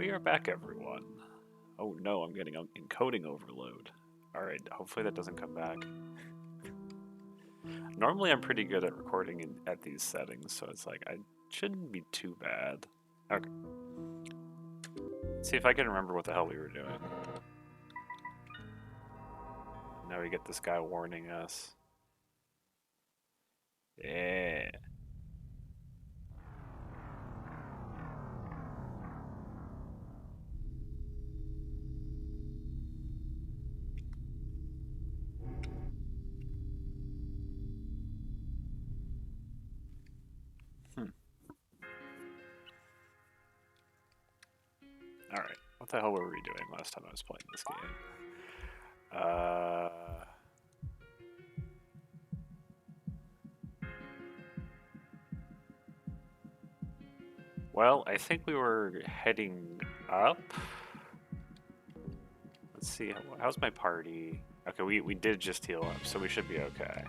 We are back, everyone. Oh no, I'm getting encoding overload. Alright, hopefully that doesn't come back. Normally I'm pretty good at recording at these settings, so it's like, I shouldn't be too bad. Okay. Let's see if I can remember what the hell we were doing. Now we get this guy warning us. Yeah. Alright, what the hell were we doing last time I was playing this game? Well, I think we were heading up. Let's see, how's my party? Okay, we did just heal up, so we should be okay.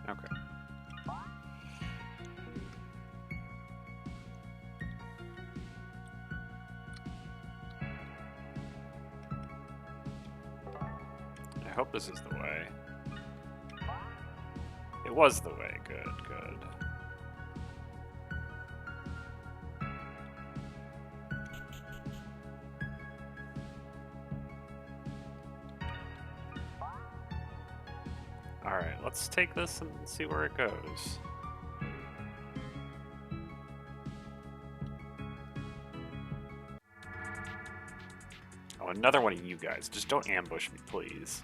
Okay. I hope this is the way. It was the way. Good, good. Alright, let's take this and see where it goes. Oh, another one of you guys. Just don't ambush me, please.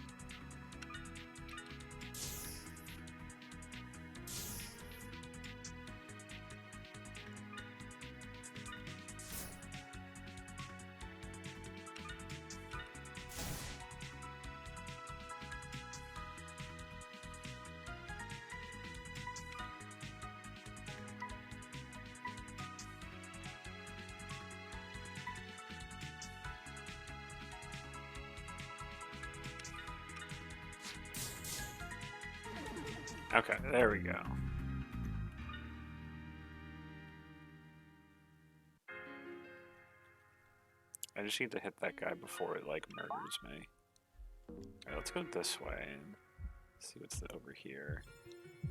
Okay, there we go. I just need to hit that guy before it, like, murders me. Alright, let's go this way and see what's over here.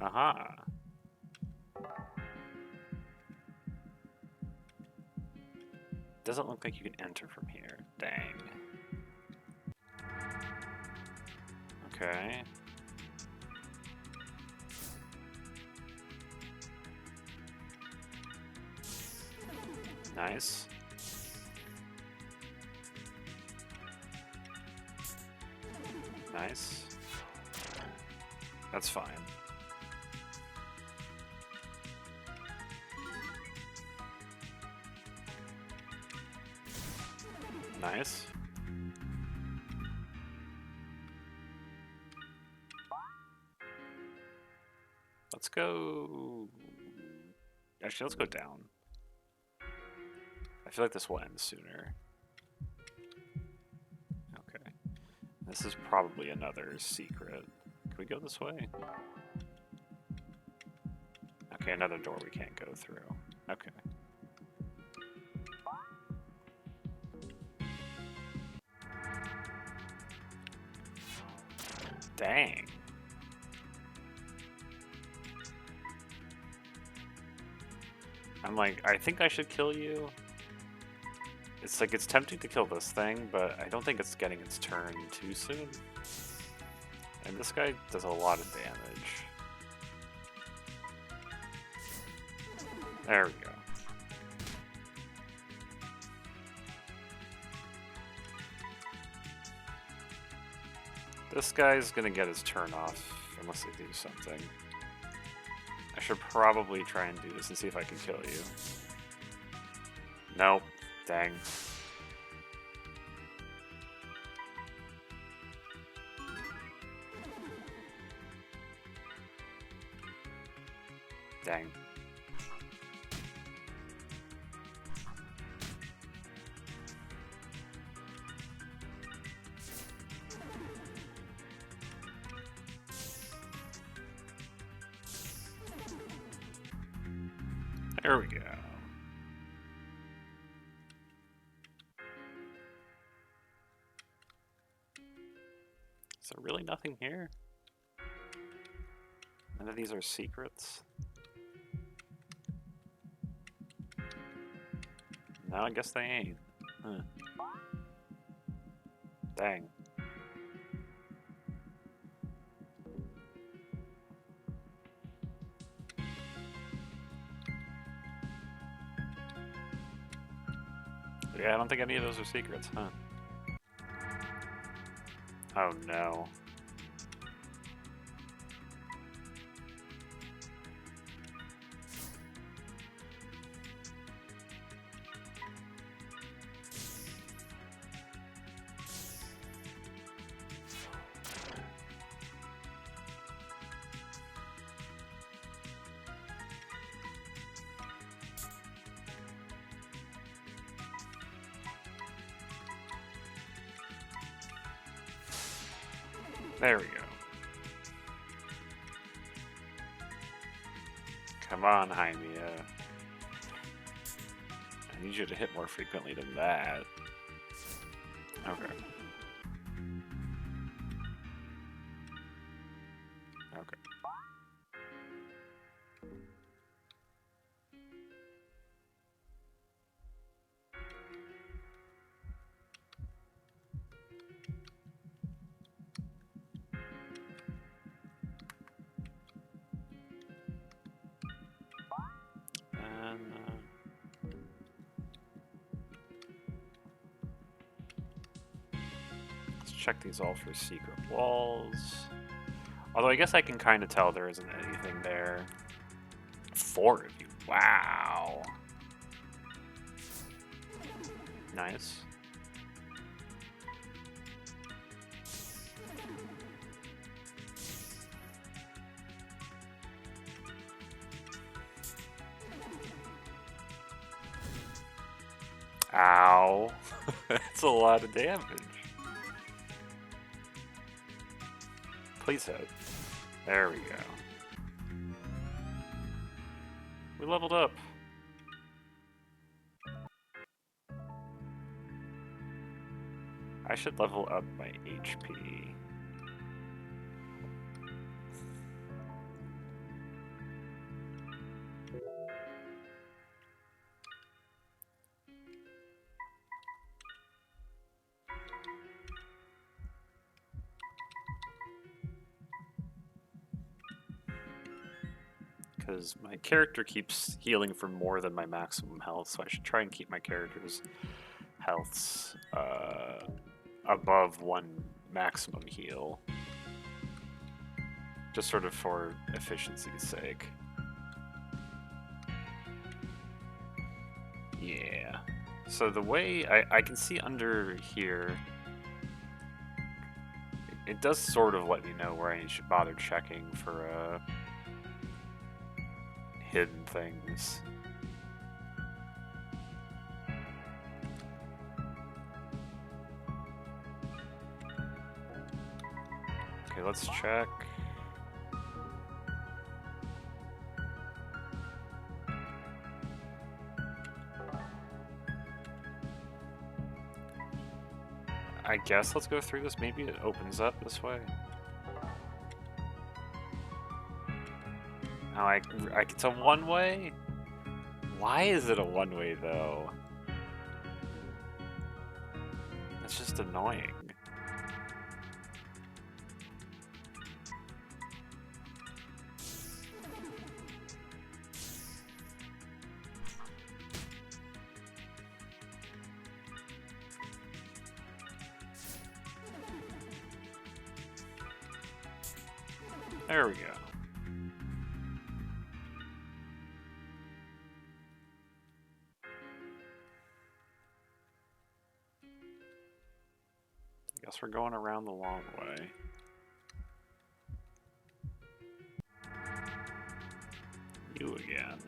Aha! Doesn't look like you can enter from here. Dang. Okay. Nice. Nice. That's fine. Nice. Let's go... Actually, let's go down. I feel like this will end sooner. Okay. This is probably another secret. Can we go this way? Okay, another door we can't go through. Okay. Dang. I'm like, I think I should kill you. It's like, it's tempting to kill this thing, but I don't think it's getting its turn too soon. And this guy does a lot of damage. There we go. This guy's gonna get his turn off unless they do something. I should probably try and do this and see if I can kill you. Nope. Dang. Dang. There we go. Is there really nothing here? None of these are secrets? No, I guess they ain't. Huh. Dang. Yeah, I don't think any of those are secrets, huh? Oh no. There we go. Come on, Jaime. I need you to hit more frequently than that. Okay. Okay. And let's check these all for secret walls. Although I guess I can kind of tell there isn't anything there. 4 of you. Wow. Nice. Ow. That's a lot of damage. Please hit. There we go. We leveled up. I should level up my HP. Because my character keeps healing for more than my maximum health, so I should try and keep my character's healths above 1 maximum heal. Just sort of for efficiency's sake. Yeah. So the way I can see under here, it does sort of let me know where I should bother checking for hidden things. Okay, let's check. I guess let's go through this. Maybe it opens up this way. Now it's a one-way? Why is it a one-way though? That's just annoying. There we go. I guess we're going around the long way. You again.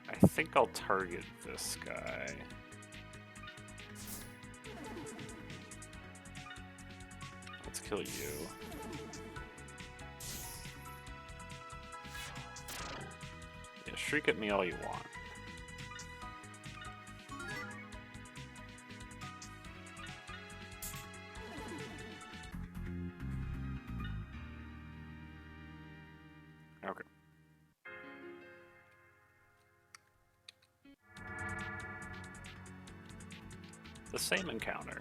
I think I'll target this guy. Let's kill you. Shriek at me all you want. Okay. The same encounter.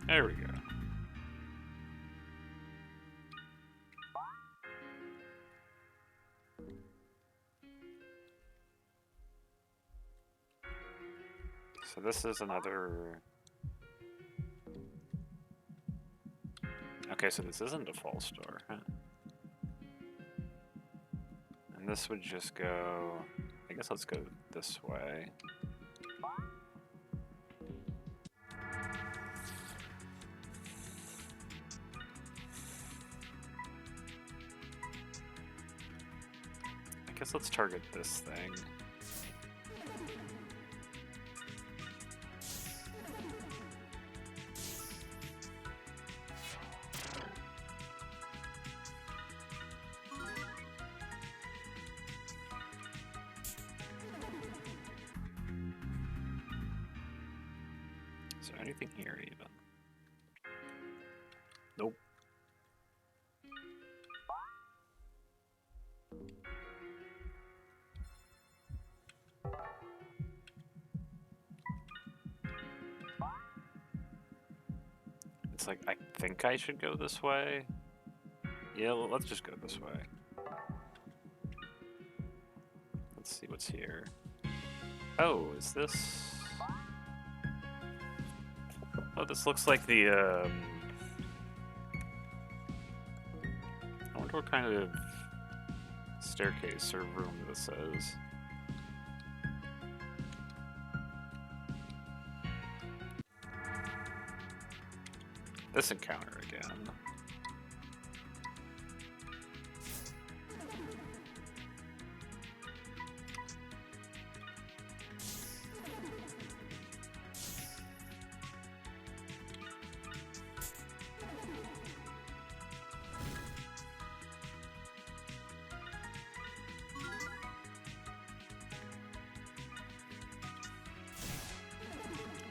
There we go. So this is another... Okay, so this isn't a false door, huh? And this would just go... I guess let's go this way. I guess let's target this thing. Is there anything here even? Nope. It's like, I think I should go this way. Yeah, well, let's just go this way. Let's see what's here. Oh, is this... Oh, this looks like the, I wonder what kind of staircase or room this is. This encounter again.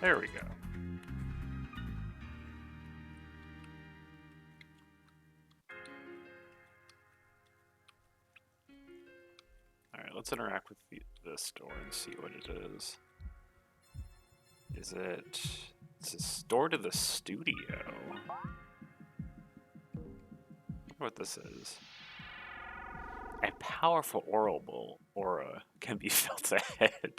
There we go. Alright, let's interact with this door and see what it is. Is it... It's a door to the studio. I wonder what this is. A powerful aura can be felt ahead.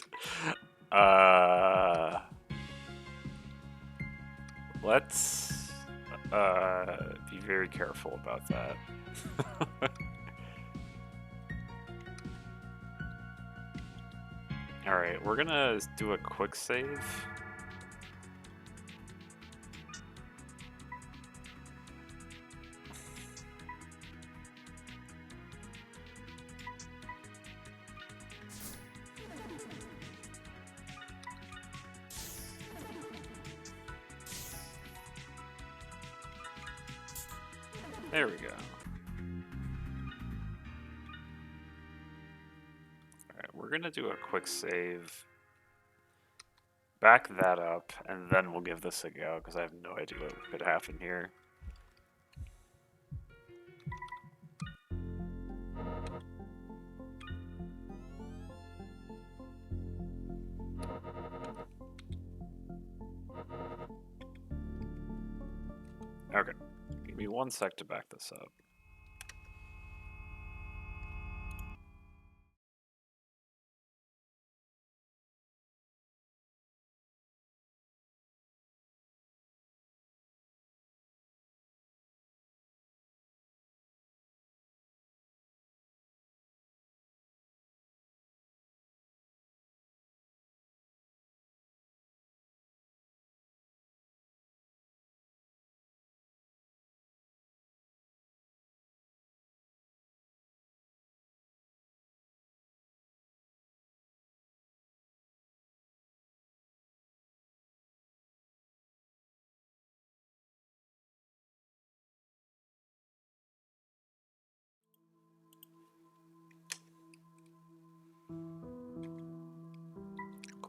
Let's be very careful about that. Alright, we're gonna do a quick save. There we go. Alright, we're gonna do a quick save. Back that up, and then we'll give this a go, because I have no idea what could happen here. Okay, give me 1 sec to back this up.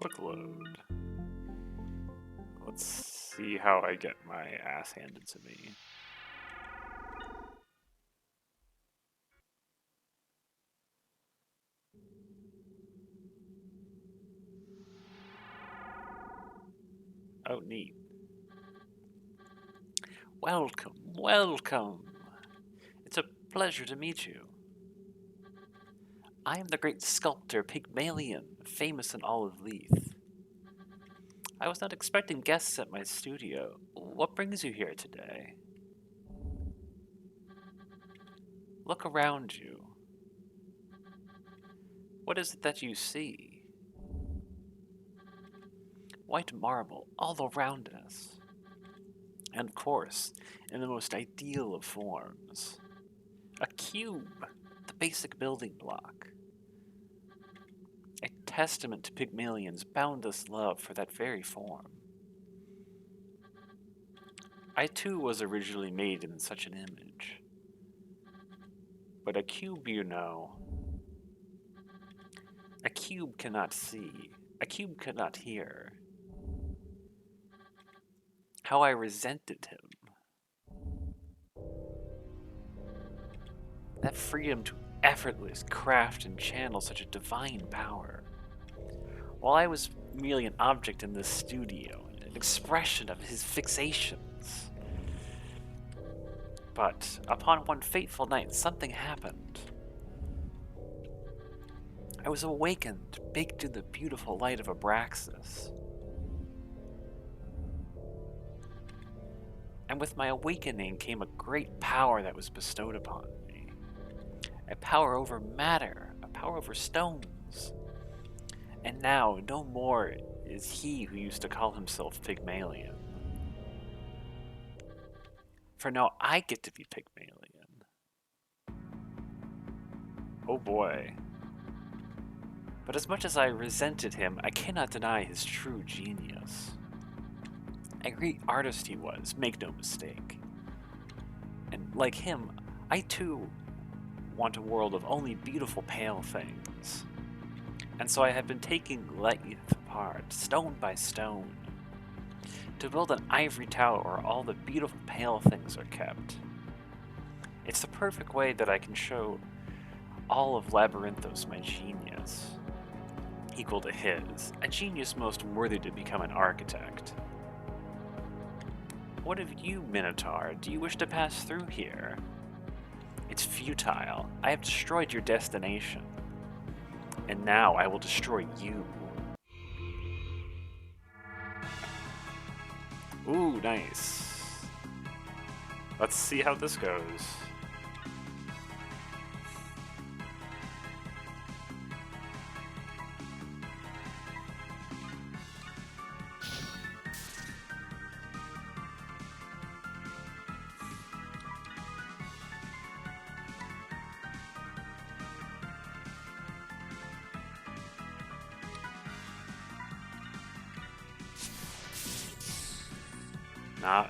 Quick load. Let's see how I get my ass handed to me. Oh, neat. Welcome, welcome. It's a pleasure to meet you. I am the great sculptor Pygmalion, famous in all of Leith. I was not expecting guests at my studio. What brings you here today? Look around you. What is it that you see? White marble all around us. And of course, in the most ideal of forms. A cube, the basic building block. A testament to Pygmalion's boundless love for that very form. I too was originally made in such an image. But a cube, you know, a cube cannot see, a cube cannot hear. How I resented him. That freedom to effortlessly craft and channel such a divine power. While I was merely an object in this studio, an expression of his fixations. But upon one fateful night, something happened. I was awakened, baked in the beautiful light of Abraxas. And with my awakening came a great power that was bestowed upon me. A power over matter, a power over stones. And now, no more is he who used to call himself Pygmalion. For now, I get to be Pygmalion. Oh boy. But as much as I resented him, I cannot deny his true genius. A great artist he was, make no mistake. And like him, I too want a world of only beautiful pale things. And so I have been taking Leith apart, stone by stone, to build an ivory tower where all the beautiful pale things are kept. It's the perfect way that I can show all of Labyrinth.os my genius, equal to his, a genius most worthy to become an architect. What of you, Minotaur? Do you wish to pass through here? It's futile. I have destroyed your destination. And now I will destroy you. Ooh, nice. Let's see how this goes. Not.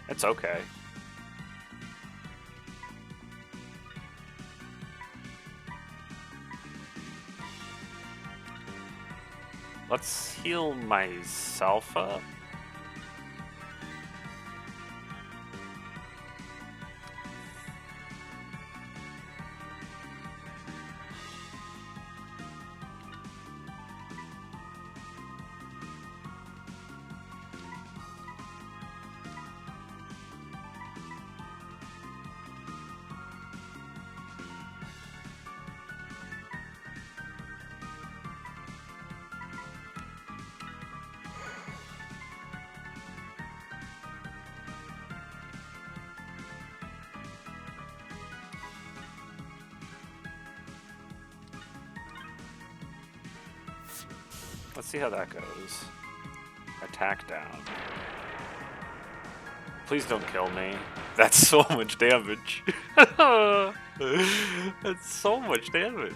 It's okay. Let's heal myself up. Let's see how that goes. Attack down. Please don't kill me. That's so much damage. That's so much damage.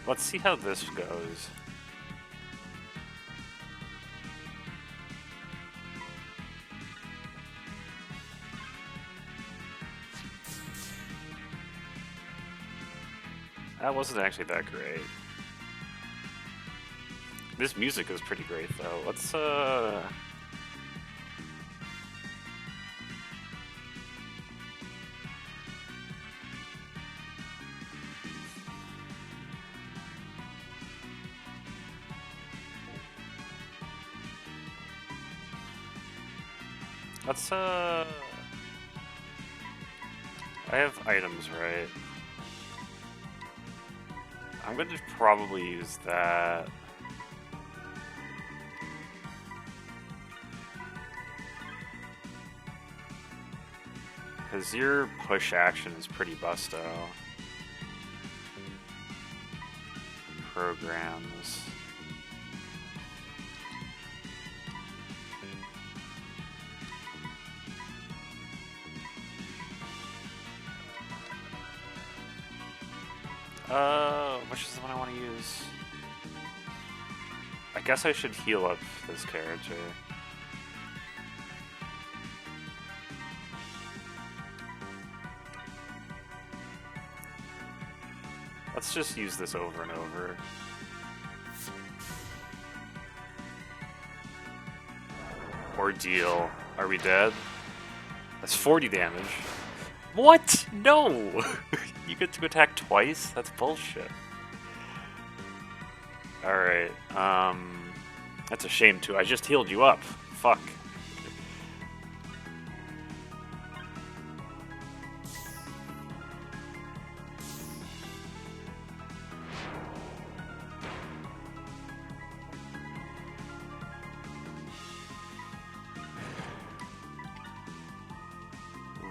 Let's see how this goes. That wasn't actually that great. This music is pretty great, though. Let's, I have items, right? I'm going to probably use that. Because your push action is pretty busto. Programs. Which is the one I want to use? I guess I should heal up this character. Let's just use this over and over. Ordeal. Are we dead? That's 40 damage. What? No! You get to attack twice? That's bullshit. Alright, that's a shame too. I just healed you up. Fuck.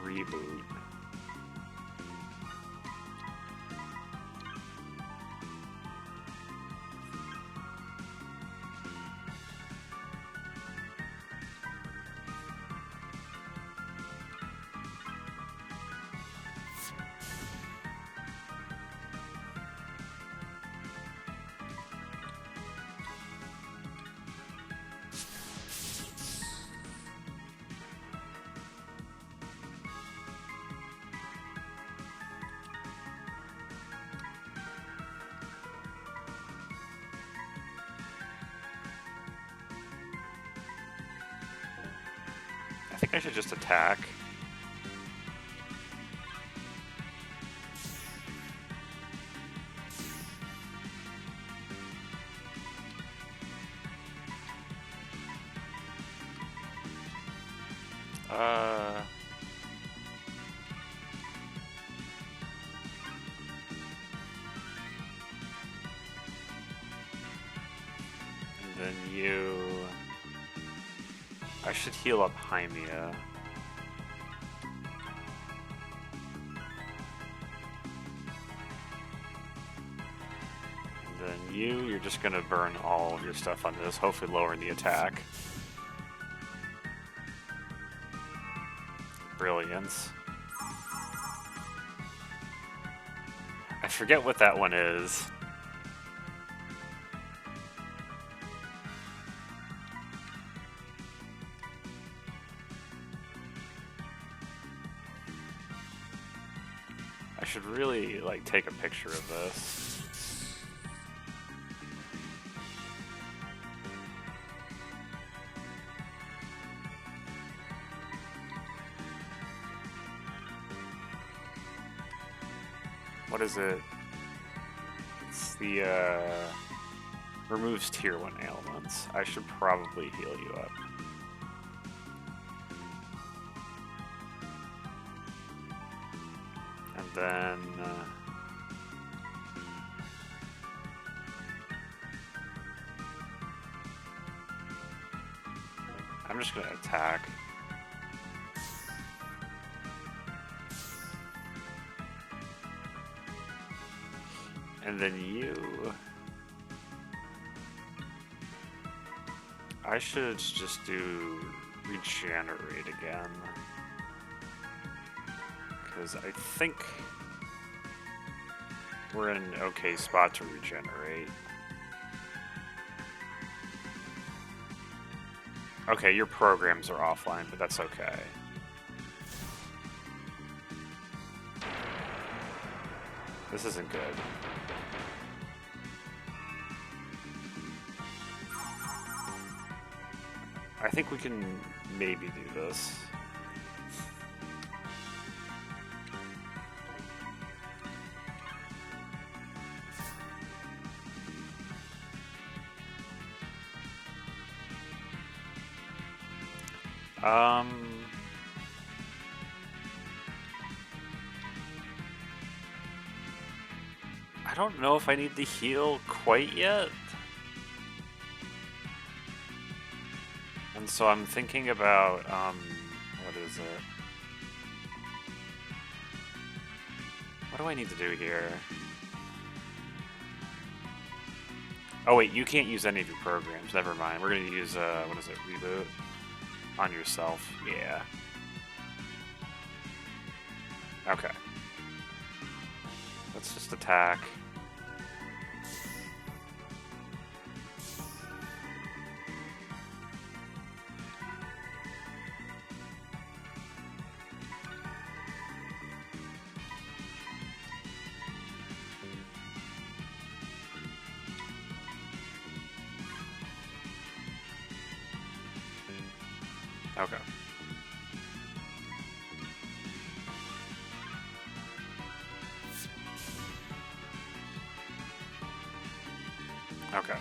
Reboot. I think I should just attack. And then you... I should heal up Hymia. And then you're just gonna burn all of your stuff on this, hopefully lowering the attack. Brilliance. I forget what that one is. I should really, like, take a picture of this. What is it? It's the, removes tier 1 ailments. I should probably heal you up. And then... I'm just gonna attack. And then you... I should just do regenerate again. Because I think we're in an okay spot to regenerate. Okay, your programs are offline, but that's okay. This isn't good. I think we can maybe do this. I don't know if I need to heal quite yet. And so I'm thinking about, what is it? What do I need to do here? Oh wait, you can't use any of your programs. Never mind. We're gonna use, what is it, reboot? On yourself. Yeah. Okay. Let's just attack. Okay. Okay.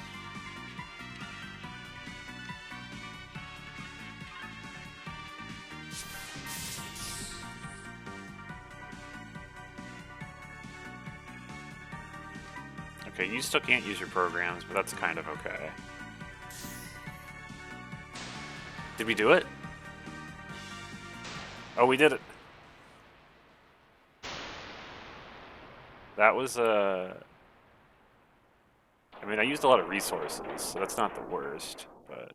Okay, you still can't use your programs, but that's kind of okay. Did we do it? Oh, we did it. That was, I mean, I used a lot of resources, so that's not the worst, but...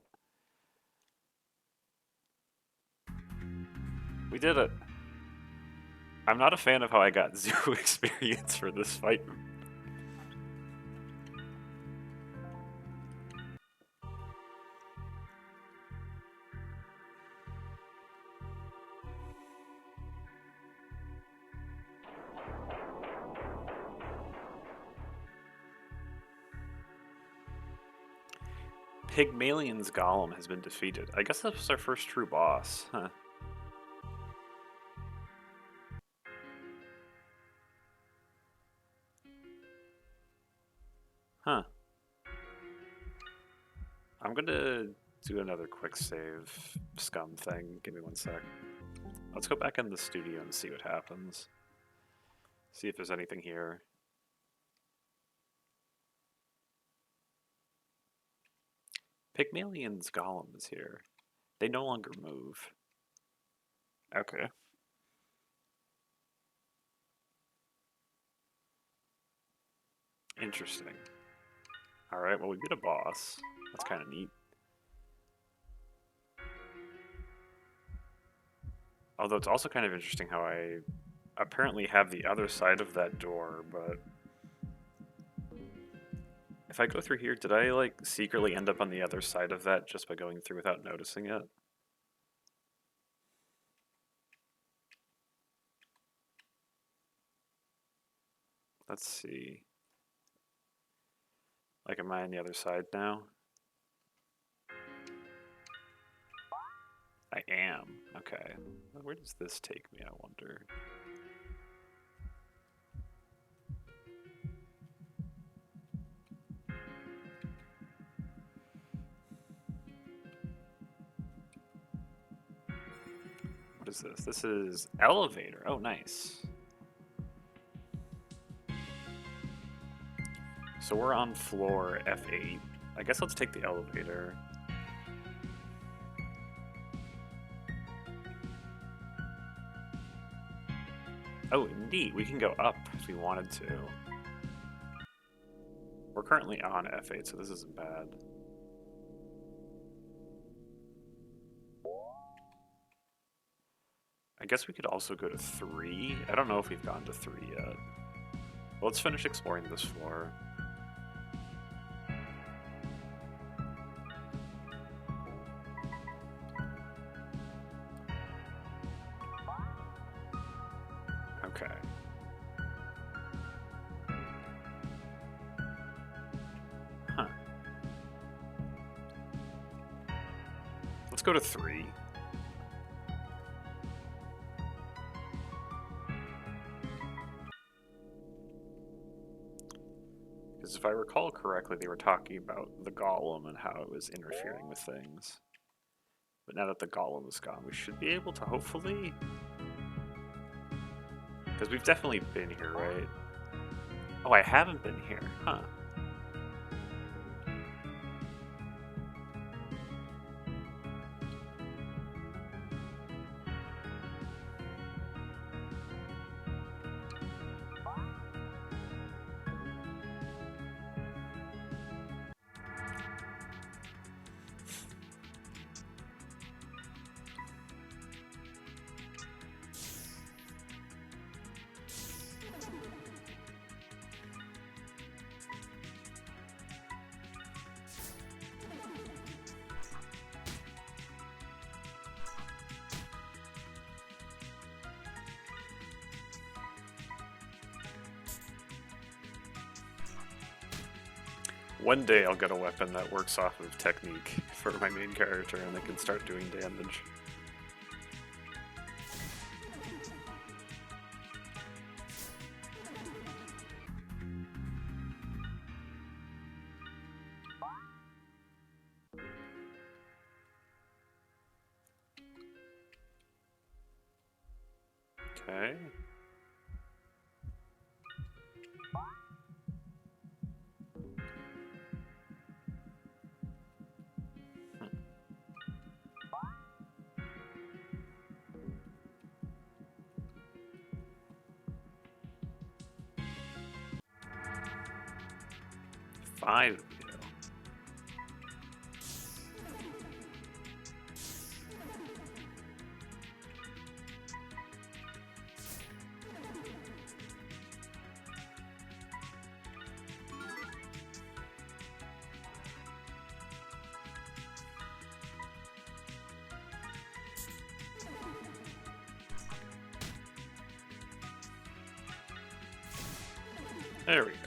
We did it. I'm not a fan of how I got 0 experience for this fight. Pygmalion's Golem has been defeated. I guess that was our first true boss, huh? Huh. I'm gonna do another quick save scum thing. Give me 1 sec. Let's go back in the studio and see what happens. See if there's anything here. Pygmalion's Golem is here. They no longer move. Okay. Interesting. Alright, well we beat a boss. That's kind of neat. Although it's also kind of interesting how I apparently have the other side of that door, but... If I go through here, did I, like, secretly end up on the other side of that just by going through without noticing it? Let's see. Like, am I on the other side now? I am. Okay. Where does this take me, I wonder? What is this? This is elevator. Oh, nice. So we're on floor F8. I guess let's take the elevator. Oh, neat. We can go up if we wanted to. We're currently on F8, so this isn't bad. I guess we could also go to 3. I don't know if we've gone to 3 yet. Let's finish exploring this floor. Okay. Huh. Let's go to 3. Because if I recall correctly, they were talking about the golem and how it was interfering with things. But now that the golem is gone, we should be able to hopefully... Because we've definitely been here, right? Oh, I haven't been here. Huh. One day I'll get a weapon that works off of technique for my main character and it can start doing damage. Okay. Five of you. There we go.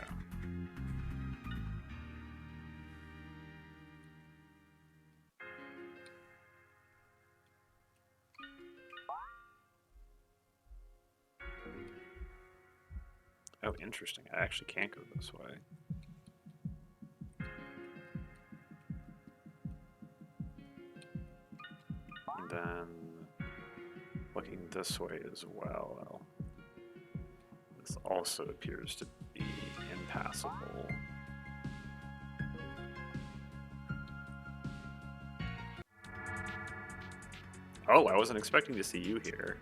Oh, interesting. I actually can't go this way. And then looking this way as well. This also appears to be impassable. Oh, I wasn't expecting to see you here.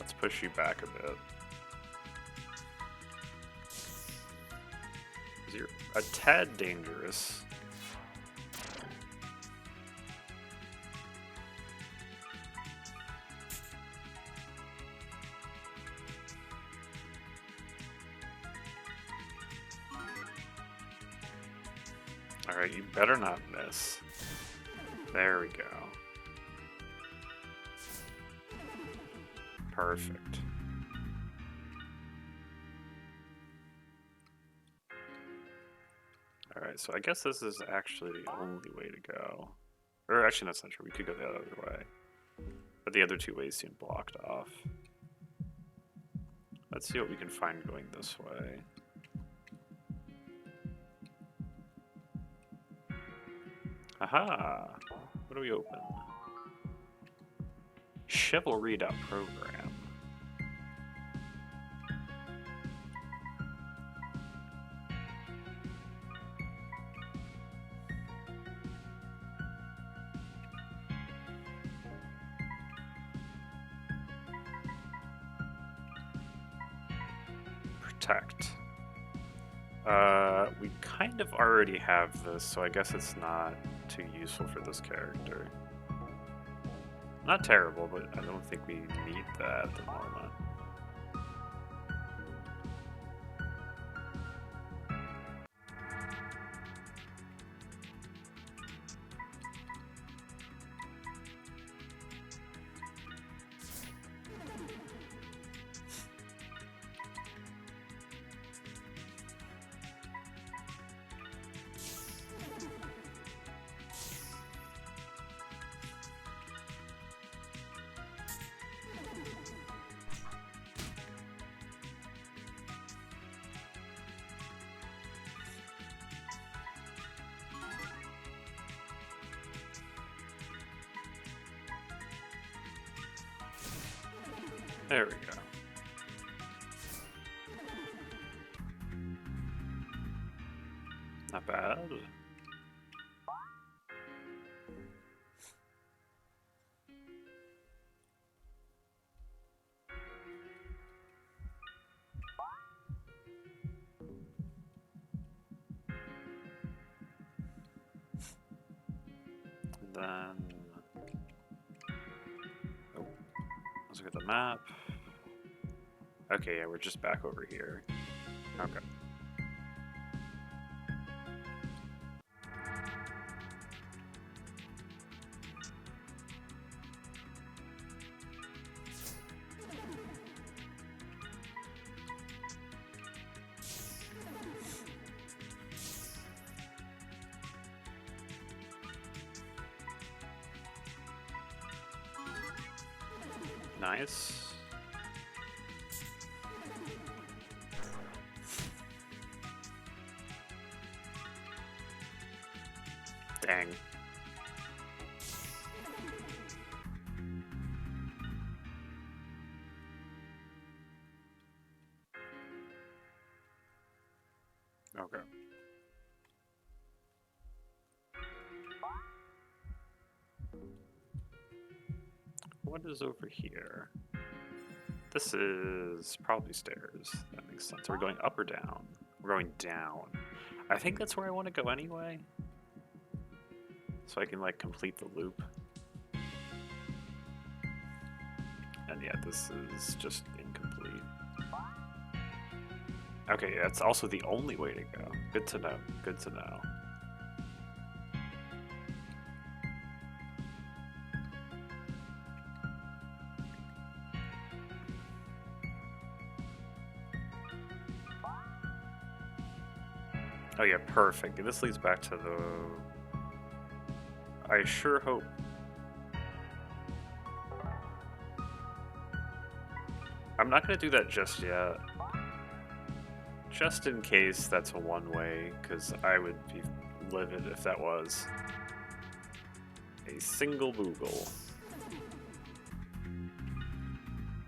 Let's push you back a bit. You're a tad dangerous. Alright, you better not miss. There we go. Perfect. Alright, so I guess this is actually the only way to go. Or actually, that's not true. We could go the other way. But the other two ways seem blocked off. Let's see what we can find going this way. Aha! What do we open? Chivalry.program. Protect. We kind of already have this, so I guess it's not too useful for this character. Not terrible, but I don't think we need that at the moment. There we go. Not bad. And then... Oh, let's look at the map. Okay, yeah, we're just back over here. Okay. Nice. Dang. Okay. What is over here? This is probably stairs. That makes sense. Are we going up or down? We're going down. I think that's where I want to go anyway. So I can, like, complete the loop. And yeah, this is just incomplete. Okay, that's also the only way to go. Good to know. Good to know. Oh yeah, perfect. This leads back to the... I sure hope... I'm not going to do that just yet. Just in case that's a one-way, because I would be livid if that was. A single boogle.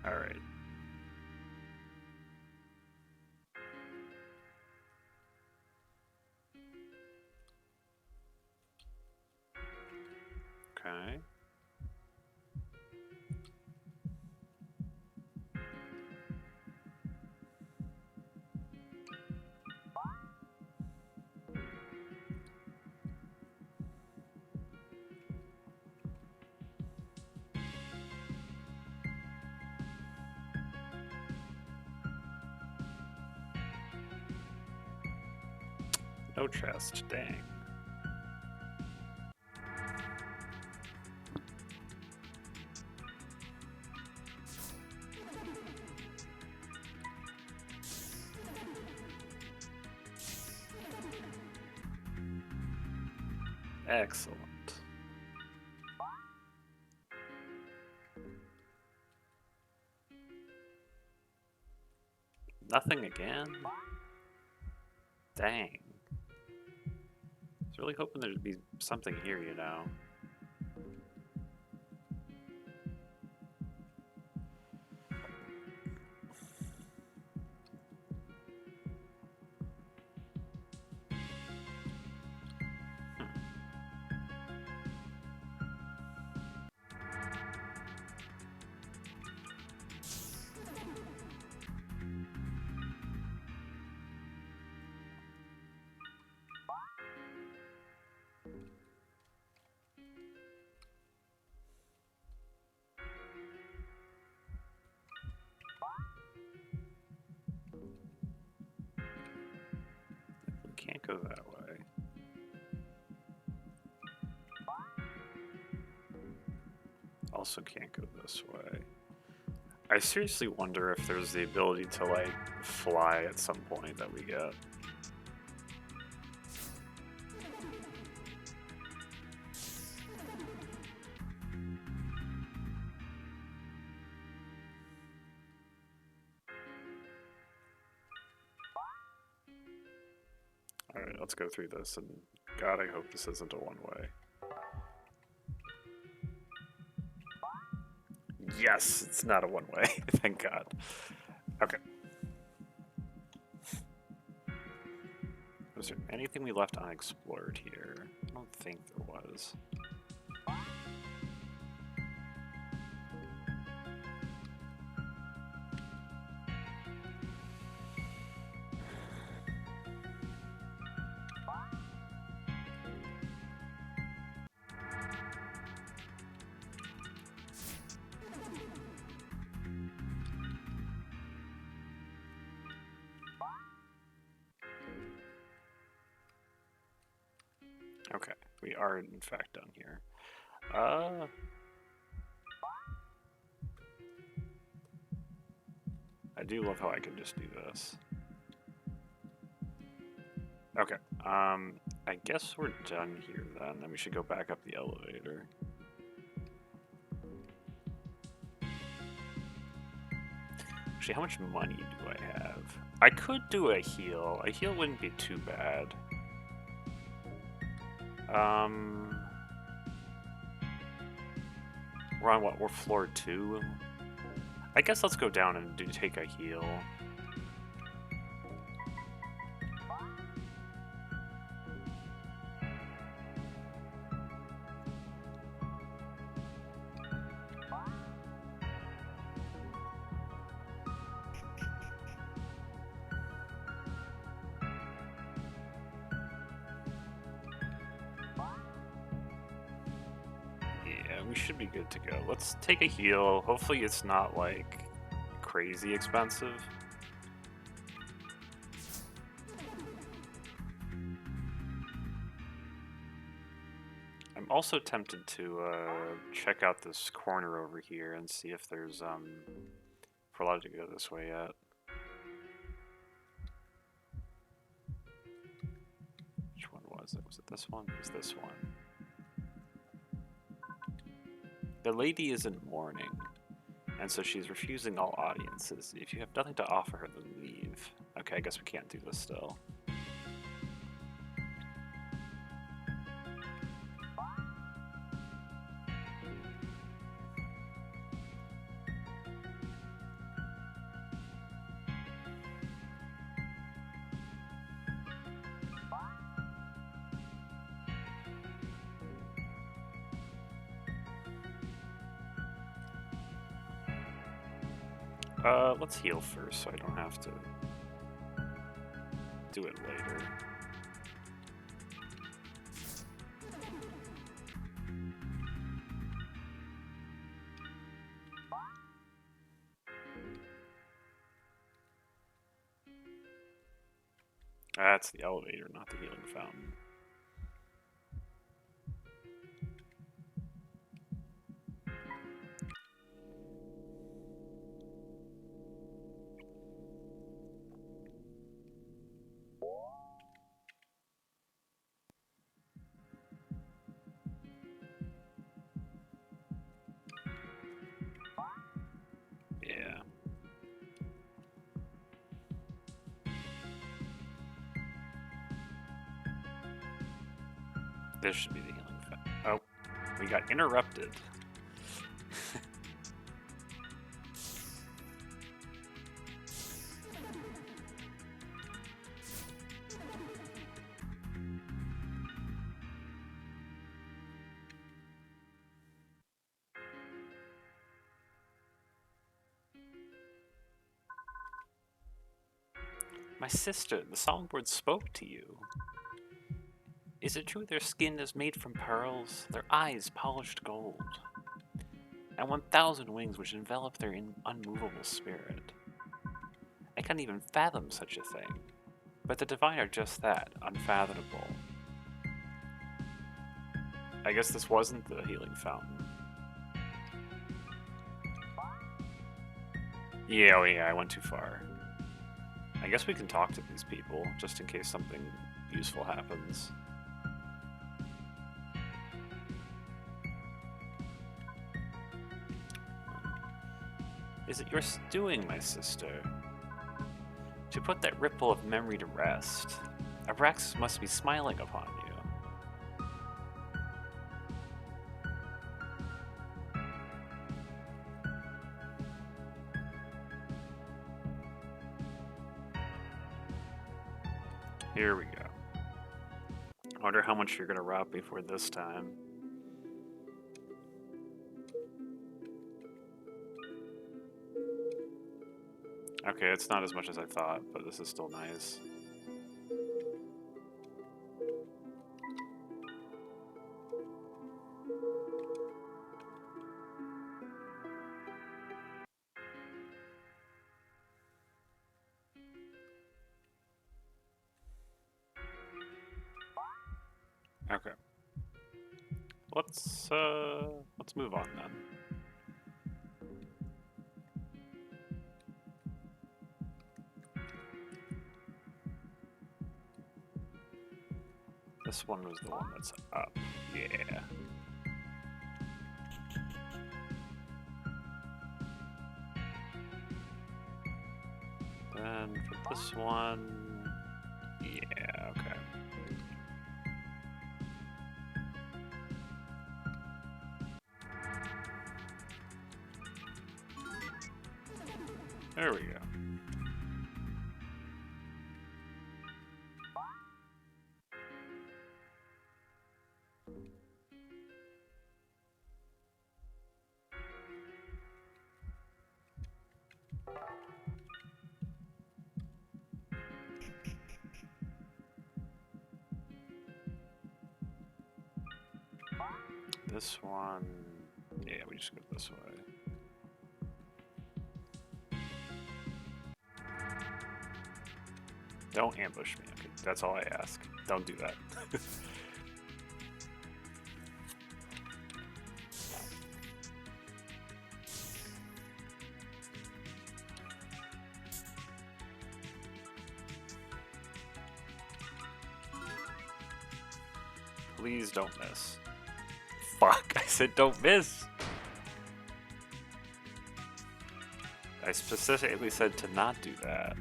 Alright. Okay. No chest, dang. Excellent. Nothing again? Dang. I was really hoping there'd be something here, you know. go that way. Also can't go this way. I seriously wonder if there's the ability to, like, fly at some point that we get. Alright, let's go through this, and God, I hope this isn't a one-way. Yes, it's not a one-way. Thank God. Okay. Was there anything we left unexplored here? I don't think there was. Okay, we are in fact done here. I do love how I can just do this. Okay, I guess we're done here then, and we should go back up the elevator. Actually, how much money do I have? I could do a heal. A heal wouldn't be too bad. We're on what? We're floor 2? I guess let's go down and take a heal. We should be good to go. Let's take a heal. Hopefully it's not, like, crazy expensive. I'm also tempted to check out this corner over here and see if there's, if we're allowed to go this way yet. Which one was it? Was it this one? It was this one. The lady is in mourning, and so she's refusing all audiences. If you have nothing to offer her, then leave. Okay, I guess we can't do this still. Let's heal first so I don't have to do it later. That's the elevator, not the healing fountain. Yeah. This should be the healing fountain. Oh, we got interrupted. My sister, the songbird spoke to you. Is it true their skin is made from pearls, their eyes polished gold, and 1,000 wings which envelop their unmovable spirit? I can't even fathom such a thing. But the divine are just that, unfathomable. I guess this wasn't the healing fountain. Yeah, oh yeah, I went too far. I guess we can talk to these people, just in case something useful happens. Is it your doing, my sister? To put that ripple of memory to rest, Abraxas must be smiling upon you. Here we go. I wonder how much you're gonna rob me for this time. Okay, it's not as much as I thought, but this is still nice. Okay. Let's move on then. This one was the one that's up. Yeah. Then for this one, yeah, okay. There we go. This one, yeah, we just go this way. Don't ambush me. Okay, that's all I ask. Don't do that. Please don't miss. Fuck, I said don't miss. I specifically said to not do that.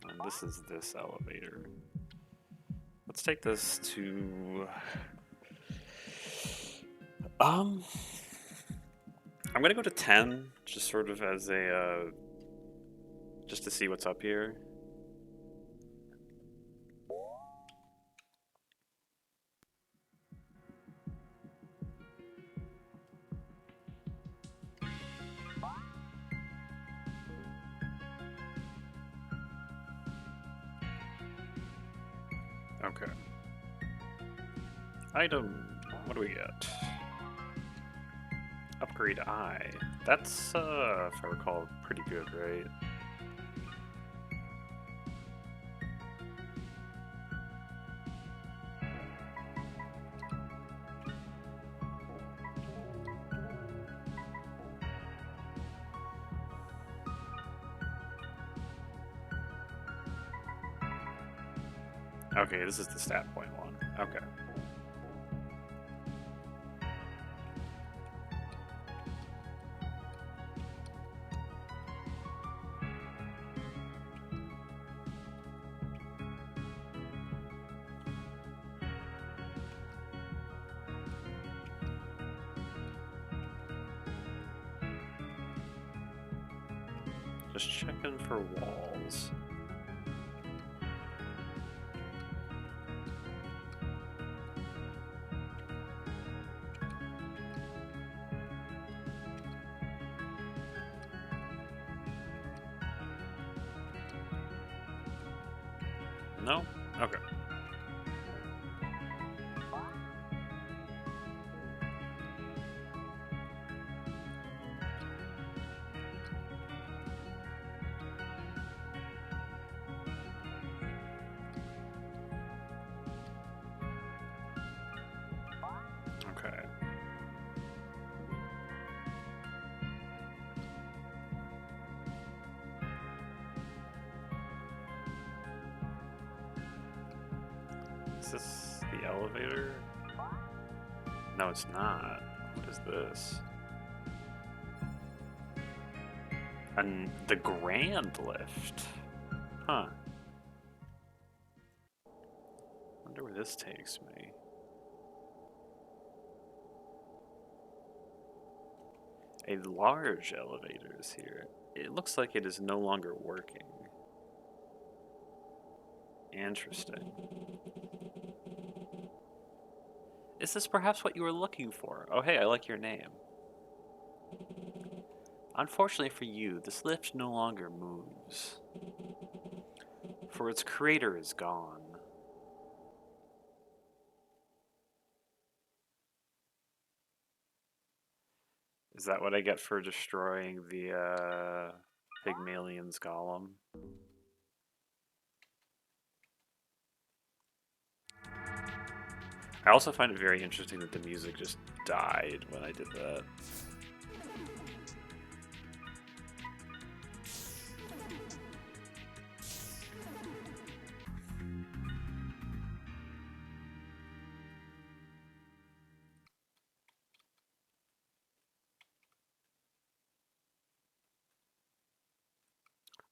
And this is this elevator. Let's take this to... I'm gonna go to 10, just sort of as a, just to see what's up here. Okay. Item, what do we get? Upgrade eye. That's, if I recall, pretty good, right? Okay, this is the stat point one. Okay. Just checking for walls. No? Okay. Is this the elevator? No, it's not. What is this? And the grand lift. Huh. Wonder where this takes me. A large elevator is here. It looks like it is no longer working. Interesting. Is this perhaps what you were looking for? Oh hey, I like your name. Unfortunately for you, this lift no longer moves. For its creator is gone. Is that what I get for destroying the Pygmalion's golem? I also find it very interesting that the music just died when I did that.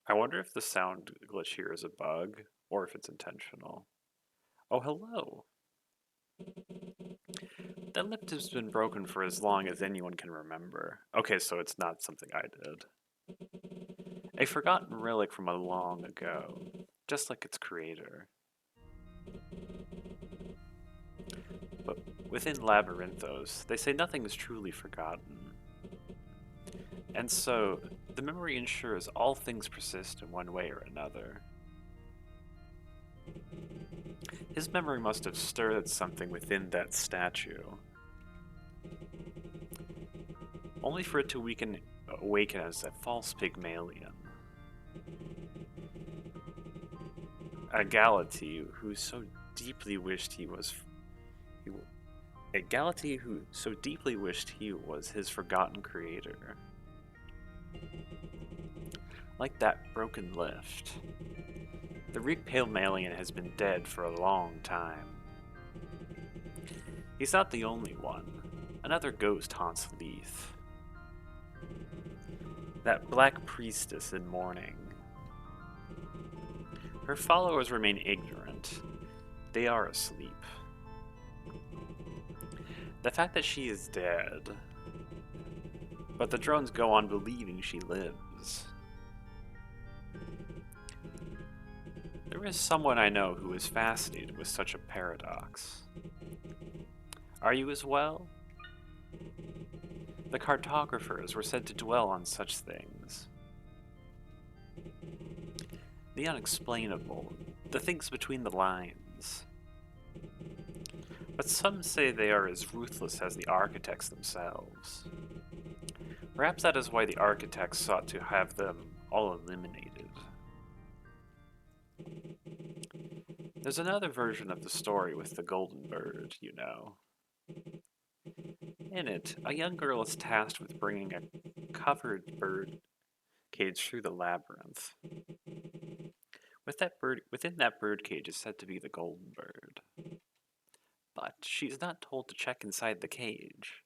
I wonder if the sound glitch here is a bug, or if it's intentional. Oh, hello! That lift has been broken for as long as anyone can remember. Okay, so it's not something I did. A forgotten relic from a long ago, just like its creator. But within Labyrinth.os, they say nothing is truly forgotten. And so, the memory ensures all things persist in one way or another. His memory must have stirred something within that statue. Only for it to awaken as a false Pygmalion. A Galati who so deeply wished he was his forgotten creator. Like that broken lift. The Greek Pygmalion has been dead for a long time. He's not the only one. Another ghost haunts Leith. That black priestess in mourning. Her followers remain ignorant. They are asleep. The fact that she is dead, but the drones go on believing she lives. There is someone I know who is fascinated with such a paradox. Are you as well? The cartographers were said to dwell on such things. The unexplainable, the things between the lines. But some say they are as ruthless as the architects themselves. Perhaps that is why the architects sought to have them all eliminated. There's another version of the story with the golden bird, you know. In it, a young girl is tasked with bringing a covered bird cage through the labyrinth. Within that bird cage is said to be the golden bird. But she's not told to check inside the cage.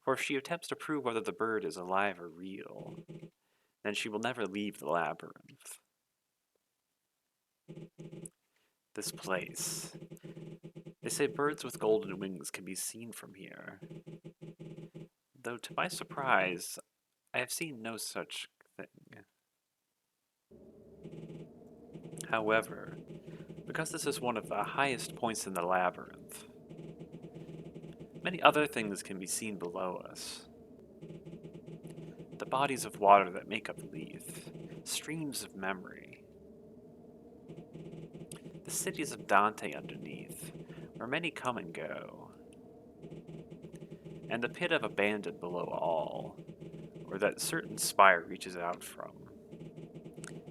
For if she attempts to prove whether the bird is alive or real, then she will never leave the labyrinth. This place. They say birds with golden wings can be seen from here. Though to my surprise, I have seen no such thing. However, because this is one of the highest points in the labyrinth, many other things can be seen below us. The bodies of water that make up Leith, streams of memory. The cities of Dante underneath, where many come and go. And the pit of abandon below all, where that certain spire reaches out from,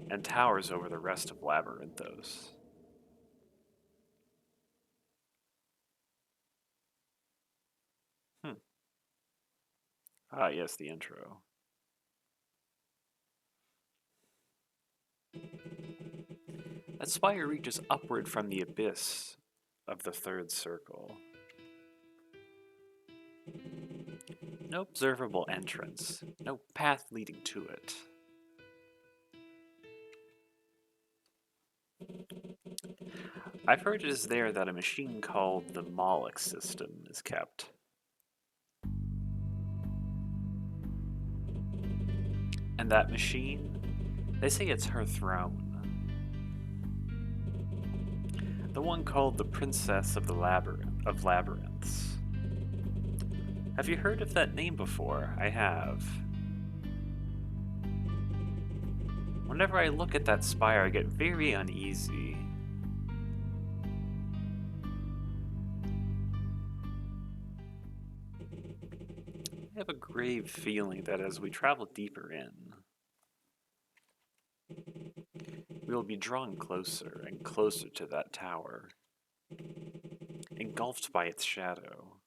and towers over the rest of Labyrinth.os. Ah, yes, the intro. That spire reaches upward from the abyss of the third circle. No observable entrance, no path leading to it. I've heard it is there that a machine called the Moloch system is kept. And that machine, they say it's her throne. The one called the Princess of the Labyrinths. Have you heard of that name before? I have. Whenever I look at that spire, I get very uneasy. I have a grave feeling that as we travel deeper in, we will be drawn closer and closer to that tower, engulfed by its shadow.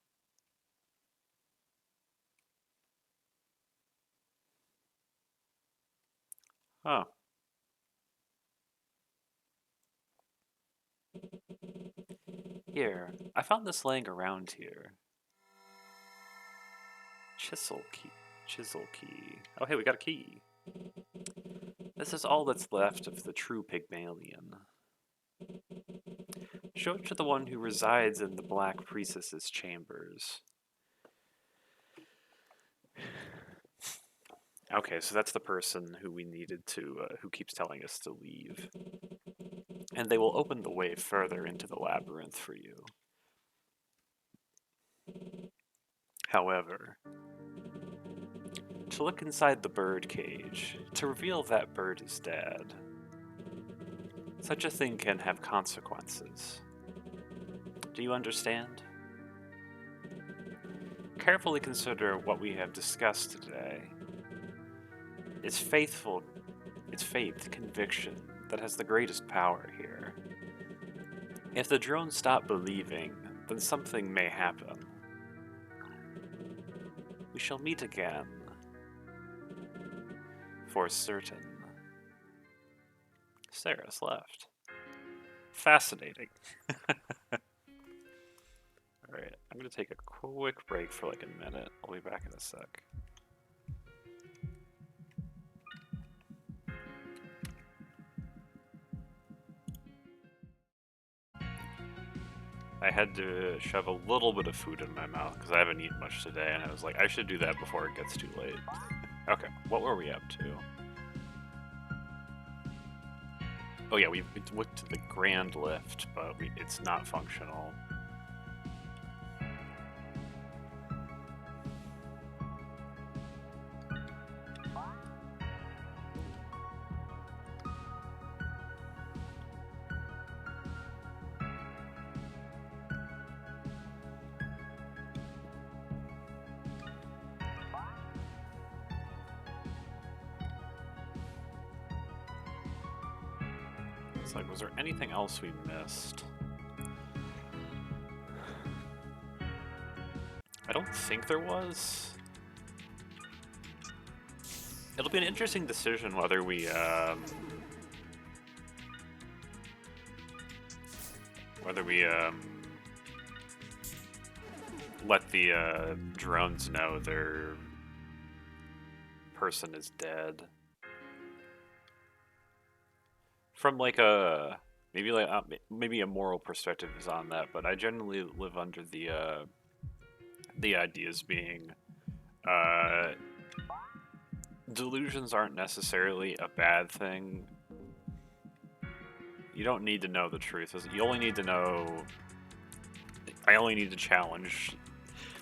Huh. Here, I found this laying around here. Chisel key. Oh hey, we got a key. This is all that's left of the true Pygmalion. Show it to the one who resides in the Black Priestess's chambers. Okay, so that's the person who we needed to, who keeps telling us to leave. And they will open the way further into the labyrinth for you. However, to look inside the bird cage, to reveal that bird is dead, such a thing can have consequences. Do you understand? Carefully consider what we have discussed today. It's faith, conviction, that has the greatest power here. If the drones stop believing, then something may happen. We shall meet again. For certain. Sarah's left. Fascinating. Alright, I'm gonna take a quick break for like a minute. I'll be back in a sec. I had to shove a little bit of food in my mouth because I haven't eaten much today, and I was like, I should do that before it gets too late. Okay, what were we up to? Oh yeah, we went to the grand lift, but it's not functional. It's like, was there anything else we missed? I don't think there was. It'll be an interesting decision whether we, let the, drones know their person is dead. From like a maybe a moral perspective is on that, but I generally live under the ideas being delusions aren't necessarily a bad thing. You don't need to know the truth. You only need to know. I only need to challenge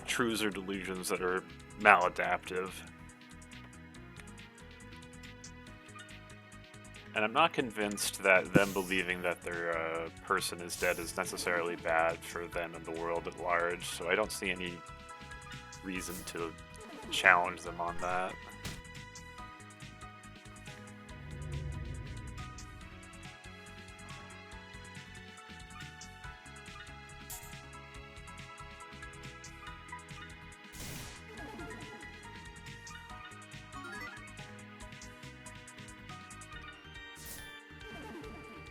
truths or delusions that are maladaptive. And I'm not convinced that them believing that their person is dead is necessarily bad for them and the world at large, so I don't see any reason to challenge them on that.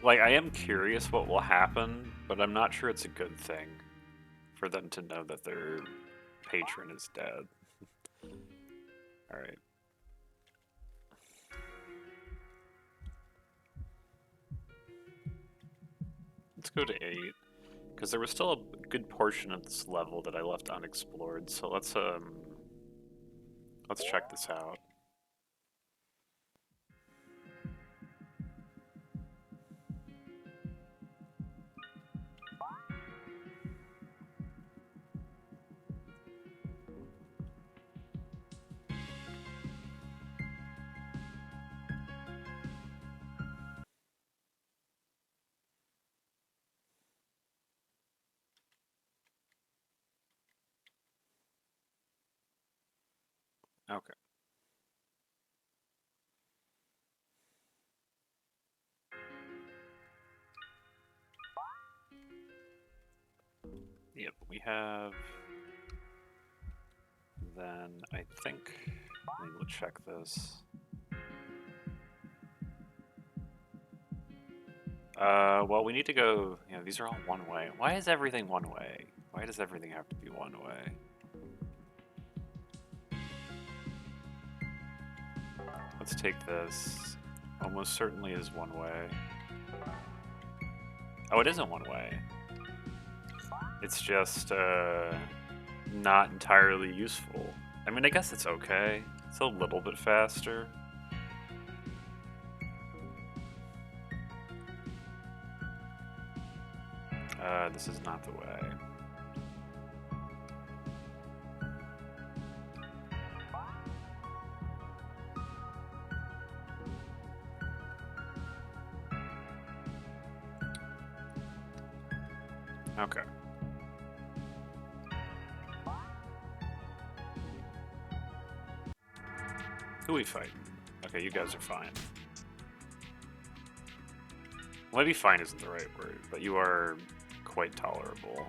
Like, I am curious what will happen, but I'm not sure it's a good thing for them to know that their patron is dead. Alright. Let's go to 8. Because there was still a good portion of this level that I left unexplored, so let's check this out. Okay. Yep, we have... Then I think... Maybe we'll check this. Well, we need to go... You know, these are all one way. Why is everything one way? Why does everything have to be one way? Let's take this. Almost certainly is one way. Oh, it isn't one way. It's just, not entirely useful. I mean, I guess it's okay. It's a little bit faster. This is not the way. Okay. Who we fighting? Okay, you guys are fine. Well, maybe fine isn't the right word, but you are quite tolerable.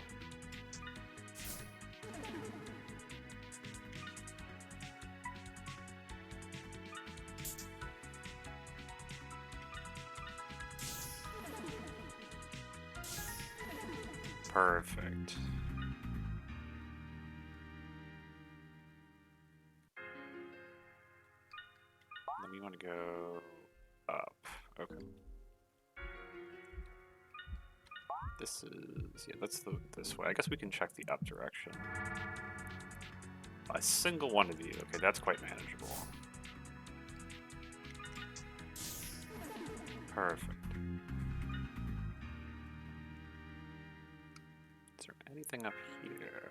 Perfect. Then we want to go up. Okay. This is... yeah, that's this way. I guess we can check the up direction. A single one of you. Okay, that's quite manageable. Perfect. Is there anything up here?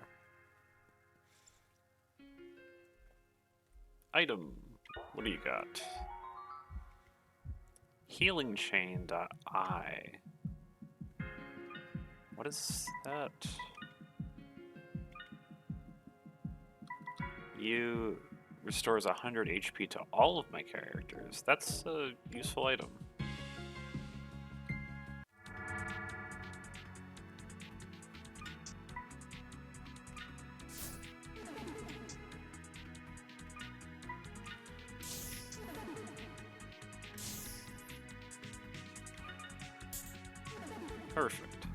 Item. What do you got? Healing chain.I. What is that? You restores 100 HP to all of my characters. That's a useful item. Perfect.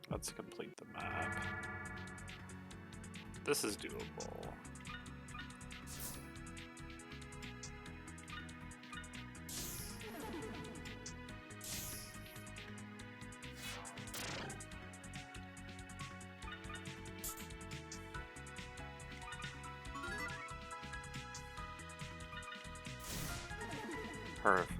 Let's complete the map. This is doable. Perfect.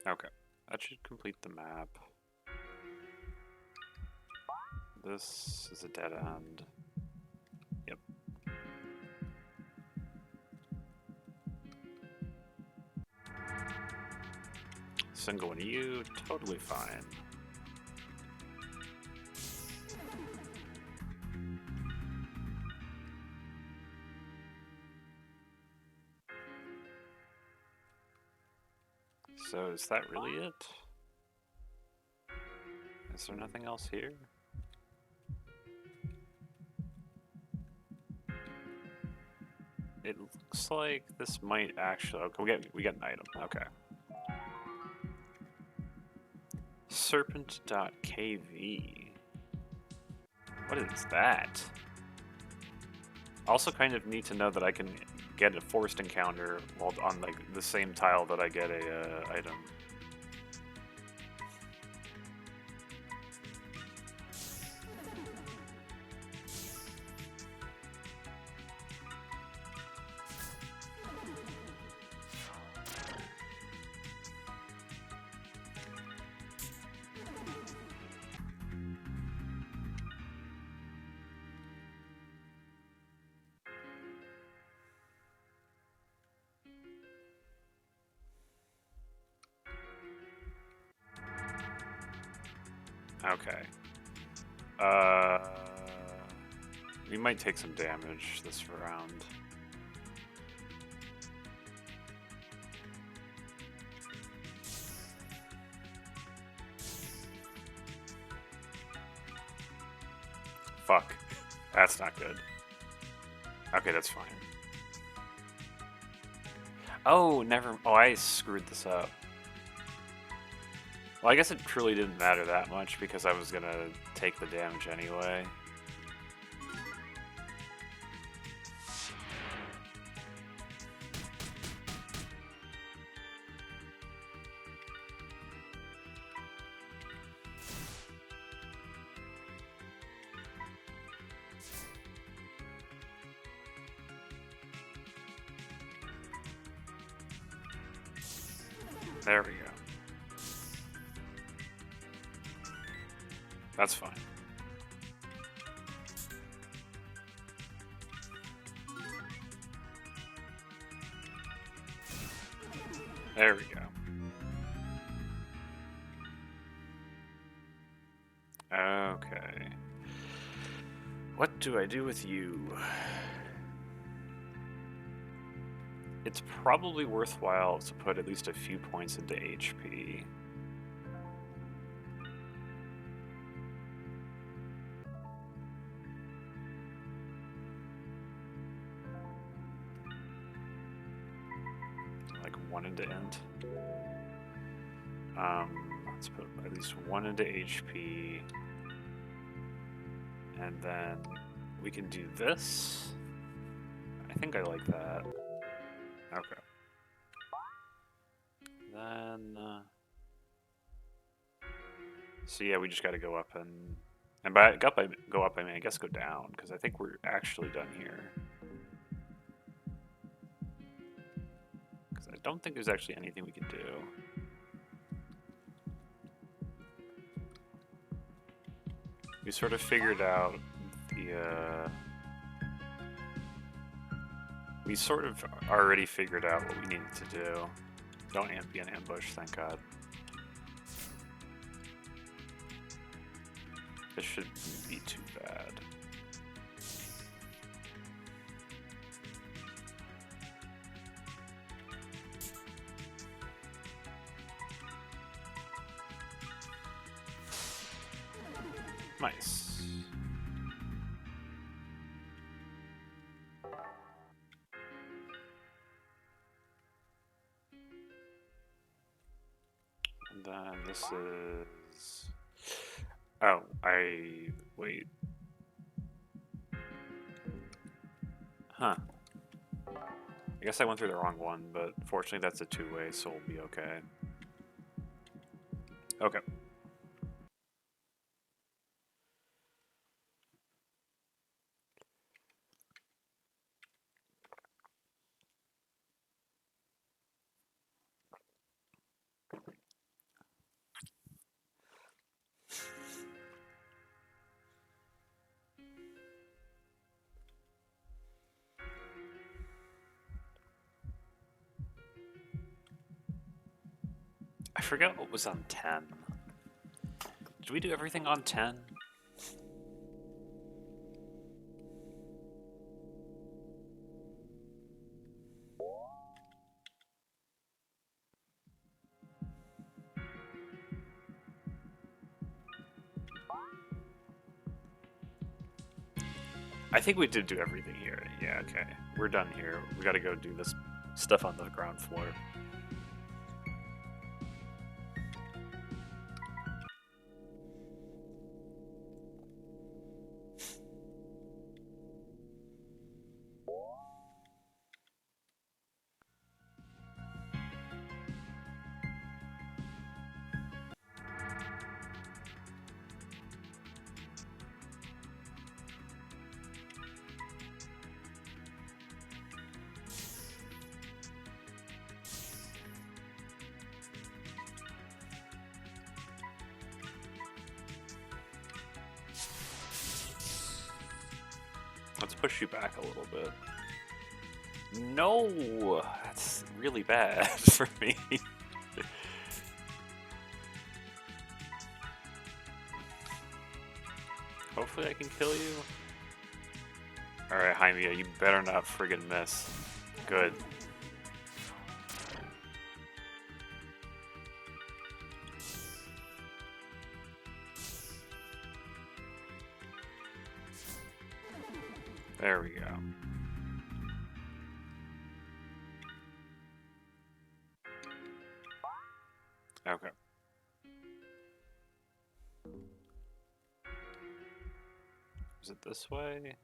Okay, that should complete the map. This is a dead end. Yep. single one of you, totally fine. So is that really it? Is there nothing else here? It looks like this might actually... Okay, we get an item. Okay. Serpent.kv. What is that? Also kind of neat to know that I can get a forced encounter while on like the same tile that I get a item. Okay. We might take some damage this round. Fuck. That's not good. Okay, that's fine. Oh, never... Oh, I screwed this up. Well, I guess it truly didn't matter that much because I was gonna take the damage anyway. There we go. That's fine. There we go. Okay. What do I do with you? It's probably worthwhile to put at least a few points into HP. Like one into int. Let's put at least one into HP. And then we can do this. I think I like that. Okay. Then, so yeah, we just got to go up and by go up, I mean I guess go down because I think we're actually done here. Because I don't think there's actually anything we can do. We sort of figured out the. We sort of already figured out what we needed to do. Don't be an ambush, thank God. This shouldn't be too bad. Nice. And then this is... Oh, wait. Huh. I guess I went through the wrong one, but fortunately that's a two-way, so we'll be okay. Okay. I forget what was on 10. Did we do everything on 10? I think we did do everything here. Yeah, okay. We're done here. We gotta go do this stuff on the ground floor. Let's push you back a little bit. No! That's really bad for me. Hopefully I can kill you. Alright, Jaime, you better not friggin' miss. Good. There we go. Okay. Is it this way?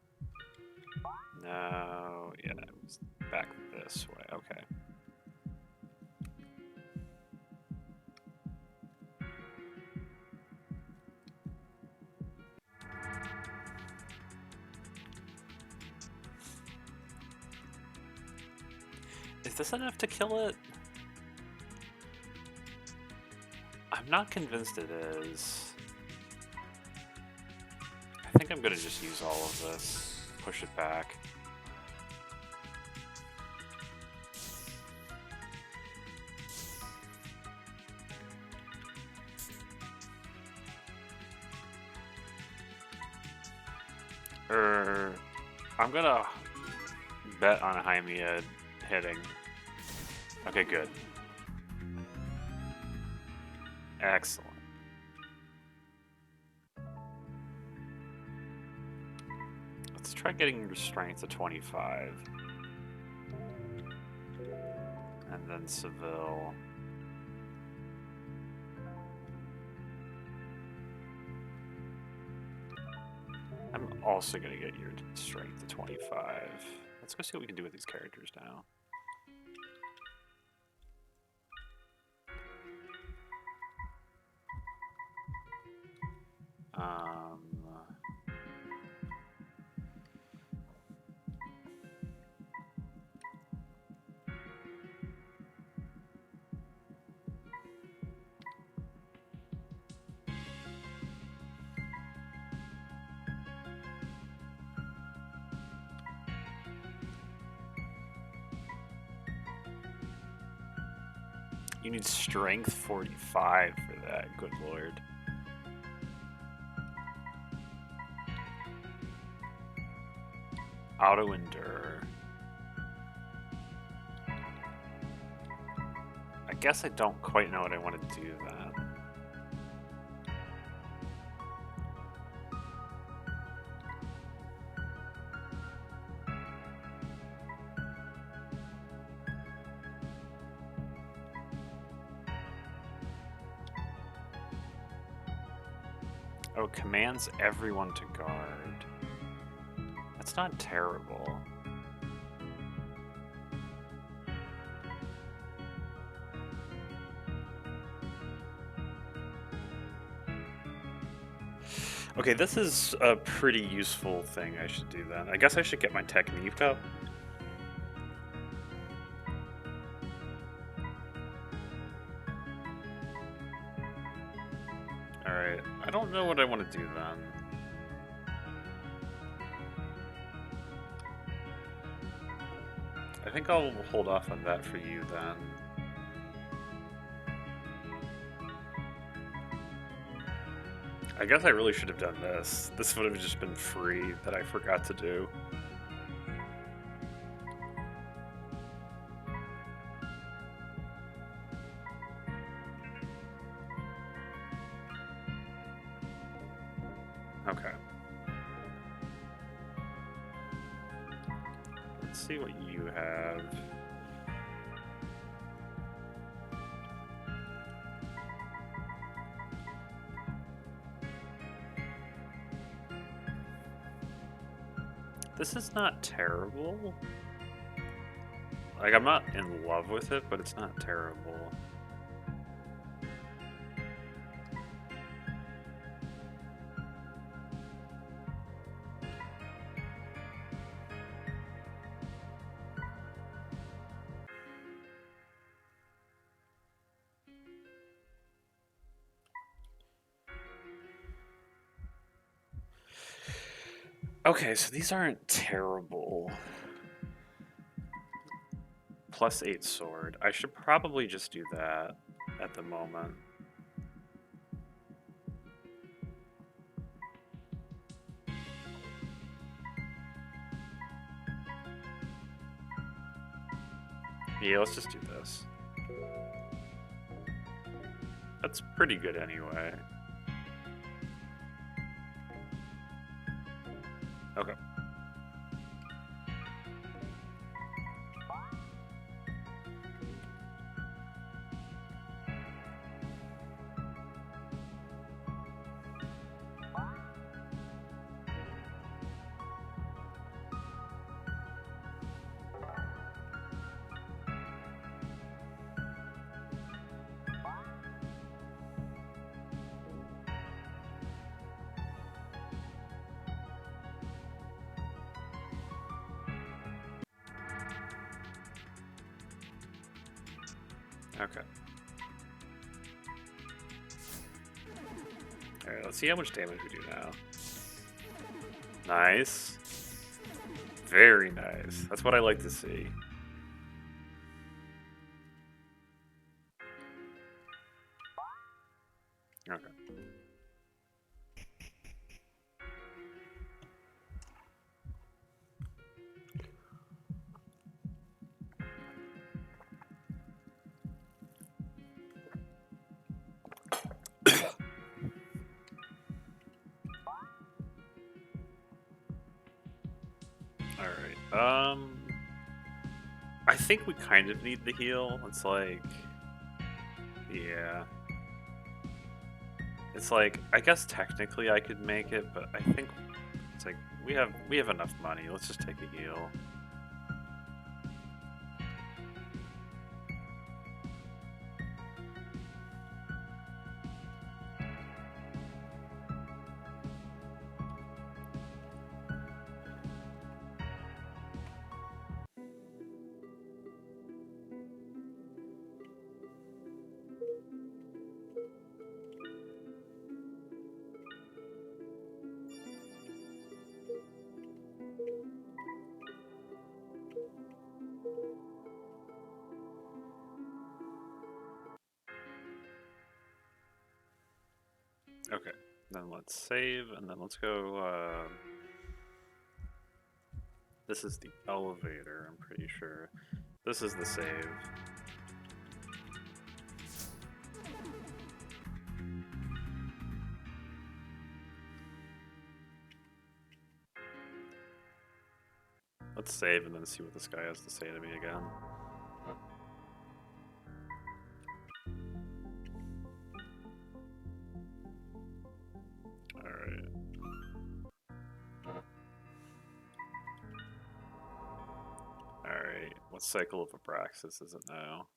No, yeah, it was back this way. Okay. Is this enough to kill it? I'm not convinced it is. I think I'm gonna just use all of this. Push it back. I'm gonna bet on Jaime hitting. Okay, good. Excellent. Let's try getting your strength to 25. And then Seville. I'm also gonna get your strength to 25. Let's go see what we can do with these characters now. You need strength 45 for that, good lord. Auto endure. I guess I don't quite know what I want to do then. Oh, commands everyone to guard. That's not terrible. Okay, this is a pretty useful thing I should do then. I guess I should get my technique up. Alright, I don't know what I want to do then. I think I'll hold off on that for you then. I guess I really should have done this. This would have just been free that I forgot to do. Okay. Let's see what you have. This is not terrible. Like, I'm not in love with it, but it's not terrible. Okay, so these aren't terrible. +8 sword. I should probably just do that at the moment. Yeah, let's just do this. That's pretty good anyway. Okay. Okay. Alright, let's see how much damage we do now. Nice. Very nice. That's what I like to see. Okay. Alright, I think we kind of need the heal. It's like... Yeah. It's like, I guess technically I could make it, but I think it's like, we have enough money. Let's just take a heal. Okay, then let's save, and then let's go, this is the elevator, I'm pretty sure. This is the save. Let's save and then see what this guy has to say to me again. Alright. Alright, what cycle of Abraxas is it now?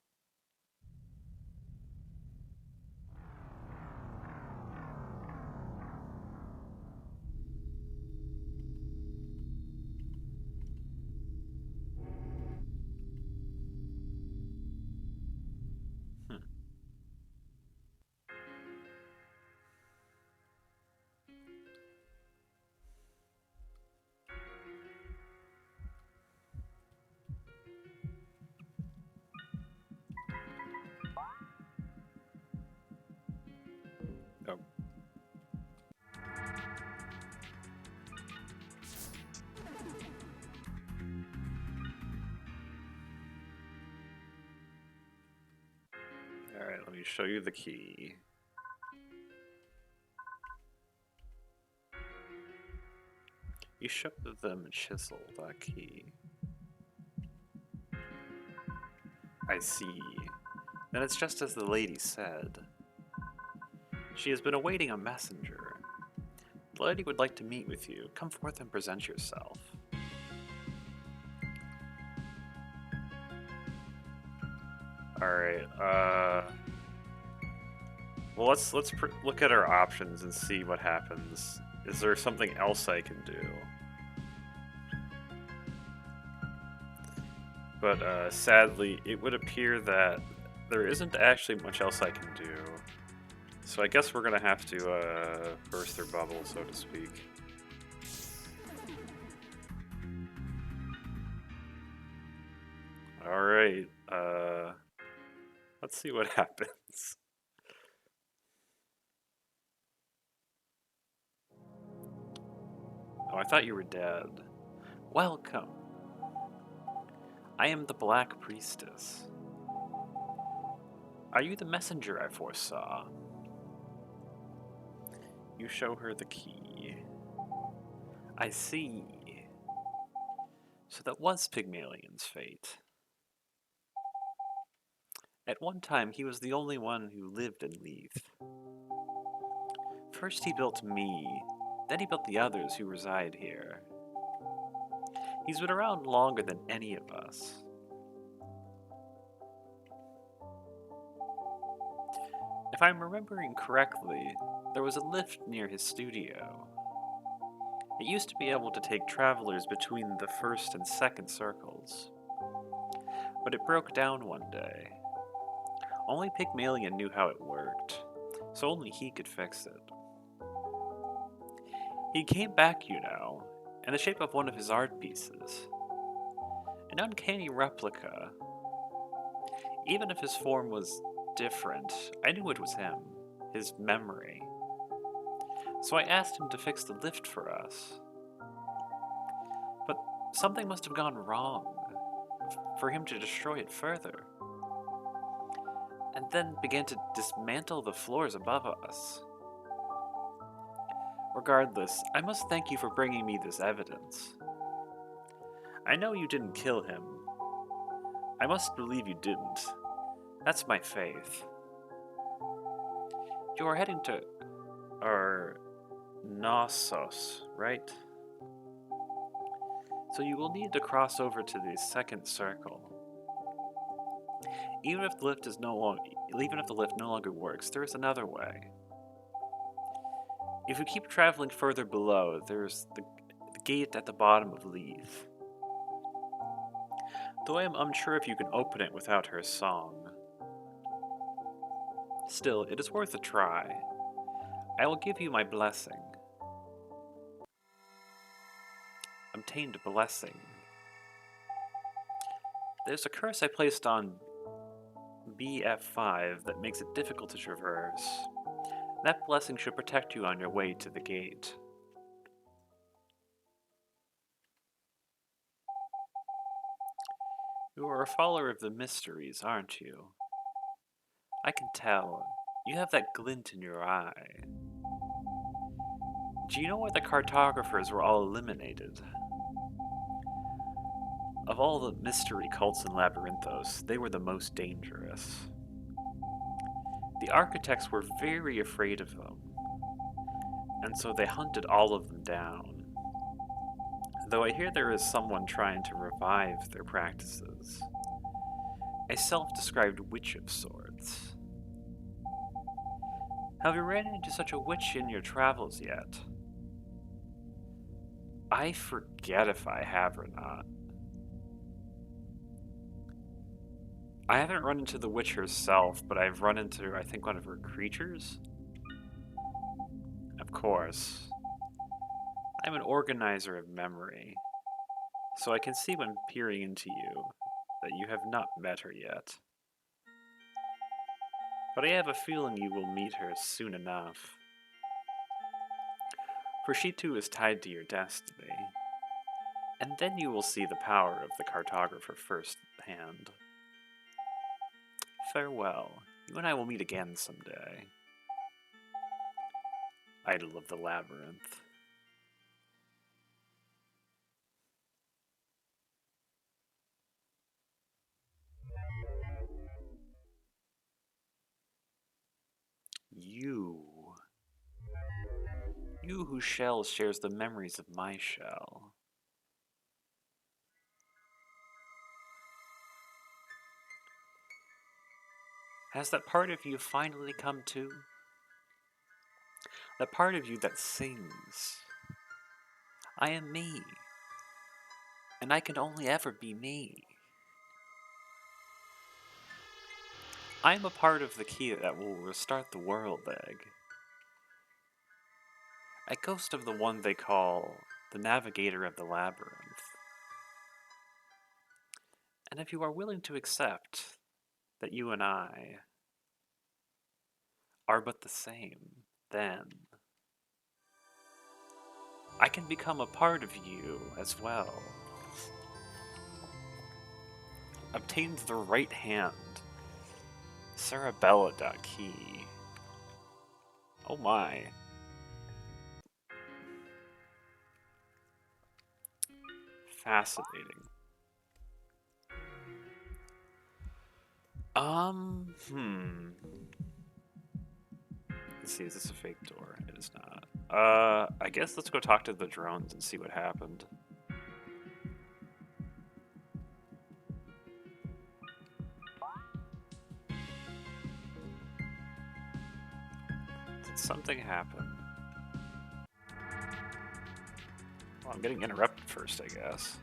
let me show you the key. You show them chisel that key. I see. Then it's just as the lady said. She has been awaiting a messenger. The lady would like to meet with you. Come forth and present yourself. Alright, well, let's look at our options and see what happens. Is there something else I can do? But sadly, it would appear that there isn't actually much else I can do. So I guess we're gonna have to burst their bubble, so to speak. Alright, let's see what happens. Oh, I thought you were dead. Welcome. I am the Black Priestess. Are you the messenger I foresaw? You show her the key. I see. So that was Pygmalion's fate. At one time, he was the only one who lived in Leith. First he built me, then he built the others who reside here. He's been around longer than any of us. If I'm remembering correctly, there was a lift near his studio. It used to be able to take travelers between the first and second circles. But it broke down one day. Only Pygmalion knew how it worked, so only he could fix it. He came back, you know, in the shape of one of his art pieces. An uncanny replica. Even if his form was different, I knew it was him, his memory. So I asked him to fix the lift for us. But something must have gone wrong for him to destroy it further. And then began to dismantle the floors above us. Regardless, I must thank you for bringing me this evidence. I know you didn't kill him. I must believe you didn't. That's my faith. You are heading to... Knossos, right? So you will need to cross over to the second circle. Even if the lift no longer works, there is another way. If you keep traveling further below, there's the gate at the bottom of Leith. Though I am unsure if you can open it without her song. Still, it is worth a try. I will give you my blessing. Obtained blessing. There's a curse I placed on BF5 that makes it difficult to traverse. That blessing should protect you on your way to the gate. You are a follower of the mysteries, aren't you? I can tell. You have that glint in your eye. Do you know why the cartographers were all eliminated? Of all the mystery cults in Labyrinth.os, they were the most dangerous. The architects were very afraid of them, and so they hunted all of them down. Though I hear there is someone trying to revive their practices. A self-described witch of sorts. Have you ran into such a witch in your travels yet? I forget if I have or not. I haven't run into the witch herself, but I've run into, I think, one of her creatures? Of course. I'm an organizer of memory, so I can see when peering into you that you have not met her yet. But I have a feeling you will meet her soon enough. For she too is tied to your destiny. And then you will see the power of the cartographer firsthand. Farewell. You and I will meet again someday. Idol of the Labyrinth. You. You whose shell shares the memories of my shell. Has that part of you finally come to? That part of you that sings. I am me. And I can only ever be me. I am a part of the key that will restart the world, Egg. A ghost of the one they call the Navigator of the Labyrinth. And if you are willing to accept that you and I are but the same, then I can become a part of you as well. Obtained the right hand. Cerebella.key. Oh my. Fascinating. Let's see, is this a fake door? It is not. I guess let's go talk to the drones and see what happened. Did something happen? Well, I'm getting interrupted first, I guess.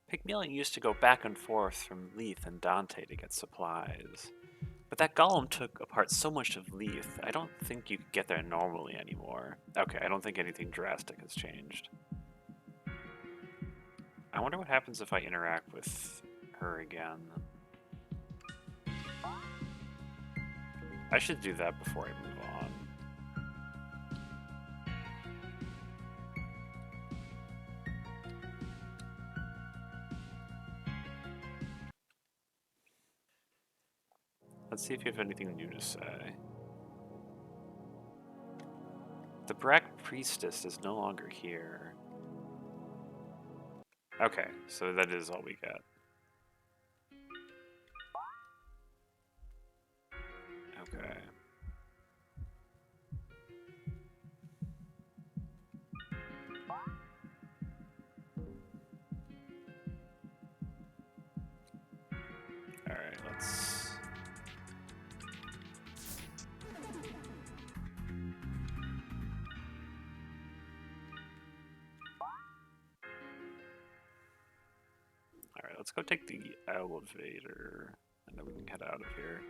Pygmalion used to go back and forth from Leith and Dante to get supplies. But that golem took apart so much of Leith, I don't think you could get there normally anymore. Okay, I don't think anything drastic has changed. I wonder what happens if I interact with her again. I should do that before I move on. Let's see if you have anything new to say. The Black Priestess is no longer here. Okay, so that is all we get. Okay. Alright, let's... Alright, let's go take the elevator, and then we can head out of here.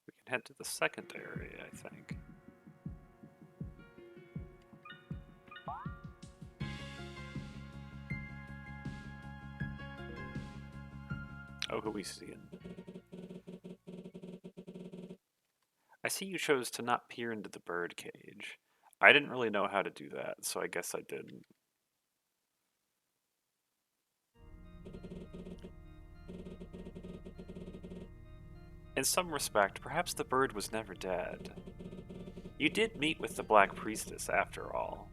We can head to the second area, I think. Oh, who we seeing? I see you chose to not peer into the bird cage. I didn't really know how to do that, so I guess I didn't. In some respect, perhaps the bird was never dead. You did meet with the Black Priestess, after all.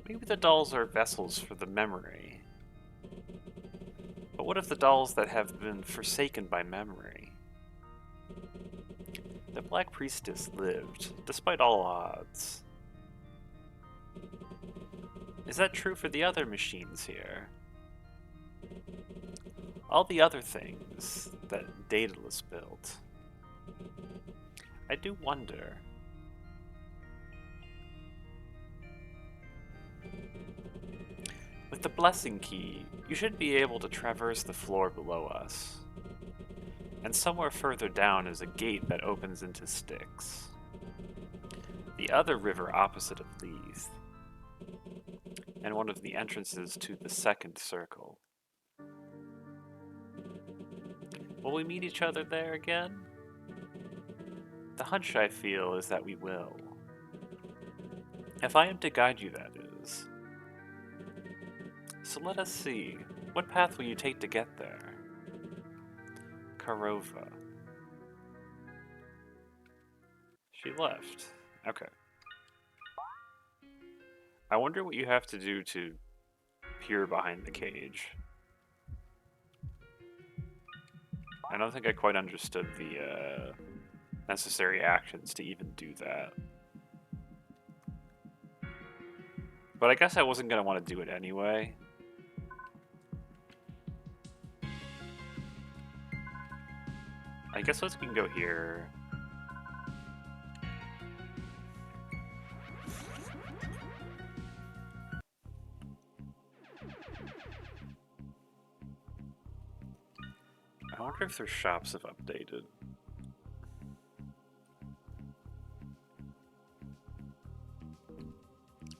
Maybe the dolls are vessels for the memory. But what of the dolls that have been forsaken by memory? The Black Priestess lived, despite all odds. Is that true for the other machines here? All the other things that Daedalus built. I do wonder. With the blessing key, You should be able to traverse the floor below us. And somewhere further down is a gate that opens into Styx, the other river opposite of Leith, and one of the entrances to the second circle. Will we meet each other there again? The hunch I feel is that we will. If I am to guide you, that is. So let us see. What path will you take to get there? Karova. She left. Okay. I wonder what you have to do to peer behind the cage. I don't think I quite understood the necessary actions to even do that. But I guess I wasn't going to want to do it anyway. I guess we can go here. I wonder if their shops have updated.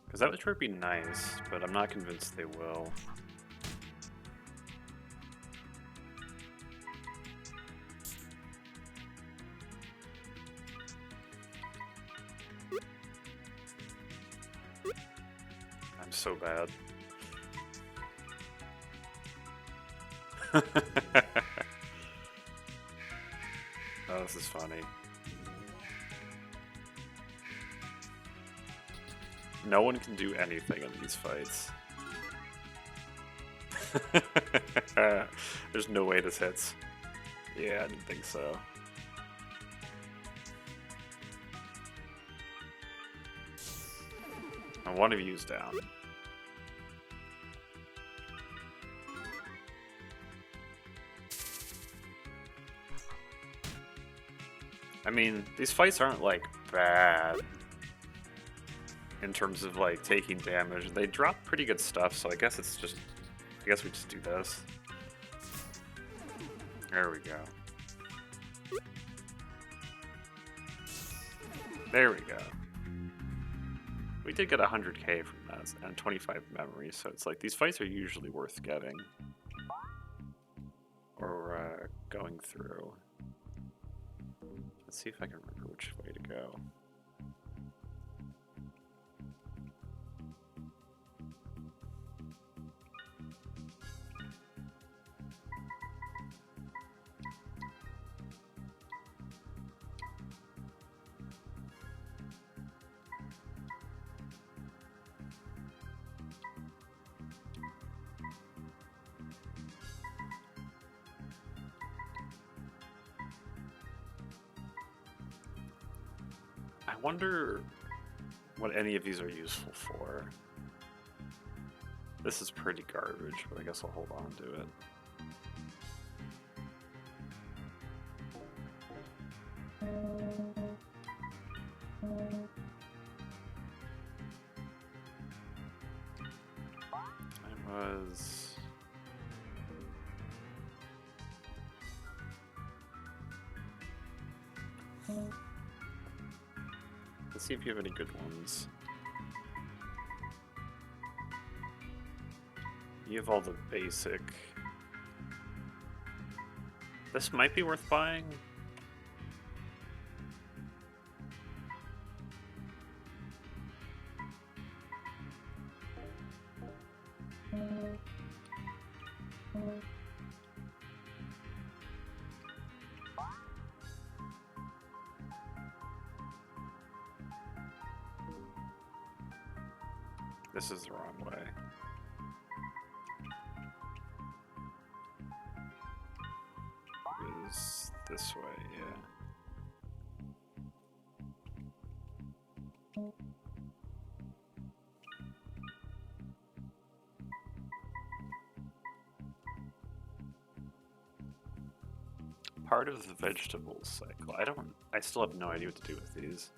Because that would sure be nice, but I'm not convinced they will. I'm so bad. Oh, this is funny. No one can do anything in these fights. There's no way this hits. Yeah, I didn't think so. And one of you's down. I mean, these fights aren't, like, bad in terms of, like, taking damage. They drop pretty good stuff, so I guess it's just... I guess we just do this. There we go. There we go. We did get 100k from that, and 25 memory, so it's like, these fights are usually worth getting. Or, going through. Let's see if I can remember which way to go. I wonder what any of these are useful for. This is pretty garbage, but I guess I'll hold on to it. I was... Let's see if you have any good ones. You have all the basic. This might be worth buying. This is the wrong way. It is this way, yeah. Part of the vegetable cycle. I still have no idea what to do with these.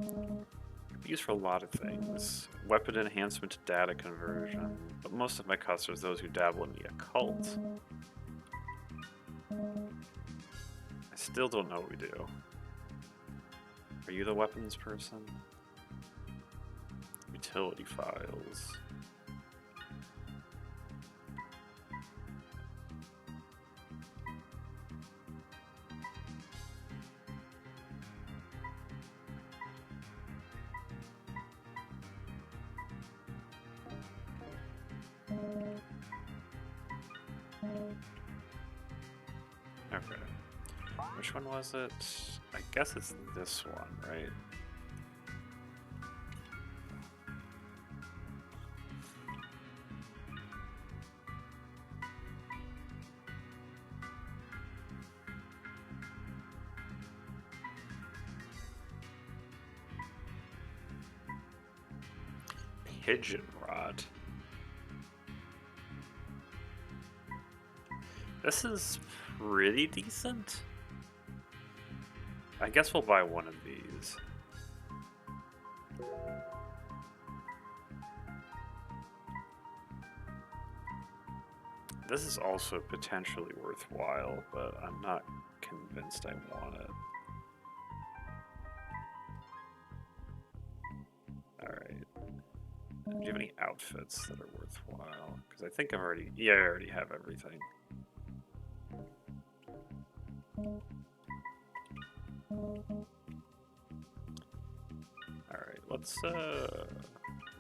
It'd be used for a lot of things. Weapon enhancement to data conversion. But most of my customers are those who dabble in the occult. I still don't know what we do. Are you the weapons person? Utility files. Okay. Which one was it? I guess it's this one, right? Pigeon rod. This is pretty decent. I guess we'll buy one of these. This is also potentially worthwhile, but I'm not convinced I want it. Alright. Do you have any outfits that are worthwhile? Because I think I already have everything. Alright, let's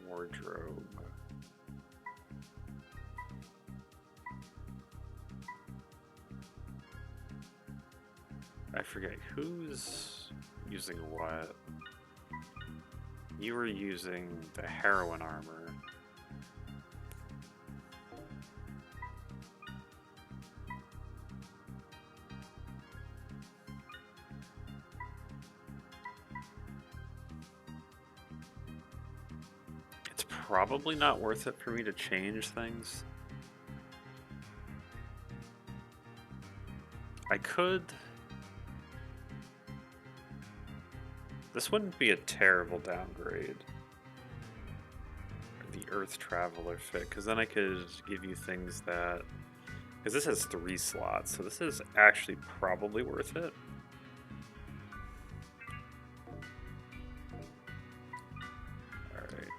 wardrobe. I forget who's using what. You were using the heroin armor. It's probably not worth it for me to change things. I could... This wouldn't be a terrible downgrade. The Earth Traveler fit, because then I could give you things that... Because this has 3 slots, so this is actually probably worth it. Alright.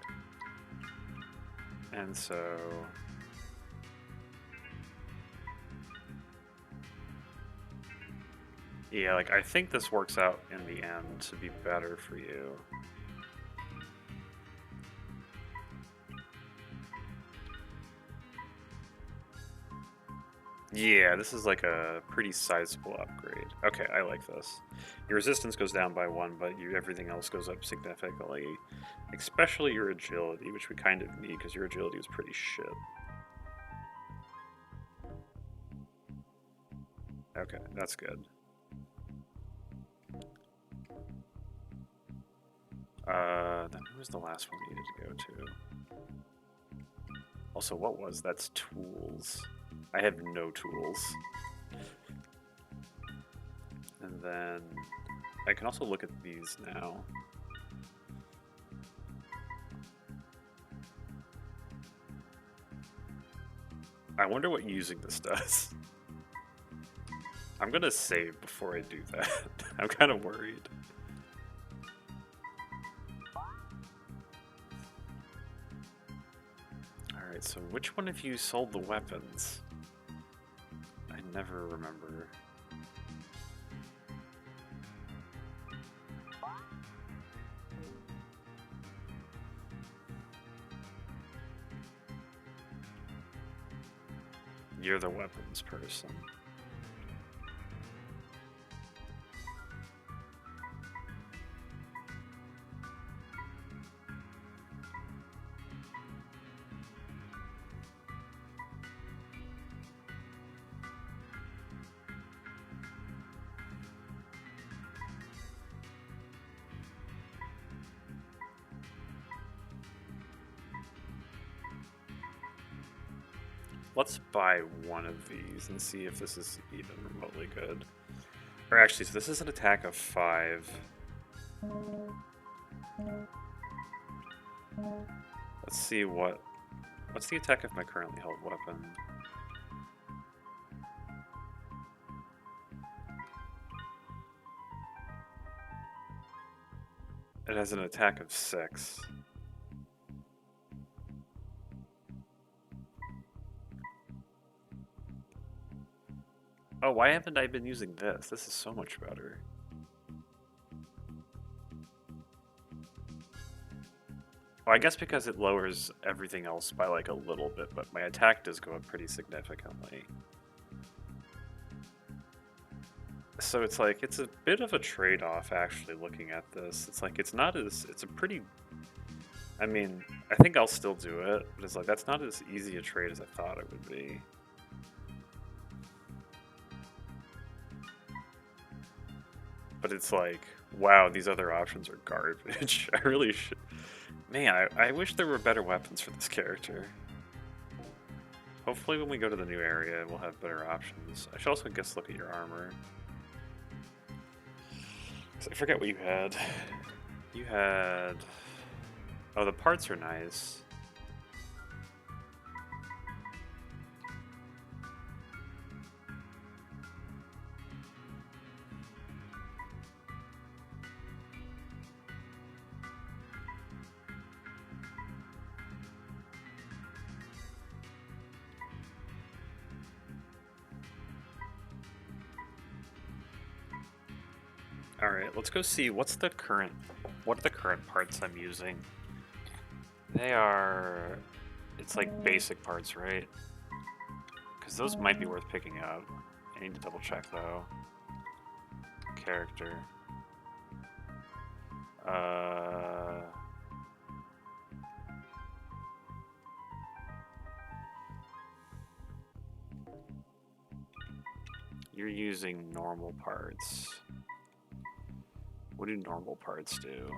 And so... Yeah, like, I think this works out in the end to be better for you. Yeah, this is like a pretty sizable upgrade. Okay, I like this. Your resistance goes down by 1, but everything else goes up significantly. Especially your agility, which we kind of need, because your agility is pretty shit. Okay, that's good. Then who was the last one we needed to go to? Also, what was that's tools? I have no tools. And then I can also look at these now. I wonder what using this does. I'm gonna save before I do that. I'm kind of worried. Alright, so which one of you sold the weapons? I never remember. You're the weapons person. Let's buy one of these and see if this is even remotely good. Or actually, so this is an attack of 5. Let's see what's the attack of my currently held weapon? It has an attack of 6. Oh, why haven't I been using this? This is so much better. Well, I guess because it lowers everything else by like a little bit, but my attack does go up pretty significantly. So it's like, it's a bit of a trade-off actually looking at this. It's like, it's a pretty, I mean, I think I'll still do it, but it's like, that's not as easy a trade as I thought it would be. But it's like, wow, these other options are garbage. I really should, man, I wish there were better weapons for this character. Hopefully when we go to the new area, we'll have better options. I should also guess look at your armor. I forget what you had. You had... Oh, the parts are nice. Alright, let's go see what are the current parts I'm using. They are... It's like basic parts, right? Because those might be worth picking up. I need to double check though. Character. You're using normal parts. What do normal parts do?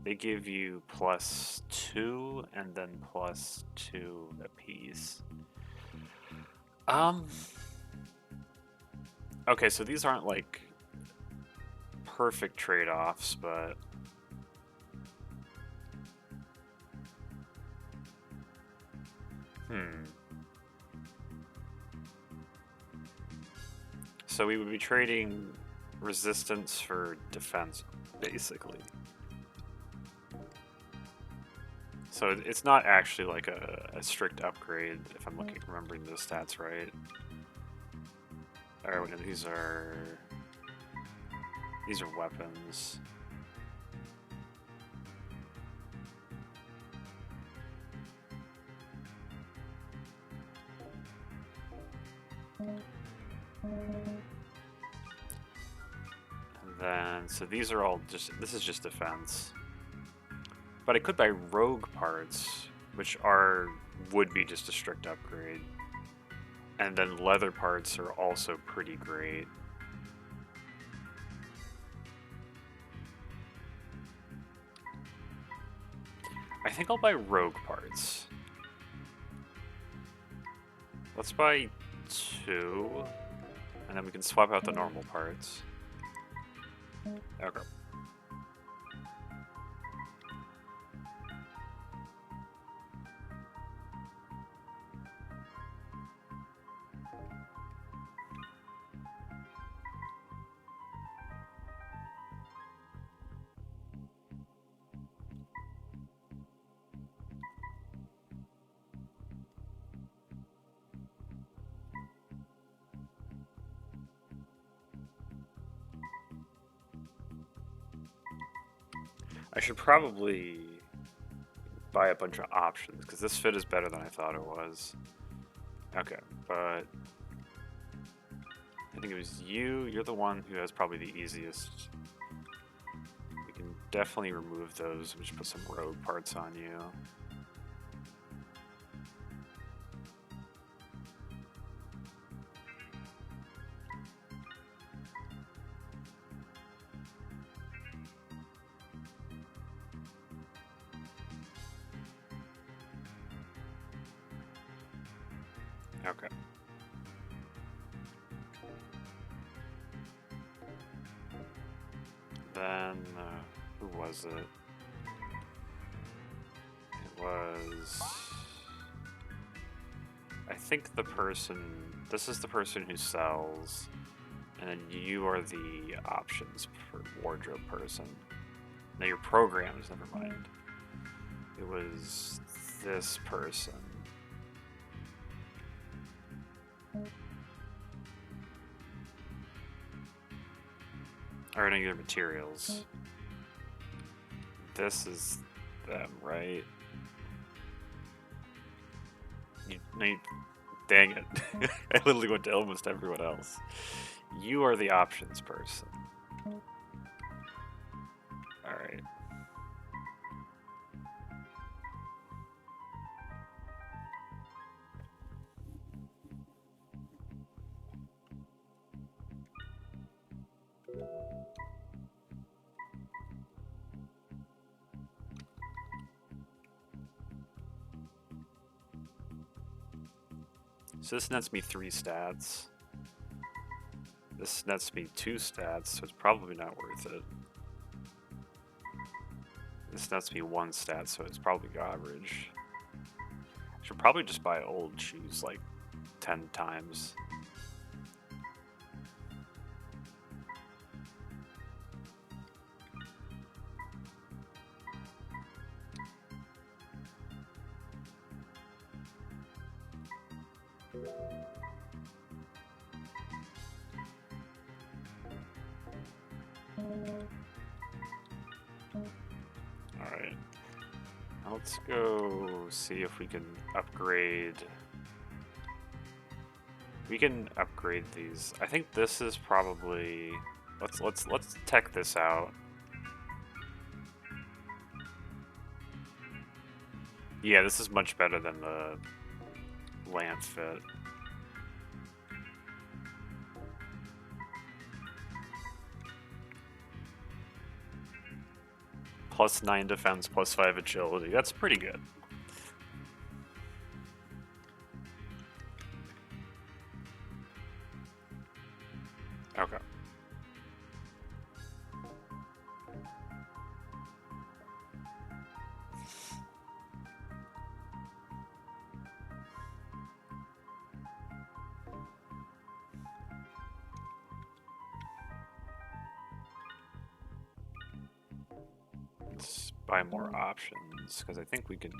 They give you +2 and then +2 apiece. Okay, so these aren't like perfect trade-offs, but so we would be trading resistance for defense, basically. So it's not actually like a strict upgrade, if I'm remembering the stats right. Alright, these are weapons. And then, so these are all this is just defense. But I could buy rogue parts, which would be just a strict upgrade. And then leather parts are also pretty great. I think I'll buy rogue parts. Let's buy 2, and then we can swap out the normal parts. Okay. I should probably buy a bunch of options, because this fit is better than I thought it was. Okay, but I think it was you. You're the one who has probably the easiest. We can definitely remove those and just put some rogue parts on you. Okay. Then, who was it? was... I think the person... This is the person who sells, and then you are the options for wardrobe person. Now your programs, never mind. It was this person. Or no, your materials. This is them, right? Dang it. I literally went to almost everyone else. You are the options person. Alright. So this nets me 3 stats. This nets me 2 stats, so it's probably not worth it. This nets me 1 stat, so it's probably average. I should probably just buy old shoes like 10 times. Alright. Let's go see if we can upgrade. We can upgrade these. I think this is probably... Let's tech this out. Yeah, this is much better than the lamp fit. Plus 9 defense, plus 5 agility. That's pretty good. Okay. Let's buy more options, because I think we can...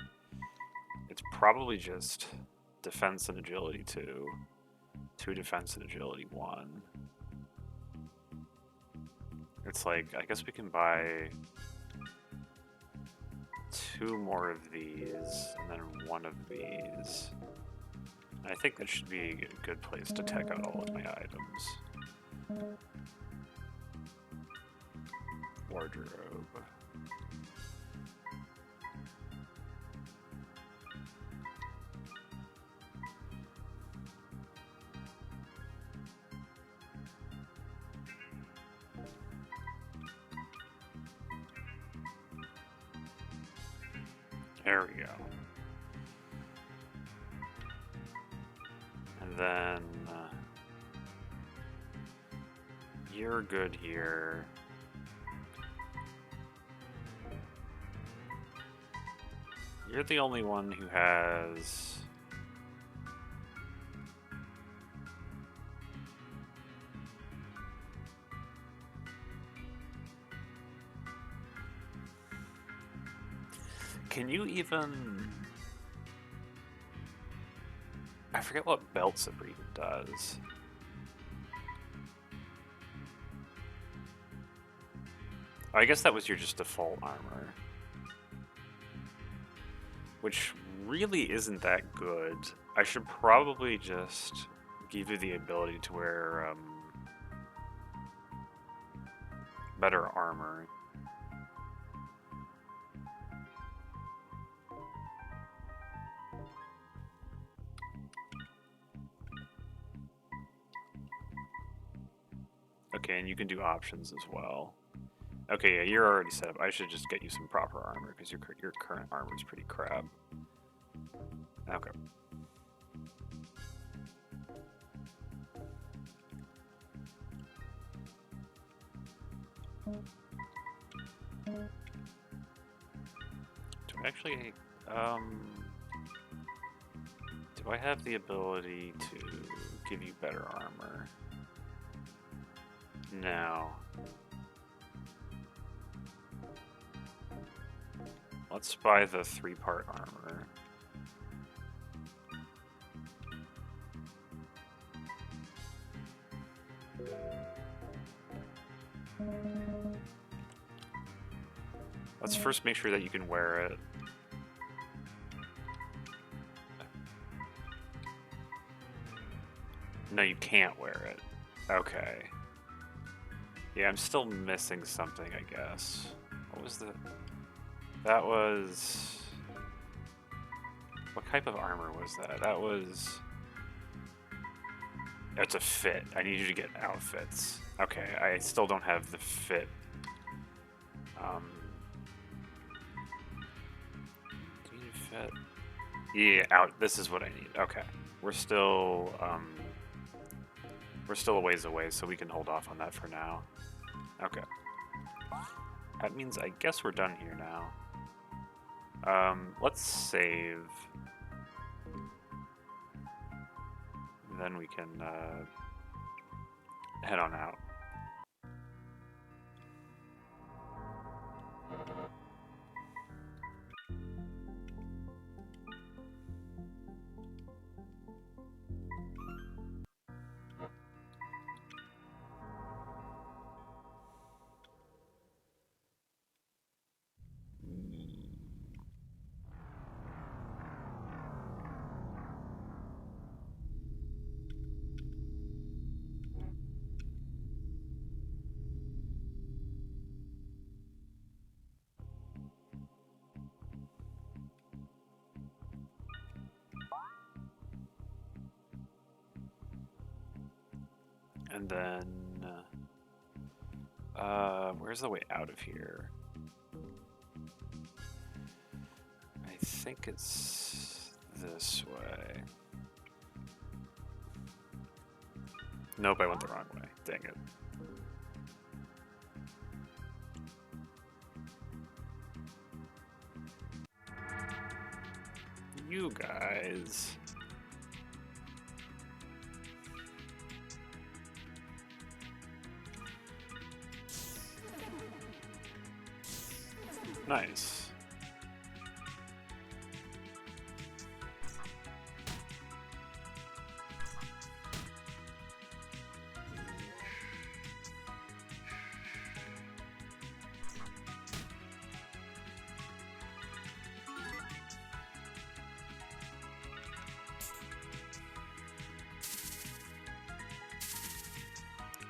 It's probably just defense and agility 2. 2 defense and agility 1. It's like, I guess we can buy 2 more of these, and then 1 of these. I think that should be a good place to tech out all of my items. Wardrobe. There we go. And then you're good here. You're the only one who has... Can you even... I forget what belt zipper even does. Oh, I guess that was your just default armor. Which really isn't that good. I should probably just give you the ability to wear better armor. Okay, and you can do options as well. Okay, yeah, you're already set up. I should just get you some proper armor, because your current armor is pretty crap. Okay. Do I actually Do I have the ability to give you better armor? No. Let's buy the 3-part armor. Let's first make sure that you can wear it. No, you can't wear it. Okay. Yeah, I'm still missing something, I guess. What was the... That was... What type of armor was that? That was... That's a fit. I need you to get outfits. Okay, I still don't have the fit. Do you need fit? Yeah, out. This is what I need. Okay. We're still a ways away, so we can hold off on that for now. Okay. That means I guess we're done here now. Let's save. Then we can head on out. And then, where's the way out of here? I think it's this way. Nope, I went the wrong way. Dang it. You guys. Nice.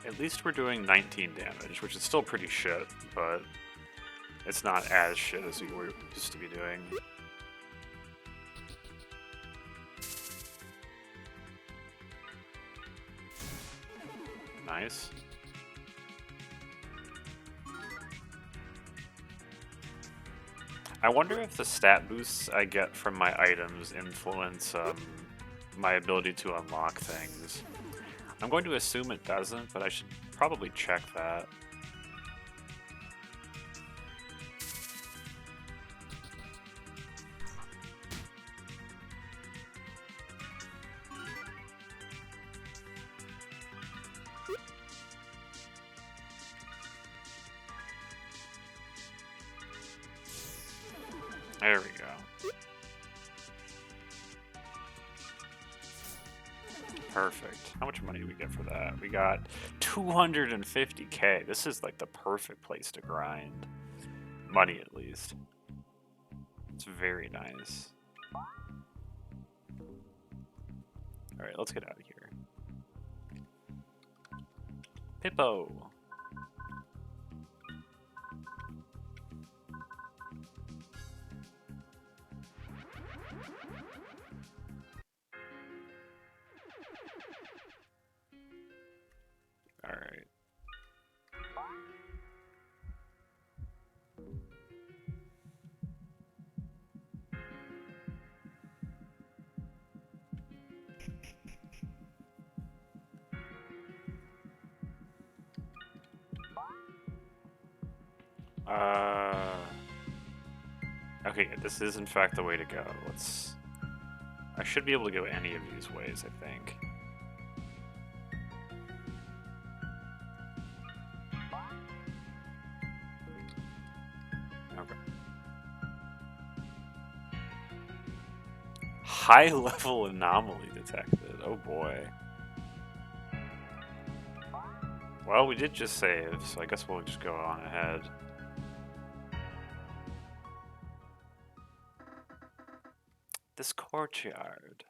At least we're doing 19 damage, which is still pretty shit, but it's not as shit as we were used to be doing. Nice. I wonder if the stat boosts I get from my items influence my ability to unlock things. I'm going to assume it doesn't, but I should probably check that. There we go. Perfect. How much money do we get for that? We got 250k. This is like the perfect place to grind. Money, at least. It's very nice. Alright, let's get out of here. Hippo! Alright. Okay, this is in fact the way to go. I should be able to go any of these ways, I think. Okay. High-level anomaly detected. Oh boy. Well, we did just save, so I guess we'll just go on ahead. This courtyard.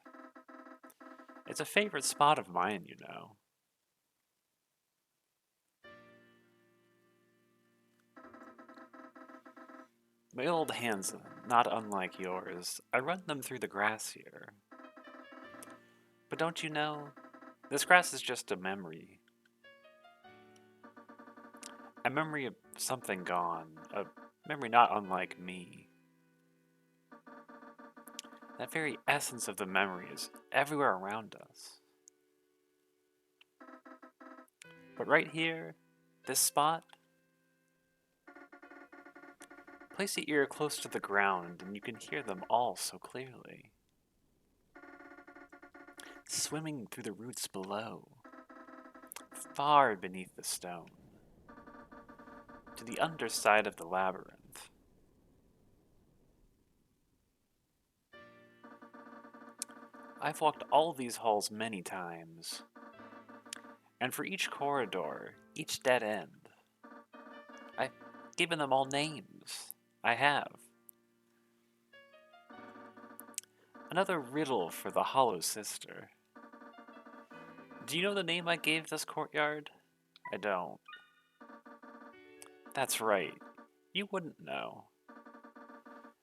It's a favorite spot of mine, you know. My old hands, not unlike yours, I run them through the grass here. But don't you know, this grass is just a memory. A memory of something gone, a memory not unlike me. That very essence of the memory is everywhere around us. But right here, this spot, place your ear close to the ground and you can hear them all so clearly. Swimming through the roots below, far beneath the stone, to the underside of the labyrinth. I've walked all these halls many times, and for each corridor, each dead end, I've given them all names. I have. Another riddle for the Hollow Sister. Do you know the name I gave this courtyard? I don't. That's right. You wouldn't know.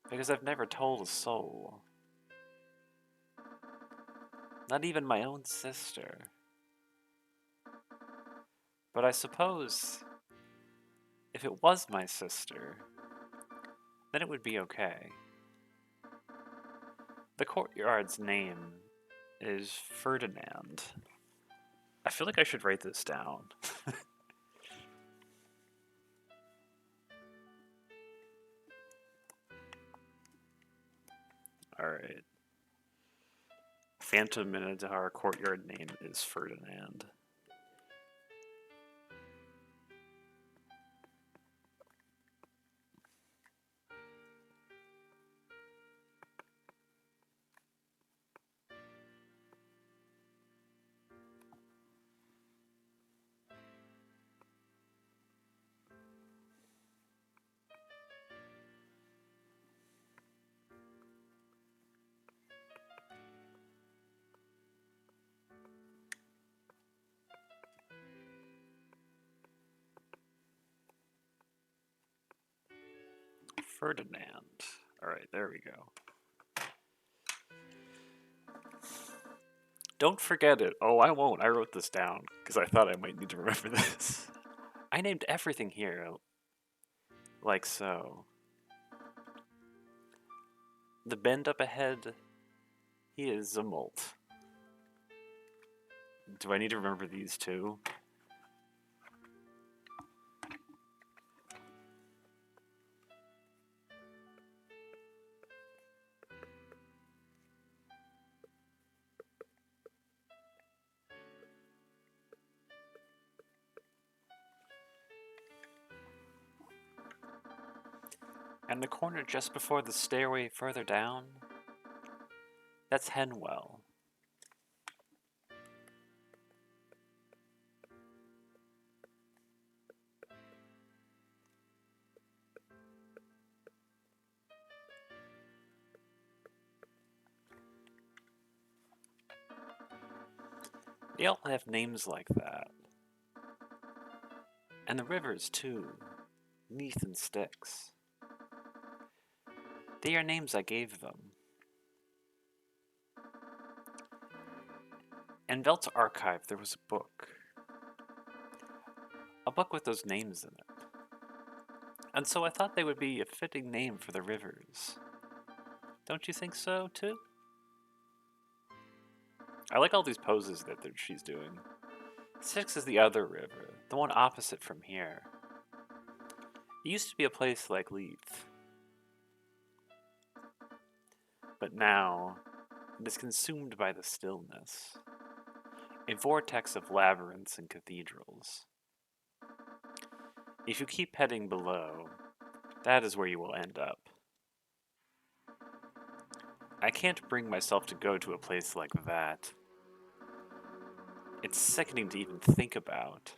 Because I've never told a soul. Not even my own sister. But I suppose if it was my sister, then it would be okay. The courtyard's name is Ferdinand. I feel like I should write this down. Alright. Phantom Minotaur courtyard name is Ferdinand. Ferdinand. Alright, there we go. Don't forget it. Oh, I won't. I wrote this down because I thought I might need to remember this. I named everything here like so. The bend up ahead, he is Zumult. Do I need to remember these too? And the corner just before the stairway further down, that's Henwell. They all have names like that. And the rivers too, Neath and Styx. They are names I gave them. In Velt's archive there was a book. A book with those names in it. And so I thought they would be a fitting name for the rivers. Don't you think so, too? I like all these poses that she's doing. Styx is the other river, the one opposite from here. It used to be a place like Leith. But now, it is consumed by the stillness, a vortex of labyrinths and cathedrals. If you keep heading below, that is where you will end up. I can't bring myself to go to a place like that. It's sickening to even think about,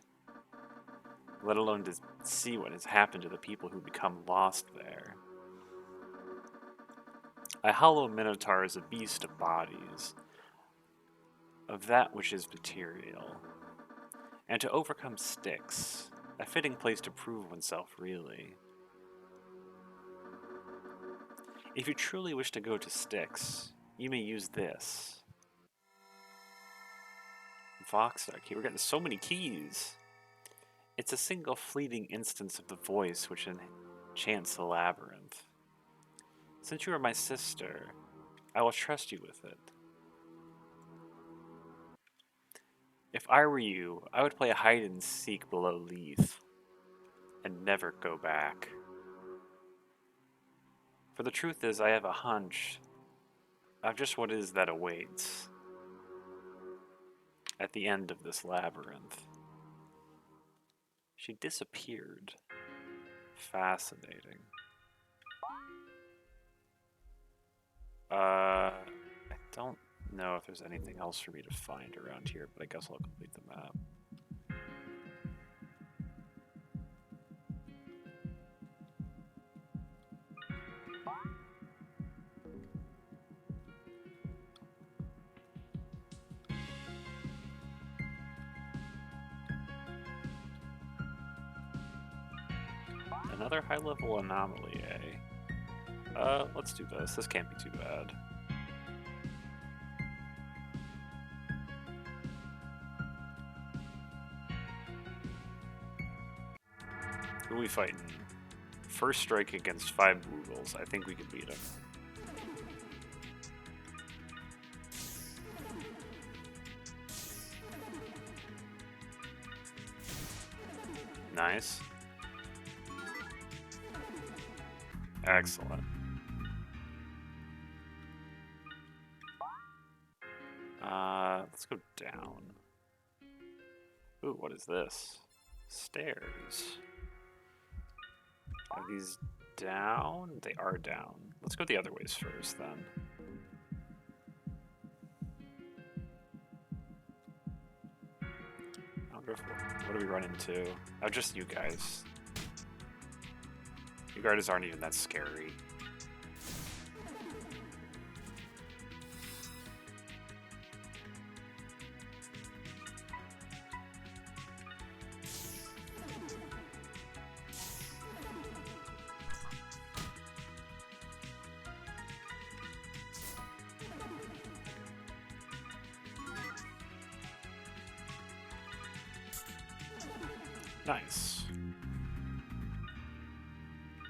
let alone to see what has happened to the people who become lost there. A hollow minotaur is a beast of bodies, of that which is material. And to overcome Styx, a fitting place to prove oneself really. If you truly wish to go to Styx, you may use this. Voxar key. We're getting so many keys. It's a single fleeting instance of the voice which enchants the labyrinth. Since you are my sister, I will trust you with it. If I were you, I would play a hide and seek below Leith and never go back. For the truth is, I have a hunch of just what it is that awaits at the end of this labyrinth. She disappeared. Fascinating. I don't know if there's anything else for me to find around here, but I guess I'll complete the map. Another high-level anomaly, eh? Let's do this. This can't be too bad. Who are we fighting? First strike against 5 Boogles. I think we can beat him. Nice. Excellent. Let's go down. Ooh, what is this? Stairs. Are these down? They are down. Let's go the other ways first, then. I wonder if, what do we run into? Oh, just you guys. You guys aren't even that scary. Nice.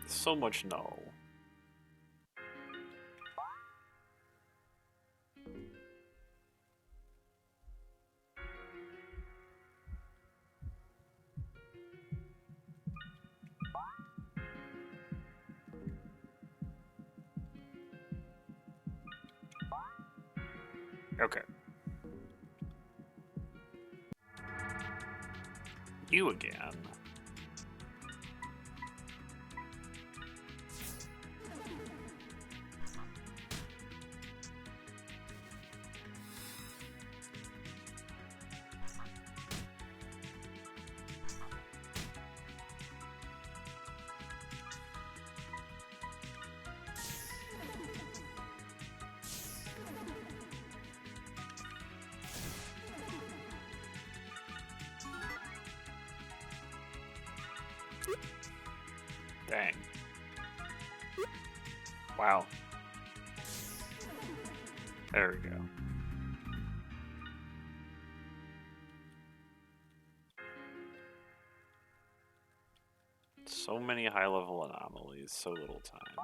So much null. Okay. You again. Dang. Wow. There we go. So many high-level anomalies, so little time.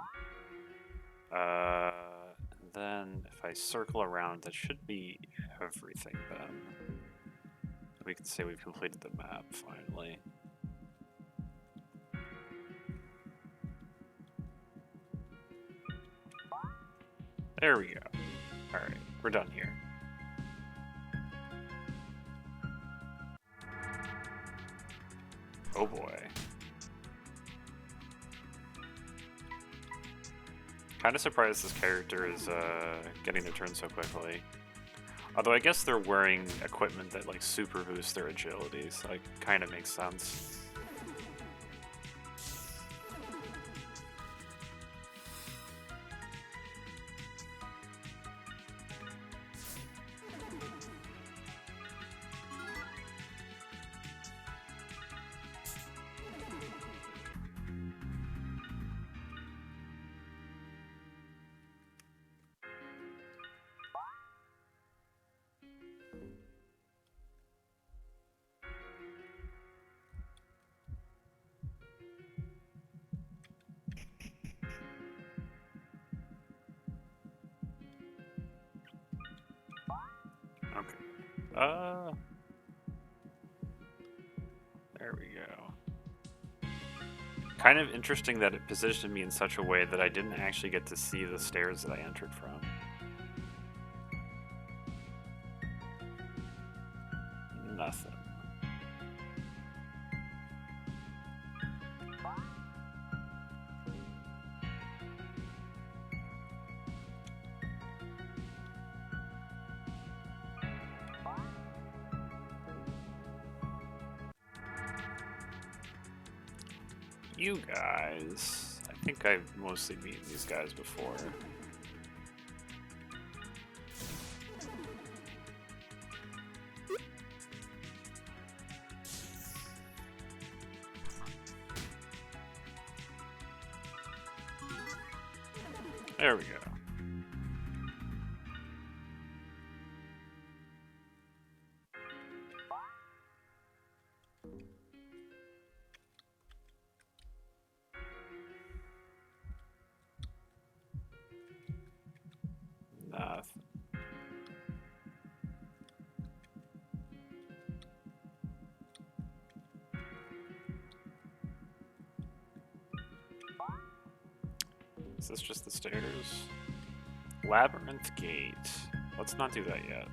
Then if I circle around, that should be everything then. We can say we've completed the map, finally. There we go. Alright, we're done here. Oh boy. Kind of surprised this character is getting their turn so quickly. Although I guess they're wearing equipment that like super boosts their agility, so it kind of makes sense. Okay. There we go. Kind of interesting that it positioned me in such a way that I didn't actually get to see the stairs that I entered from. Nothing. You guys. I think I've mostly beaten these guys before. There we go. Nothing. Is this just the stairs? Labyrinth gate. Let's not do that yet.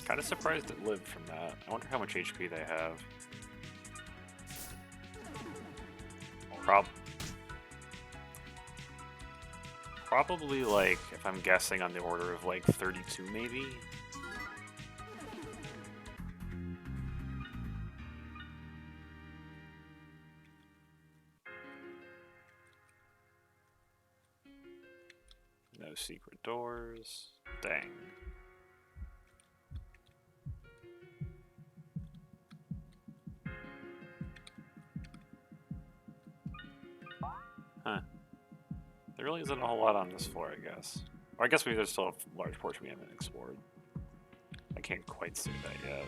Kind of surprised it lived from that. I wonder how much HP they have. Probably like, if I'm guessing, on the order of like 32 maybe? No secret doors. Dang. Huh. There really isn't a whole lot on this floor, I guess. Or I guess maybe there's still a large portion we haven't explored. I can't quite see that yet.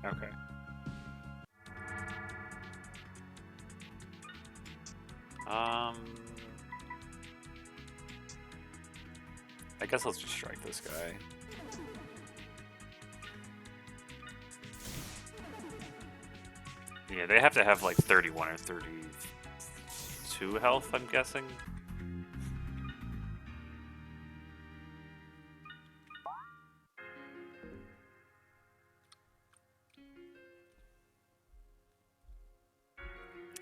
Okay. I guess let's just strike this guy. Yeah, they have to have like 31 or 32 health, I'm guessing.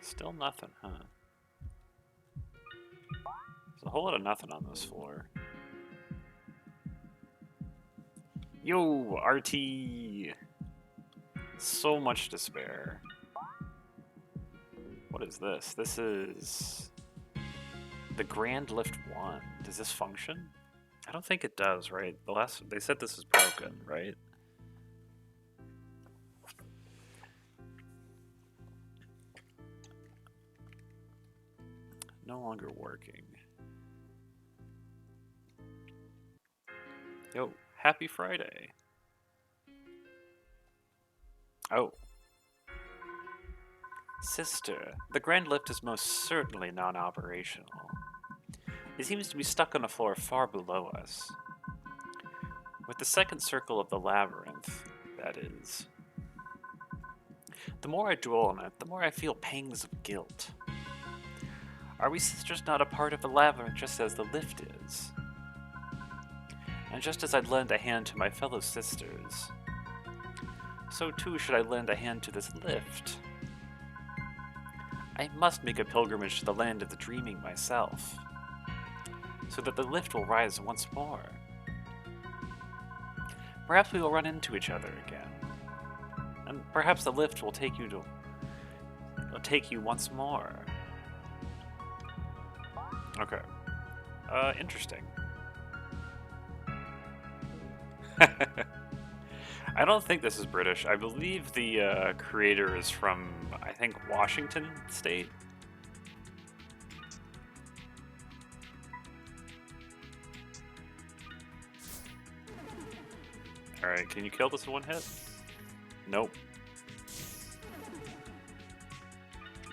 Still nothing, huh? There's a whole lot of nothing on this floor. Yo, RT! So much despair. What is this? This is the Grand Lift 1. Does this function? I don't think it does, right? They said this is broken, right? No longer working. Yo, happy Friday. Oh. Sister, the Grand Lift is most certainly non-operational. He seems to be stuck on a floor far below us. With the second circle of the labyrinth, that is. The more I dwell on it, the more I feel pangs of guilt. Are we sisters not a part of the labyrinth just as the lift is? And just as I'd lend a hand to my fellow sisters, so too should I lend a hand to this lift. I must make a pilgrimage to the land of the dreaming myself, so that the lift will rise once more. Perhaps we will run into each other again, and perhaps the lift will take you once more. Okay. Interesting. I don't think this is British. I believe the creator is from, I think, Washington State. Alright, can you kill this in one hit? Nope.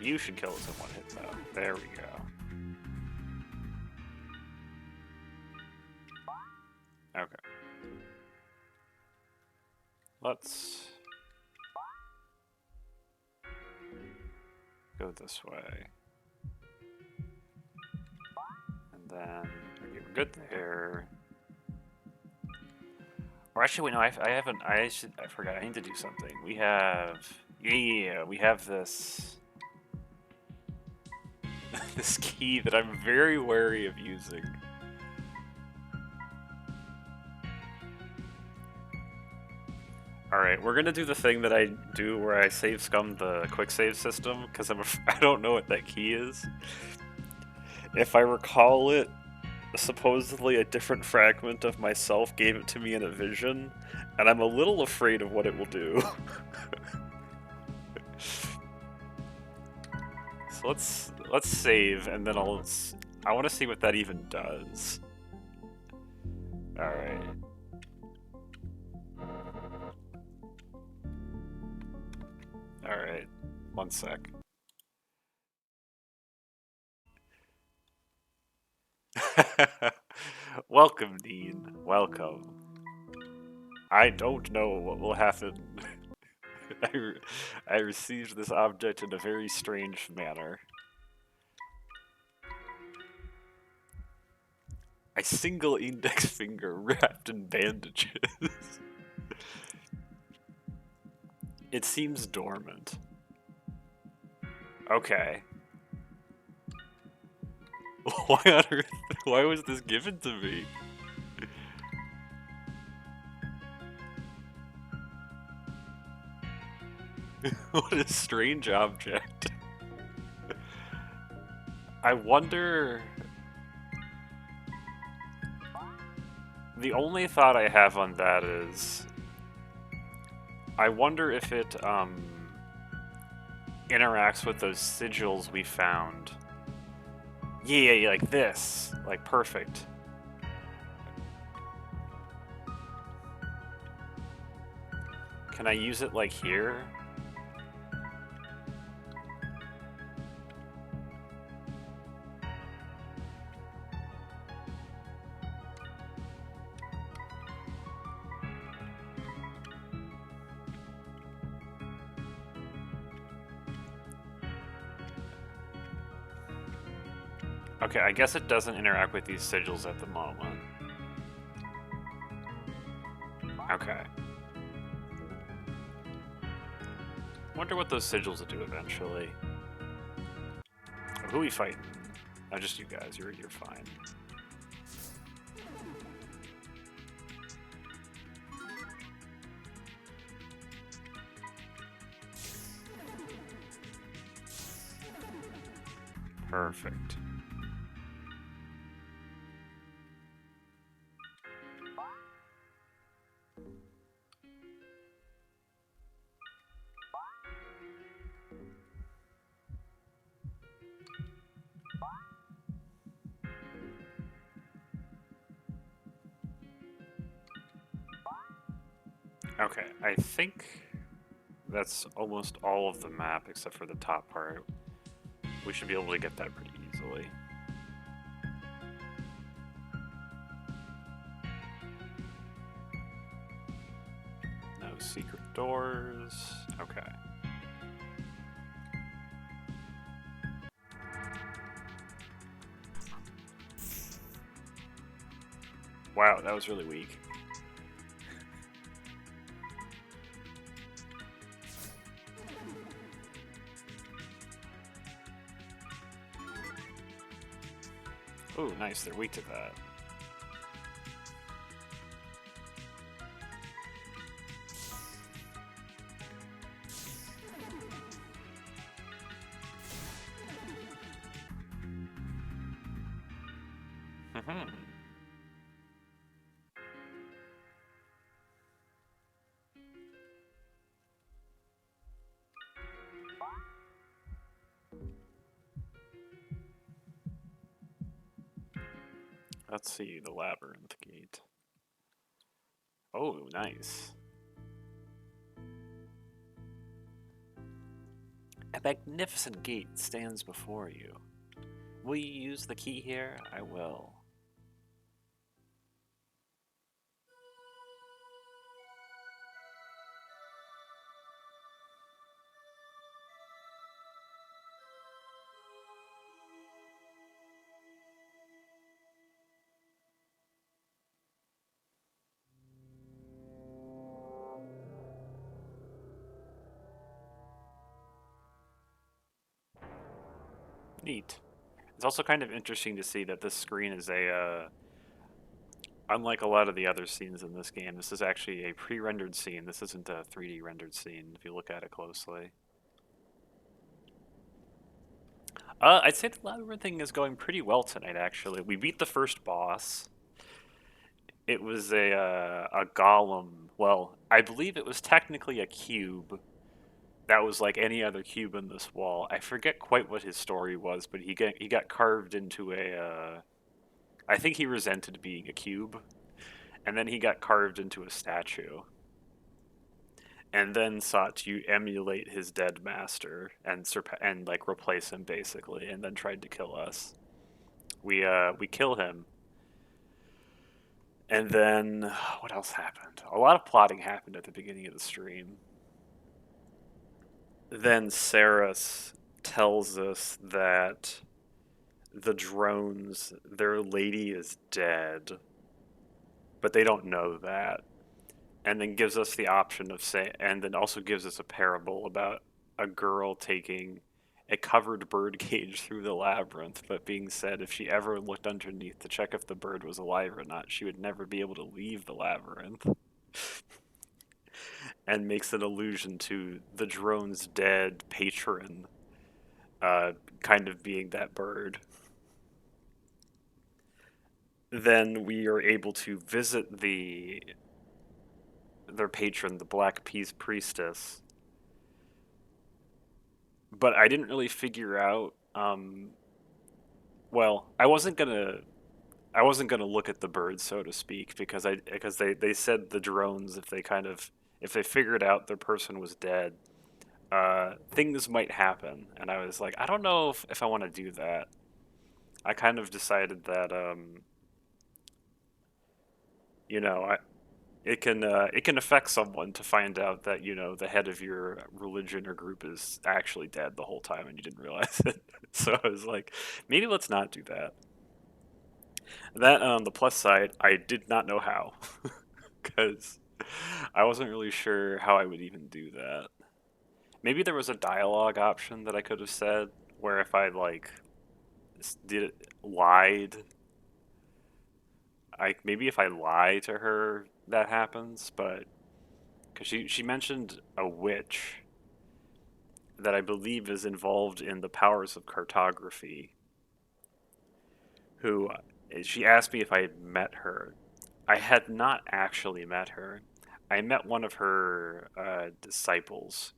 You should kill this in one hit, though. There we go. Okay. Let's go this way. And then, okay, we're good there. Or actually, wait, no, I forgot, I need to do something. We have, yeah, we have this, this key that I'm very wary of using. Alright, we're gonna do the thing that I do where I save scum the quick save system, because I don't know what that key is. If I recall it, supposedly a different fragment of myself gave it to me in a vision, and I'm a little afraid of what it will do. So let's save, and then I want to see what that even does. Alright. Alright, one sec. Welcome, Dean. Welcome. I don't know what will happen. I received this object in a very strange manner. A single index finger wrapped in bandages. It seems dormant. Okay. Why on earth? Why was this given to me? What a strange object. I wonder... The only thought I have on that is... I wonder if it, interacts with those sigils we found. Yeah, like this. Like, perfect. Can I use it, like, here? Okay, I guess it doesn't interact with these sigils at the moment. Okay. Wonder what those sigils will do eventually. Oh, who are we fighting? Oh, just you guys. You're fine. Perfect. Okay, I think that's almost all of the map except for the top part. We should be able to get that pretty easily. secret doors. Okay. Wow, that was really weak. Ooh, nice, they're weak to that. Let's see, the Labyrinth gate. Oh, nice. A magnificent gate stands before you. Will you use the key here? I will. Neat. It's also kind of interesting to see that this screen is unlike a lot of the other scenes in this game, this is actually a pre-rendered scene. This isn't a 3D rendered scene, if you look at it closely. I'd say the Labyrinth thing is going pretty well tonight, actually. We beat the first boss. It was a golem. Well, I believe it was technically a cube that was like any other cube in this wall. I forget quite what his story was, but he got carved into a. I think he resented being a cube, and then he got carved into a statue, and then sought to emulate his dead master and like replace him basically, and then tried to kill us. We kill him, and then what else happened? A lot of plotting happened at the beginning of the stream. Then Saris tells us that the drones, their lady is dead, but they don't know that. And then gives us the option of and then also gives us a parable about a girl taking a covered bird cage through the labyrinth, but being said if she ever looked underneath to check if the bird was alive or not, she would never be able to leave the labyrinth. And makes an allusion to the drone's dead patron kind of being that bird. Then we are able to visit their patron, the Black Peace Priestess. But I didn't really figure out. Well, I wasn't gonna look at the birds, so to speak, because they said the drones, if they figured out their person was dead, things might happen, and I was like, I don't know if I want to do that. I kind of decided that you know, it can affect someone to find out that the head of your religion or group is actually dead the whole time and you didn't realize it. So I was like, maybe let's not do that. That on the plus side, I did not know how, because I wasn't really sure how I would even do that. Maybe there was a dialogue option that I could have said where if I like lied, maybe if I lie to her that happens, but because she mentioned a witch that I believe is involved in the powers of cartography, who she asked me if I had met her. I had not actually met her. I met one of her disciples,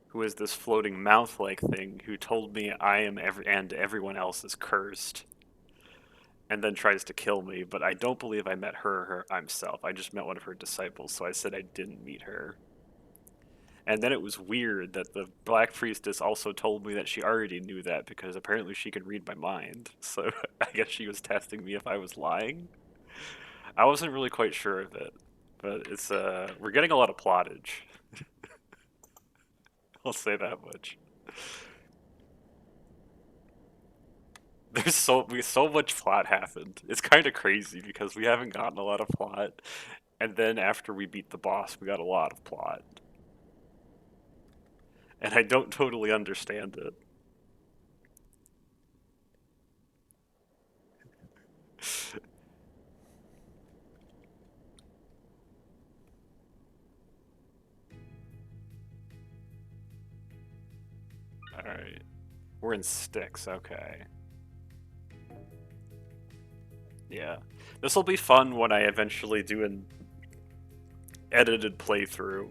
who is this floating mouth-like thing, who told me I am and everyone else is cursed, and then tries to kill me. But I don't believe I met her myself. I just met one of her disciples, so I said I didn't meet her. And then it was weird that the Black Priestess also told me that she already knew that because apparently she could read my mind. So I guess she was testing me if I was lying. I wasn't really quite sure of it, But it's we're getting a lot of plottage. I'll say that much. There's so much plot happened. It's kind of crazy because we haven't gotten a lot of plot, and then after we beat the boss, we got a lot of plot. And I don't totally understand it. Alright. We're in Styx, okay. Yeah. This will be fun when I eventually do an edited playthrough.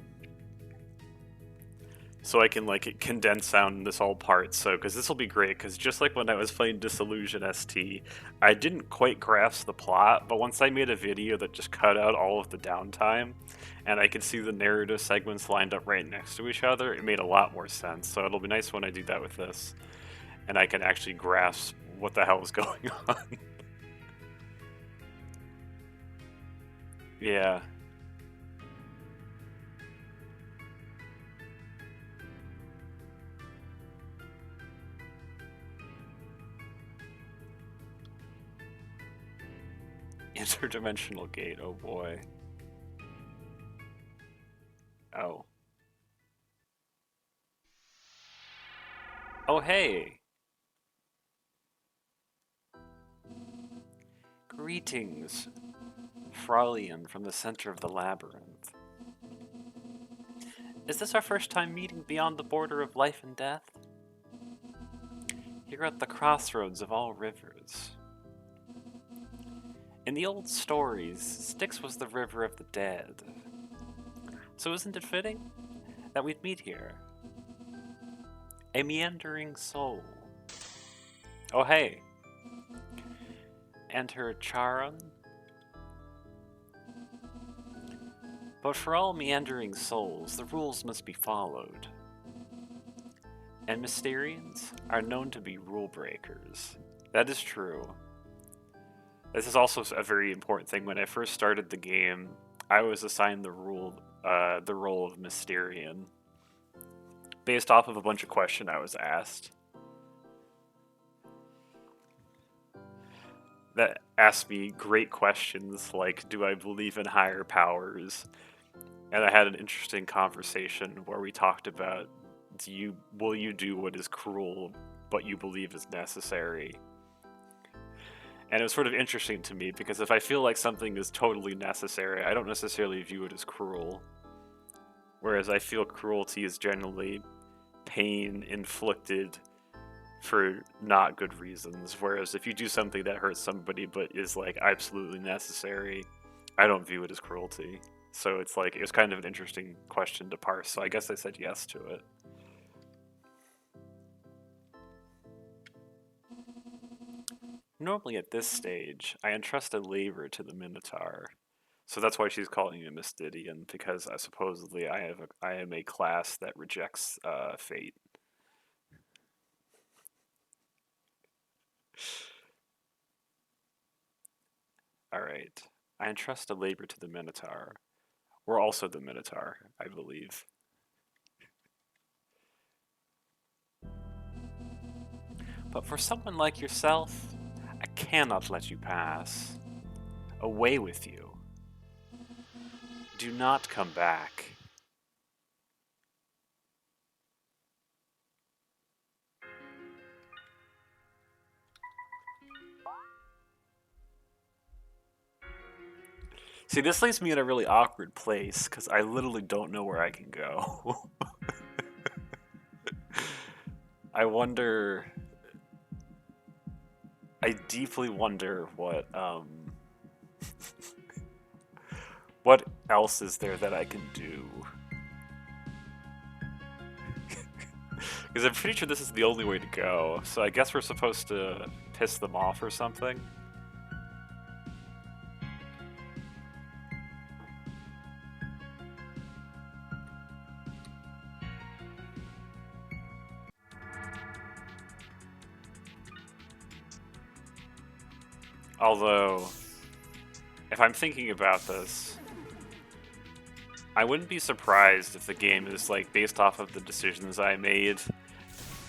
So I can, like, condense down this all part, so, because this will be great, because just like when I was playing Disillusion ST, I didn't quite grasp the plot, but once I made a video that just cut out all of the downtime, and I could see the narrative segments lined up right next to each other, it made a lot more sense, so it'll be nice when I do that with this, and I can actually grasp what the hell is going on. Yeah. Interdimensional gate, oh boy. Oh. Oh hey! Greetings, Fraulein from the center of the labyrinth. Is this our first time meeting beyond the border of life and death? You're at the crossroads of all rivers. In the old stories, Styx was the river of the dead. So isn't it fitting that we'd meet here? A meandering soul. Oh hey. And her Charon? But for all meandering souls, the rules must be followed. And Mysterians are known to be rule breakers. That is true. This is also a very important thing. When I first started the game, I was assigned the role of Mysterian, based off of a bunch of questions I was asked. That asked me great questions like, do I believe in higher powers? And I had an interesting conversation where we talked about, will you do what is cruel but you believe is necessary? And it was sort of interesting to me because if I feel like something is totally necessary, I don't necessarily view it as cruel. Whereas I feel cruelty is generally pain inflicted for not good reasons. Whereas if you do something that hurts somebody but is like absolutely necessary, I don't view it as cruelty. So it's like, it was kind of an interesting question to parse. So I guess I said yes to it. Normally at this stage, I entrust a labor to the Minotaur. So that's why she's calling me Mystidian, because supposedly I am a class that rejects fate. Alright. I entrust a labor to the Minotaur. We're also the Minotaur, I believe. But for someone like yourself, I cannot let you pass. Away with you. Do not come back. See, this leaves me in a really awkward place, because I literally don't know where I can go. I wonder... I deeply wonder what, what else is there that I can do? Because I'm pretty sure this is the only way to go, so I guess we're supposed to piss them off or something? Although, if I'm thinking about this, I wouldn't be surprised if the game is like based off of the decisions I made,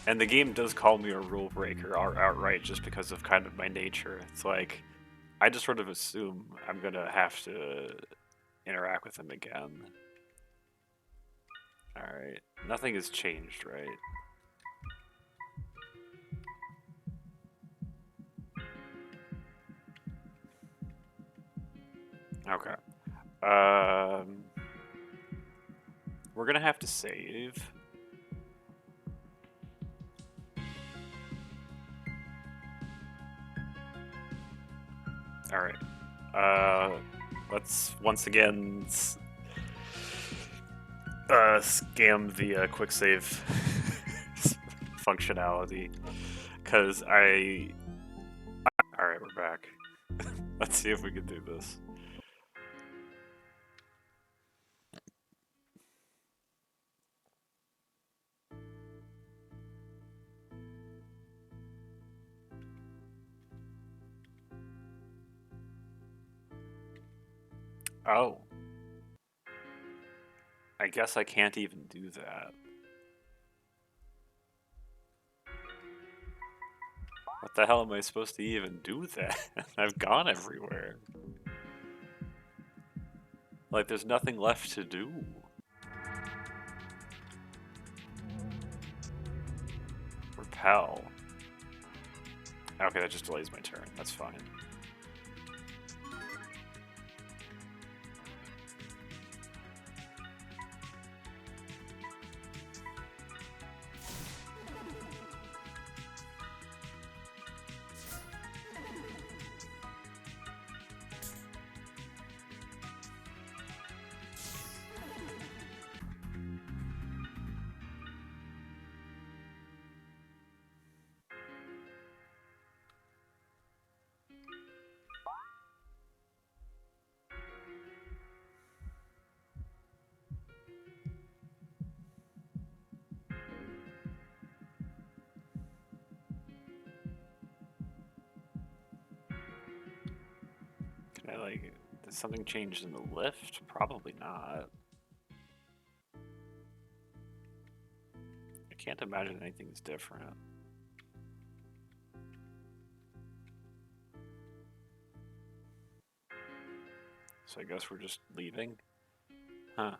and the game does call me a rule breaker outright just because of kind of my nature. It's like I just sort of assume I'm gonna have to interact with him again. All right, nothing has changed, right? Okay. We're gonna have to save. All right. Let's once again scam the quick save functionality, because All right, we're back. Let's see if we can do this. Oh. I guess I can't even do that. What the hell am I supposed to even do with that? I've gone everywhere. Like, there's nothing left to do. Repel. Okay, that just delays my turn. That's fine. Can I, like, did something change in the lift? Probably not. I can't imagine anything's different. So I guess we're just leaving? Huh.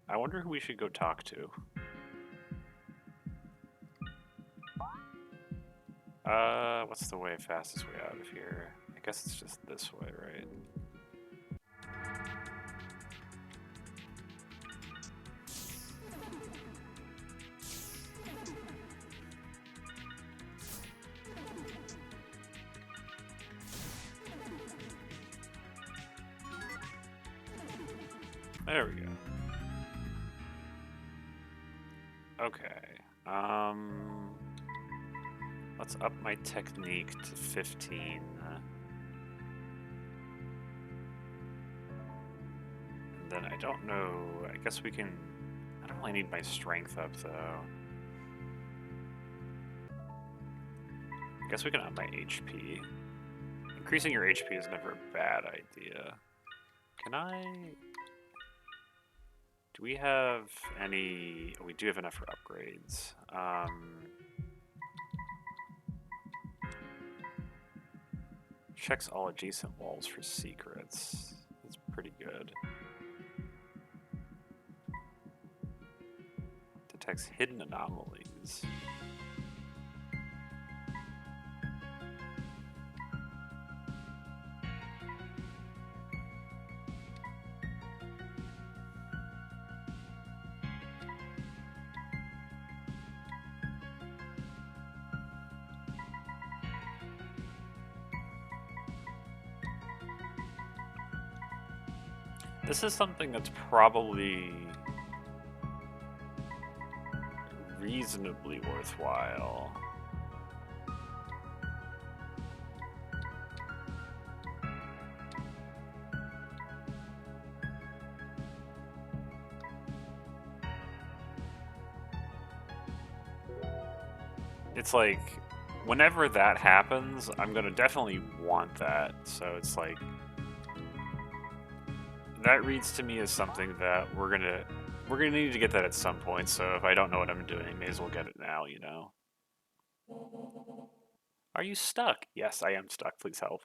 I wonder who we should go talk to. What's the fastest way out of here? I guess it's just this way, right? There we go. Okay. Let's up my technique to 15. And then I don't know, I guess we can... I don't really need my strength up, though. I guess we can up my HP. Increasing your HP is never a bad idea. Can I... Do we have any... Oh, we do have enough for upgrades. Checks all adjacent walls for secrets. That's pretty good. Detects hidden anomalies. This is something that's probably reasonably worthwhile. It's like whenever that happens, I'm gonna definitely want that. So it's like, that reads to me as something that we're gonna need to get that at some point. So if I don't know what I'm doing, may as well get it now, you know. Are you stuck? Yes, I am stuck. Please help.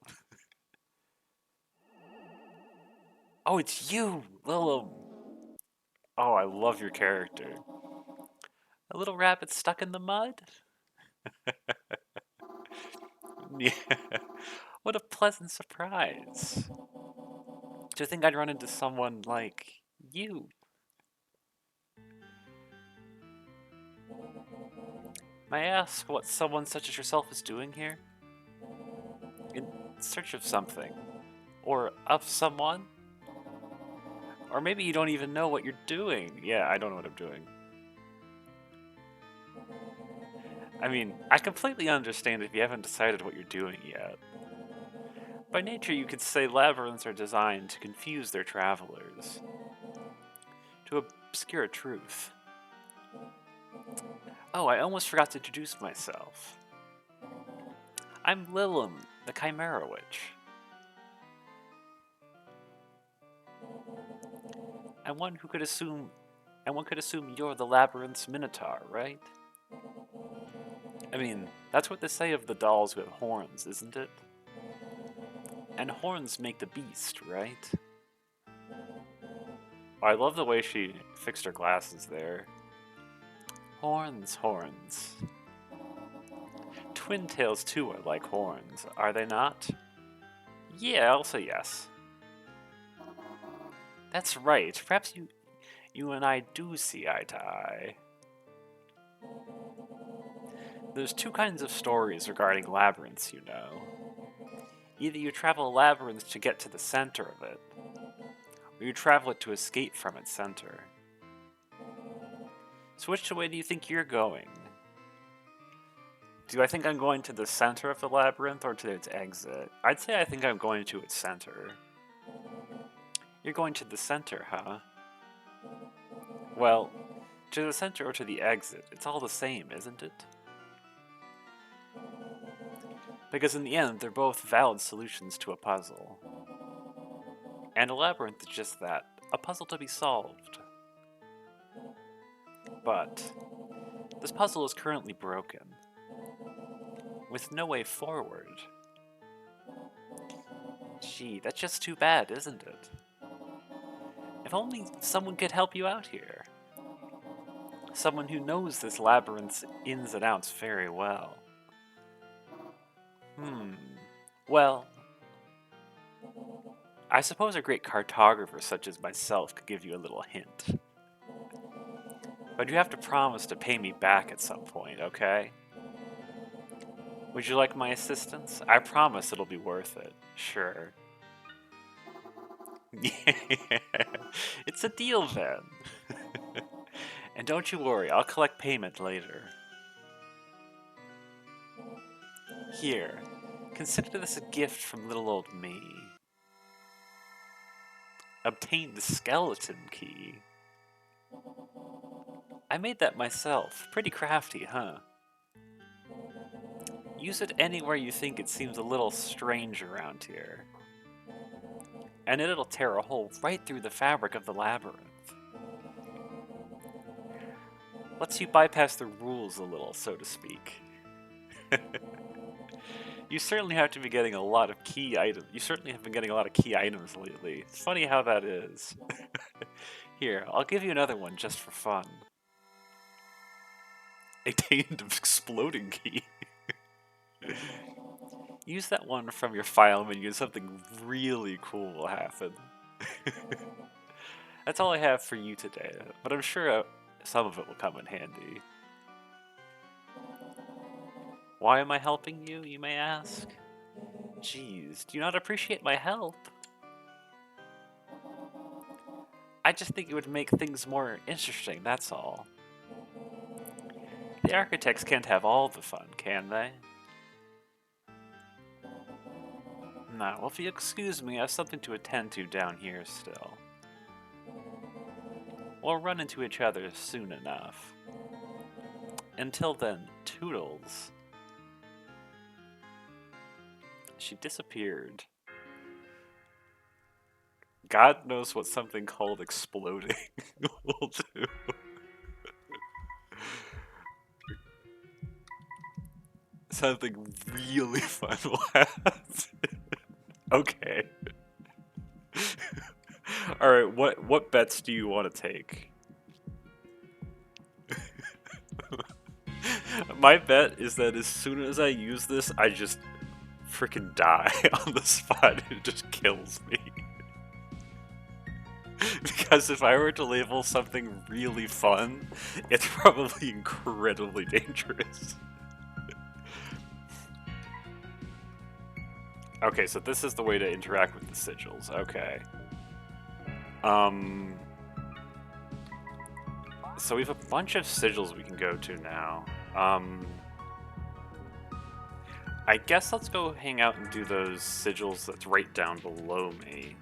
Oh, it's you, Lilum. Oh, I love your character. A little rabbit stuck in the mud? Yeah. What a pleasant surprise. To think I'd run into someone like you. May I ask what someone such as yourself is doing here? In search of something. Or of someone? Or maybe you don't even know what you're doing. Yeah, I don't know what I'm doing. I mean, I completely understand if you haven't decided what you're doing yet. By nature, you could say labyrinths are designed to confuse their travelers, to obscure truth. Oh, I almost forgot to introduce myself. I'm Lilum, the Chimera Witch. And one could assume you're the labyrinth's minotaur, right? I mean, that's what they say of the dolls who have horns, isn't it? And horns make the beast, right? Oh, I love the way she fixed her glasses there. Horns, horns. Twin tails too are like horns, are they not? Yeah, I'll say yes. That's right. Perhaps you and I do see eye to eye. There's two kinds of stories regarding labyrinths, you know. Either you travel a labyrinth to get to the center of it, or you travel it to escape from its center. So which way do you think you're going? Do I think I'm going to the center of the labyrinth or to its exit? I'd say I think I'm going to its center. You're going to the center, huh? Well, to the center or to the exit, it's all the same, isn't it? Because in the end, they're both valid solutions to a puzzle. And a labyrinth is just that, a puzzle to be solved. But this puzzle is currently broken, with no way forward. Gee, that's just too bad, isn't it? If only someone could help you out here. Someone who knows this labyrinth's ins and outs very well. Well, I suppose a great cartographer such as myself could give you a little hint. But you have to promise to pay me back at some point, okay? Would you like my assistance? I promise it'll be worth it. Sure. It's a deal then. And don't you worry, I'll collect payment later. Here, consider this a gift from little old me. Obtain the skeleton key. I made that myself. Pretty crafty, huh? Use it anywhere you think it seems a little strange around here. And it'll tear a hole right through the fabric of the labyrinth. Lets you bypass the rules a little, so to speak. You certainly have to be getting a lot of key items. You certainly have been getting a lot of key items lately. It's funny how that is. Here, I'll give you another one just for fun. Attained exploding key. Use that one from your file menu and something really cool will happen. That's all I have for you today, but I'm sure some of it will come in handy. Why am I helping you, you may ask? Jeez, do you not appreciate my help? I just think it would make things more interesting, that's all. The architects can't have all the fun, can they? No, well, if you excuse me, I have something to attend to down here still. We'll run into each other soon enough. Until then, toodles. She disappeared. God knows what something called exploding will do. Something really fun will happen. Okay. Alright, what bets do you want to take? My bet is that as soon as I use this, I just freaking die on the spot. It just kills me. Because if I were to label something really fun, it's probably incredibly dangerous. Okay, so this is the way to interact with the sigils. Okay. So we have a bunch of sigils we can go to now. I guess let's go hang out and do those sigils that's right down below me.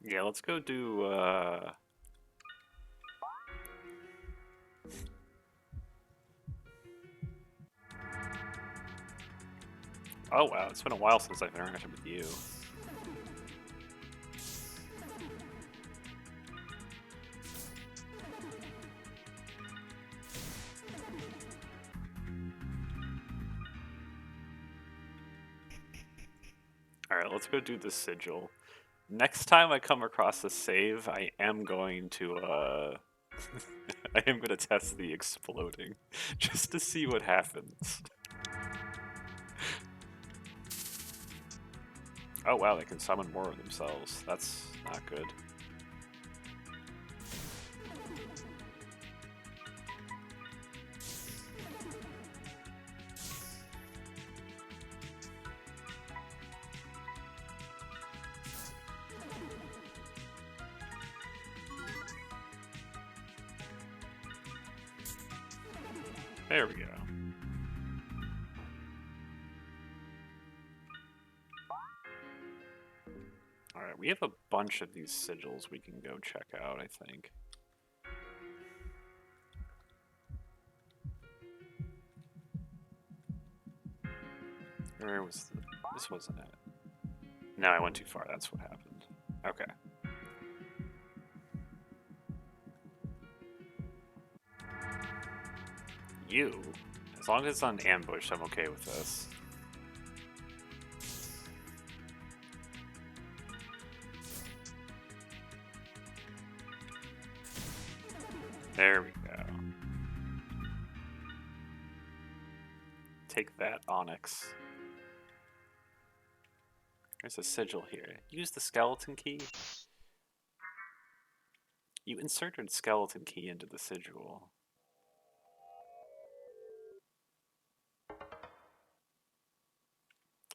Yeah, let's go do, Oh wow, it's been a while since I've interacted with you. Alright, let's go do the sigil. Next time I come across a save, I am going to, I am going to test the exploding, just to see what happens. Oh wow, they can summon more of themselves. That's not good. There we go. Alright, we have a bunch of these sigils we can go check out, I think. Where was the... This wasn't it. No, I went too far, that's what happened. Okay. You? As long as it's on ambush, I'm okay with this. There we go. Take that, Onyx. There's a sigil here. Use the skeleton key. You inserted skeleton key into the sigil.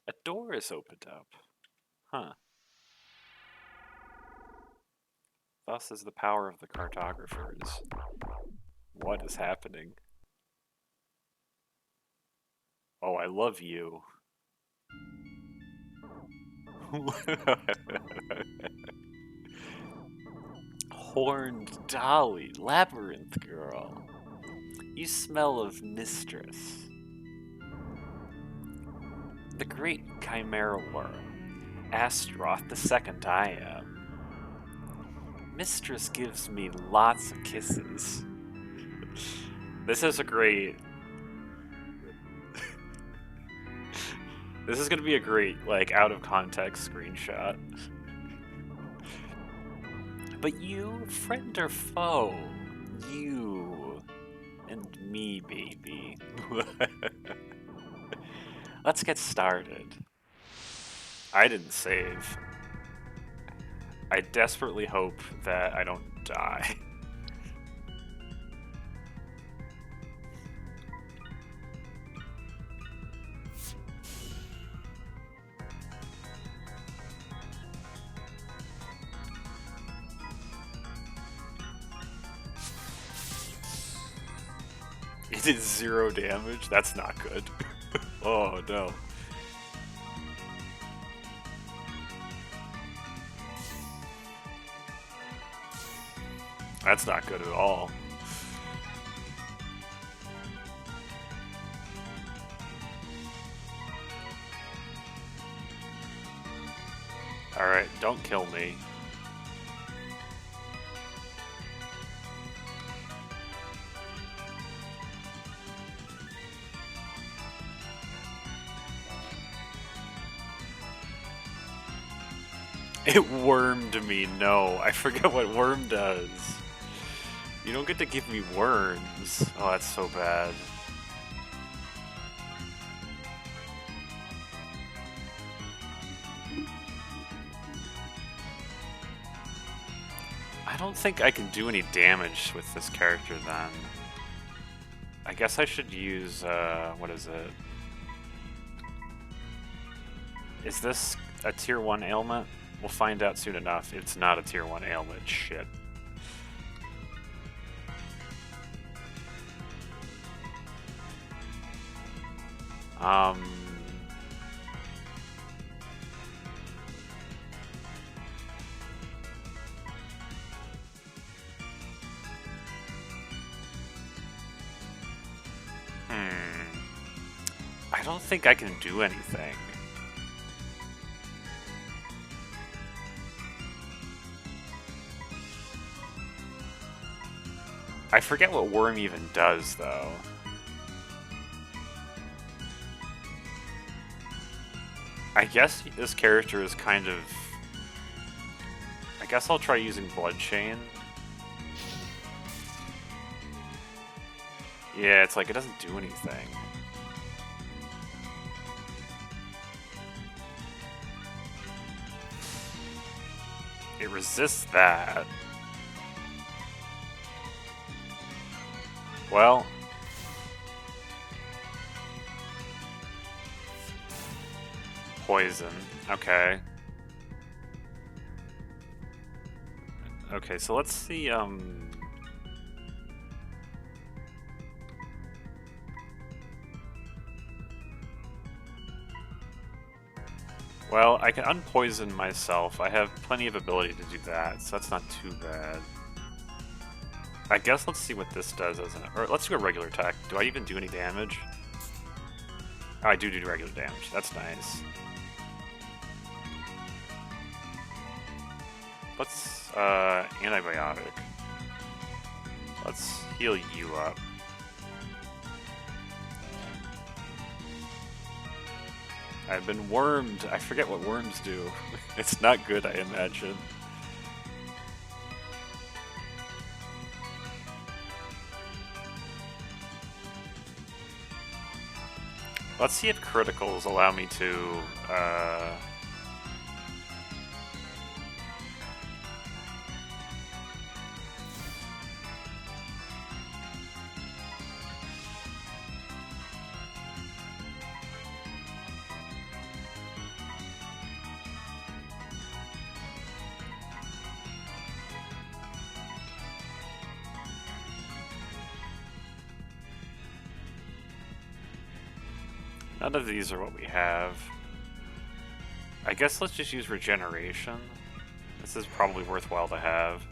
A door is opened up. Huh. Thus is the power of the cartographers. What is happening? Oh, I love you. Horned Dolly, Labyrinth girl. You smell of mistress. The great chimera worm, Astaroth the second I am. Mistress gives me lots of kisses. This is a great... This is gonna be a great, like, out-of-context screenshot. But you, friend or foe? You and me, baby. Let's get started. I didn't save. I desperately hope that I don't die. did 0 damage? That's not good. Oh no. That's not good at all. Alright, don't kill me. It wormed me, no. I forget what worm does. You don't get to give me worms. Oh, that's so bad. I don't think I can do any damage with this character then. I guess I should use, what is it? Is this a tier 1 ailment? We'll find out soon enough. It's not a tier 1 ailment, shit. I don't think I can do anything. I forget what worm even does, though. I guess this character is kind of... I guess I'll try using Blood Chain. Yeah, it's like it doesn't do anything. It resists that. Well... Poison. Okay. Okay, so let's see, Well, I can unpoison myself. I have plenty of ability to do that, so that's not too bad. I guess let's see what this does as an... Or let's do a regular attack. Do I even do any damage? Oh, I do regular damage. That's nice. Let's, antibiotic. Let's heal you up. I've been wormed. I forget what worms do. It's not good, I imagine. Let's see if criticals allow me to, None of these are what we have. I guess let's just use regeneration. This is probably worthwhile to have.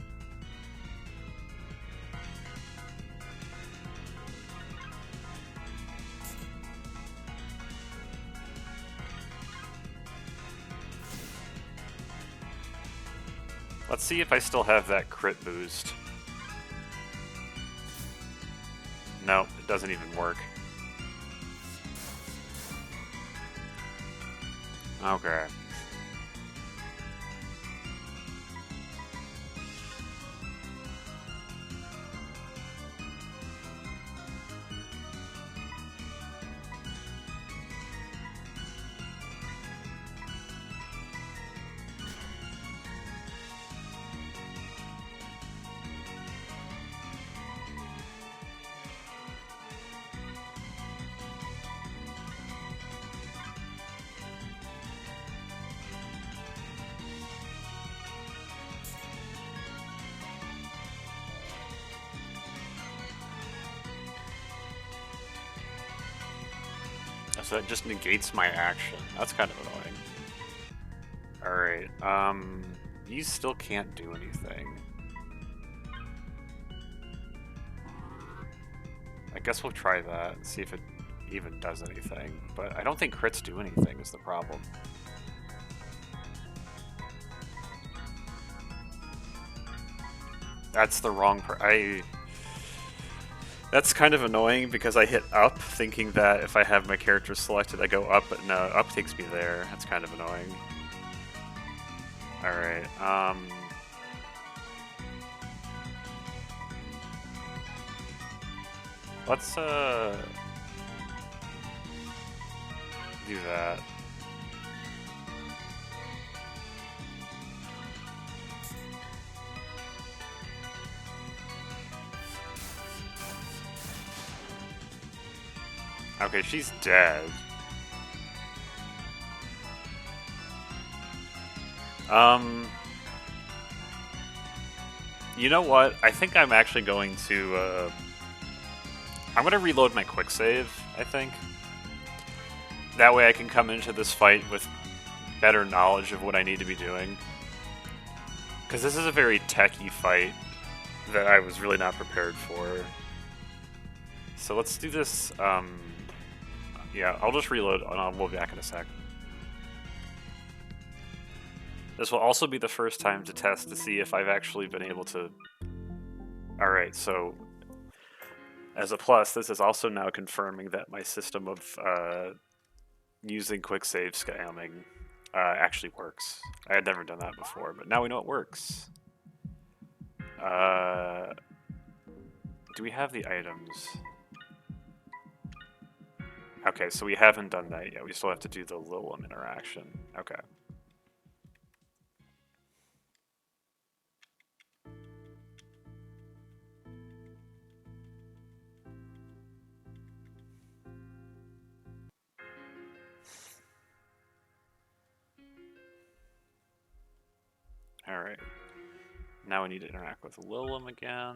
Let's see if I still have that crit boost. No, it doesn't even work. Okay. So that just negates my action. That's kind of annoying. Alright, you still can't do anything. I guess we'll try that and see if it even does anything. But I don't think crits do anything is the problem. That's the wrong That's kind of annoying because I hit up thinking that if I have my character selected I go up, but no, up takes me there. That's kind of annoying. Alright, let's, do that. Okay, she's dead. You know what? I think I'm actually going to, I'm gonna reload my quick save, I think. That way I can come into this fight with better knowledge of what I need to be doing. Because this is a very techy fight that I was really not prepared for. So let's do this, yeah, I'll just reload and we'll be back in a sec. This will also be the first time to test to see if I've actually been able to... Alright, so as a plus, this is also now confirming that my system of using quick save scamming actually works. I had never done that before, but now we know it works. Do we have the items? Okay, so we haven't done that yet. We still have to do the Lilum interaction. Okay. Alright. Now we need to interact with Lilum again.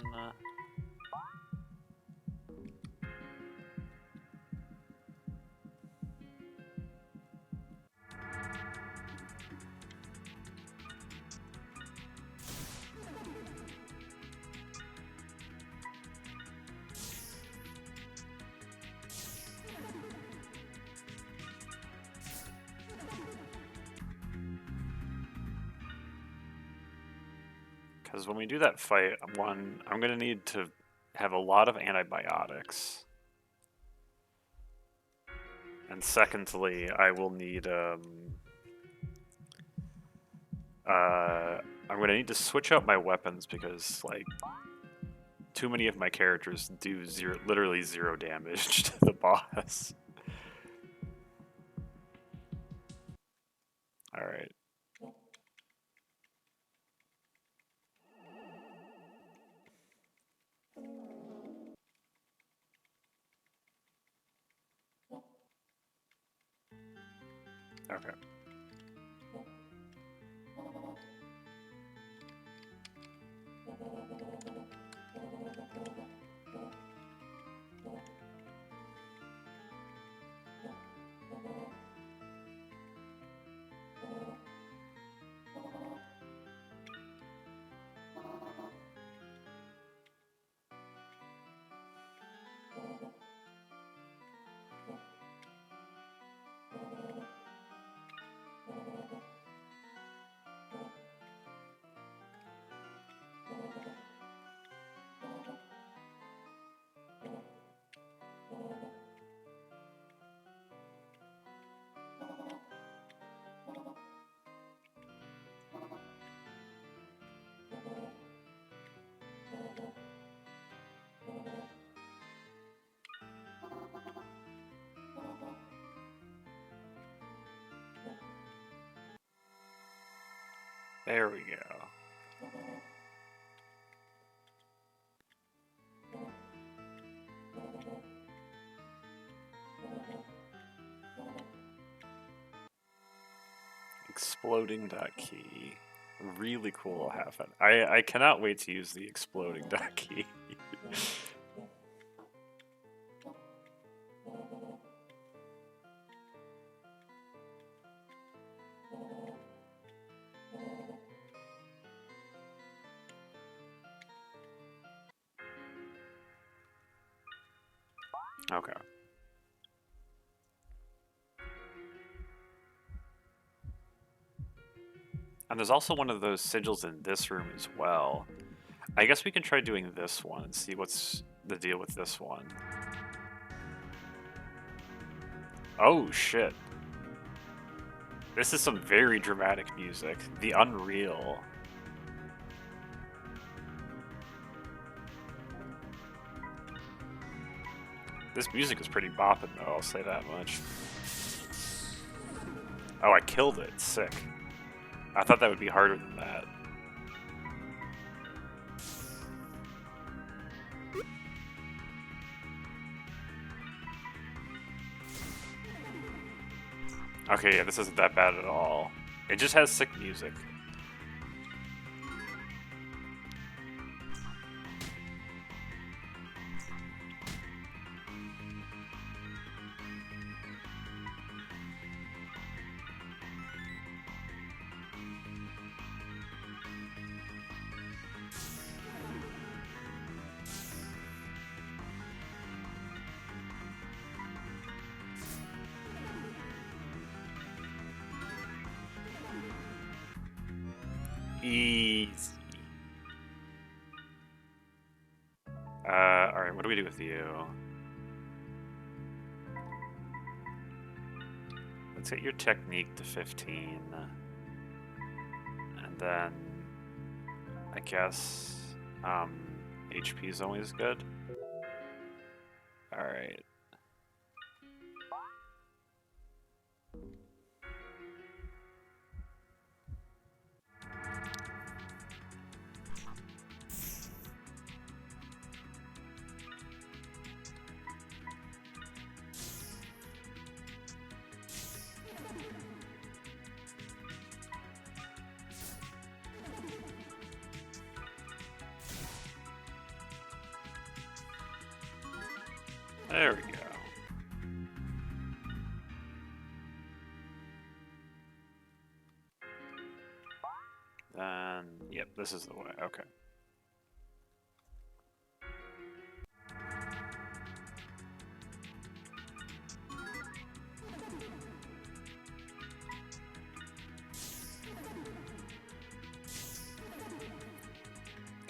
Because when we do that fight, one, I'm going to need to have a lot of antibiotics. And secondly, I will need, I'm going to need to switch out my weapons because, like, too many of my characters do literally zero damage to the boss. Alright. Okay. There we go. Exploding dot key. Really cool happen. I cannot wait to use the exploding dot key. Okay. And there's also one of those sigils in this room as well. I guess we can try doing this one and see what's the deal with this one. Oh, shit. This is some very dramatic music. The Unreal. This music is pretty bopping, though, I'll say that much. Oh, I killed it. Sick. I thought that would be harder than that. Okay, yeah, this isn't that bad at all. It just has sick music. Easy. Alright, what do we do with you? Let's get your technique to 15. And then, I guess, HP is always good. Alright. There we go. Then, yep, this is the way. Okay.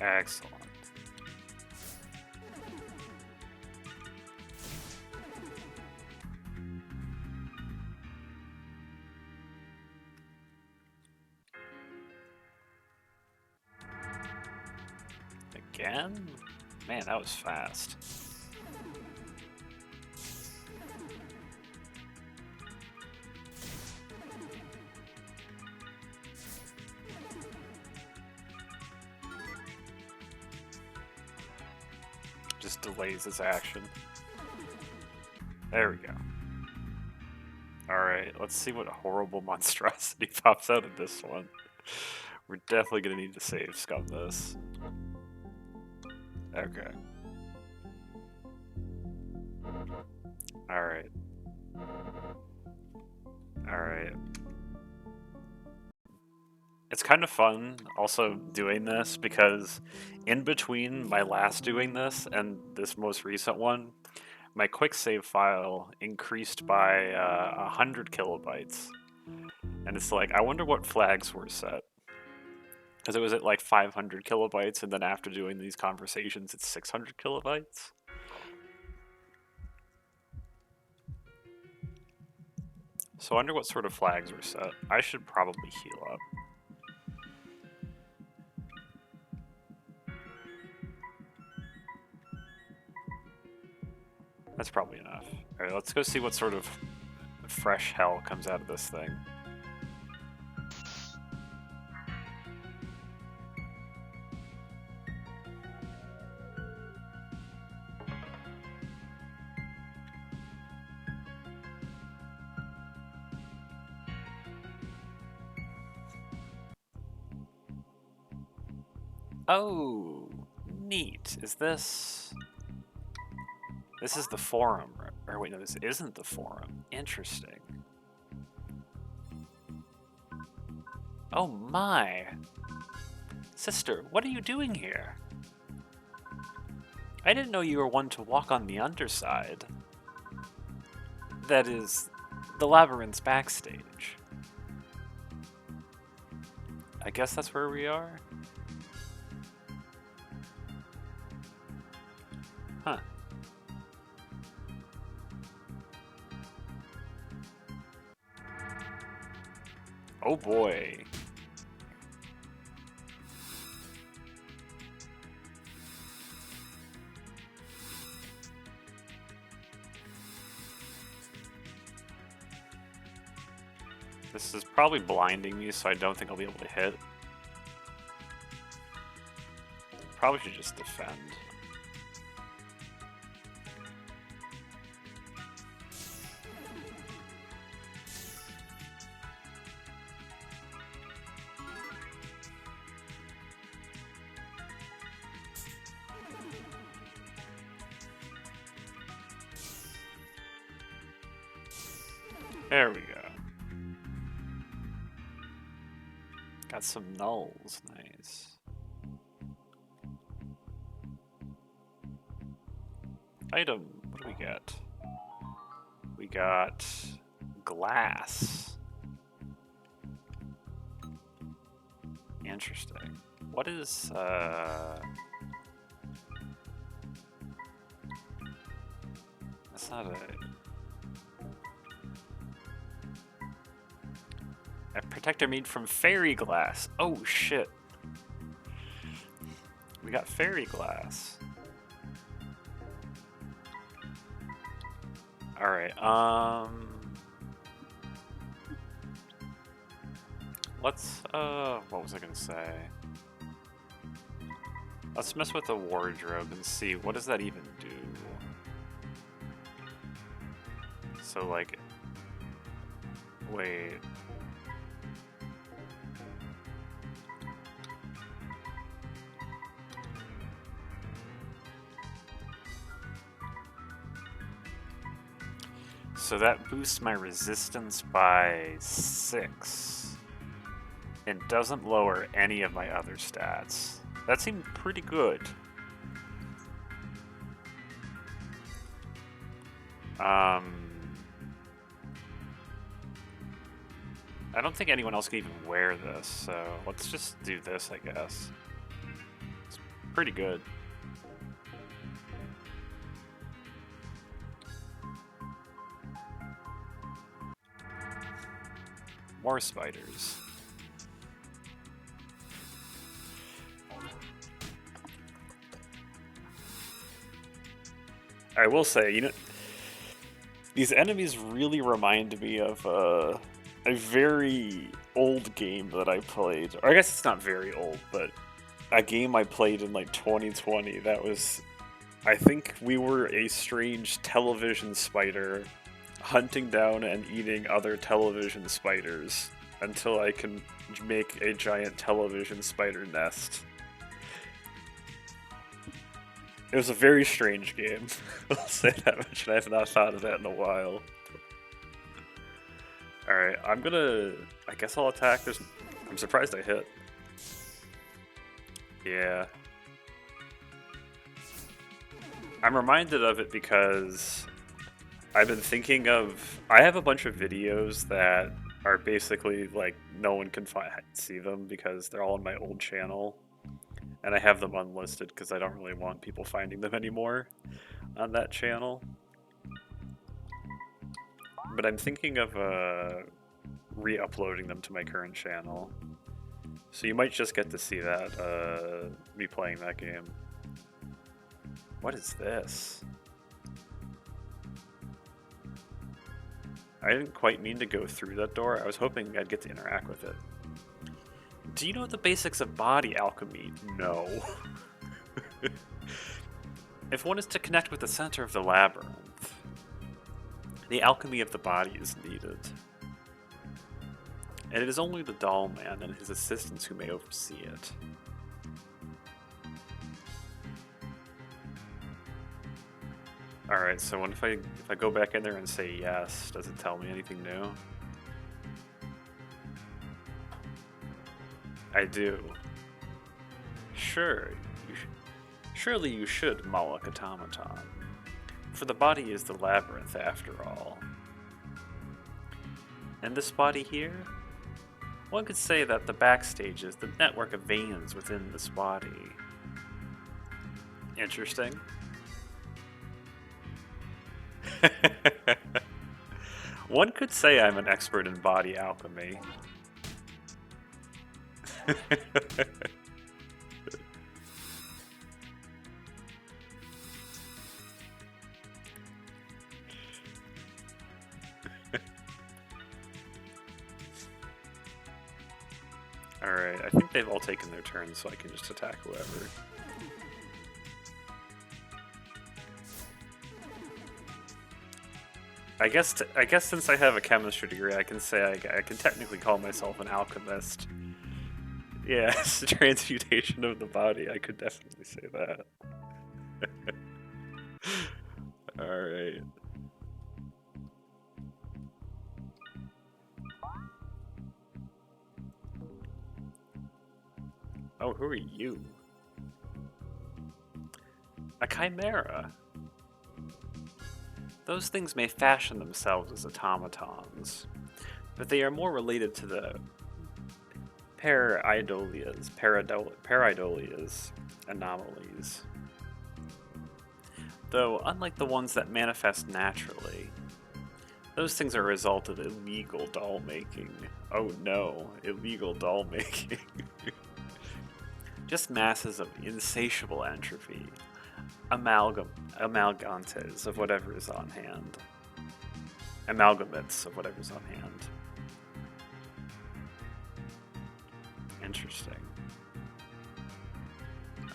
Excellent. Again? Man, that was fast. Just delays its action. There we go. Alright, let's see what horrible monstrosity pops out of this one. We're definitely gonna need to save scum this. Okay. Alright. Alright. It's kind of fun also doing this because in between my last doing this and this most recent one, my quick save file increased by 100 kilobytes. And it's like, I wonder what flags were set. Because it was at like 500 kilobytes, and then after doing these conversations, it's 600 kilobytes. So I wonder what sort of flags were set. I should probably heal up. That's probably enough. Alright, let's go see what sort of fresh hell comes out of this thing. Oh, neat. Is this... This is the forum. Or wait, no, this isn't the forum. Interesting. Oh my. Sister, what are you doing here? I didn't know you were one to walk on the underside. That is the Labyrinth's backstage. I guess that's where we are? Huh. Oh boy. This is probably blinding me, so I don't think I'll be able to hit. Probably should just defend. There we go. Got some nulls, nice. Item, what do we get? We got glass. Interesting. What is, that's not a protector made from fairy glass. Oh shit. We got fairy glass. Alright, let's, what was I gonna say? Let's mess with the wardrobe and see, what does that even do? So, like, wait. So that boosts my resistance by 6 and doesn't lower any of my other stats. That seemed pretty good. I don't think anyone else can even wear this, so let's just do this, I guess. It's pretty good. More spiders. I will say, you know, these enemies really remind me of a very old game that I played. Or I guess it's not very old, but a game I played in like 2020 that was, I think we were a strange television spider hunting down and eating other television spiders until I can make a giant television spider nest. It was a very strange game. I'll say that much, and I have not thought of that in a while. Alright, I'm gonna... I guess I'll attack. I'm surprised I hit. Yeah. I'm reminded of it because I've been thinking of... I have a bunch of videos that are basically, like, no one can see them because they're all on my old channel. And I have them unlisted because I don't really want people finding them anymore on that channel. But I'm thinking of re-uploading them to my current channel. So you might just get to see that, me playing that game. What is this? I didn't quite mean to go through that door. I was hoping I'd get to interact with it. Do you know the basics of body alchemy? No. If one is to connect with the center of the labyrinth, the alchemy of the body is needed. And it is only the doll man and his assistants who may oversee it. Alright, so if I go back in there and say yes, does it tell me anything new? I do. Sure, surely you should, Moloch Automaton. For the body is the labyrinth after all. And this body here? One could say that the backstage is the network of veins within this body. Interesting. One could say I'm an expert in body alchemy. Alright, I think they've all taken their turns, so I can just attack whoever. I guess since I have a chemistry degree, I can say I can technically call myself an alchemist. Yeah, it's a transmutation of the body. I could definitely say that. Alright. Oh, who are you? A chimera. Those things may fashion themselves as automatons, but they are more related to the pareidolias anomalies. Though, unlike the ones that manifest naturally, those things are a result of illegal doll making. Oh no, illegal doll making. Just masses of insatiable entropy. Amalgantes of whatever is on hand. Amalgamates of whatever's on hand. Interesting.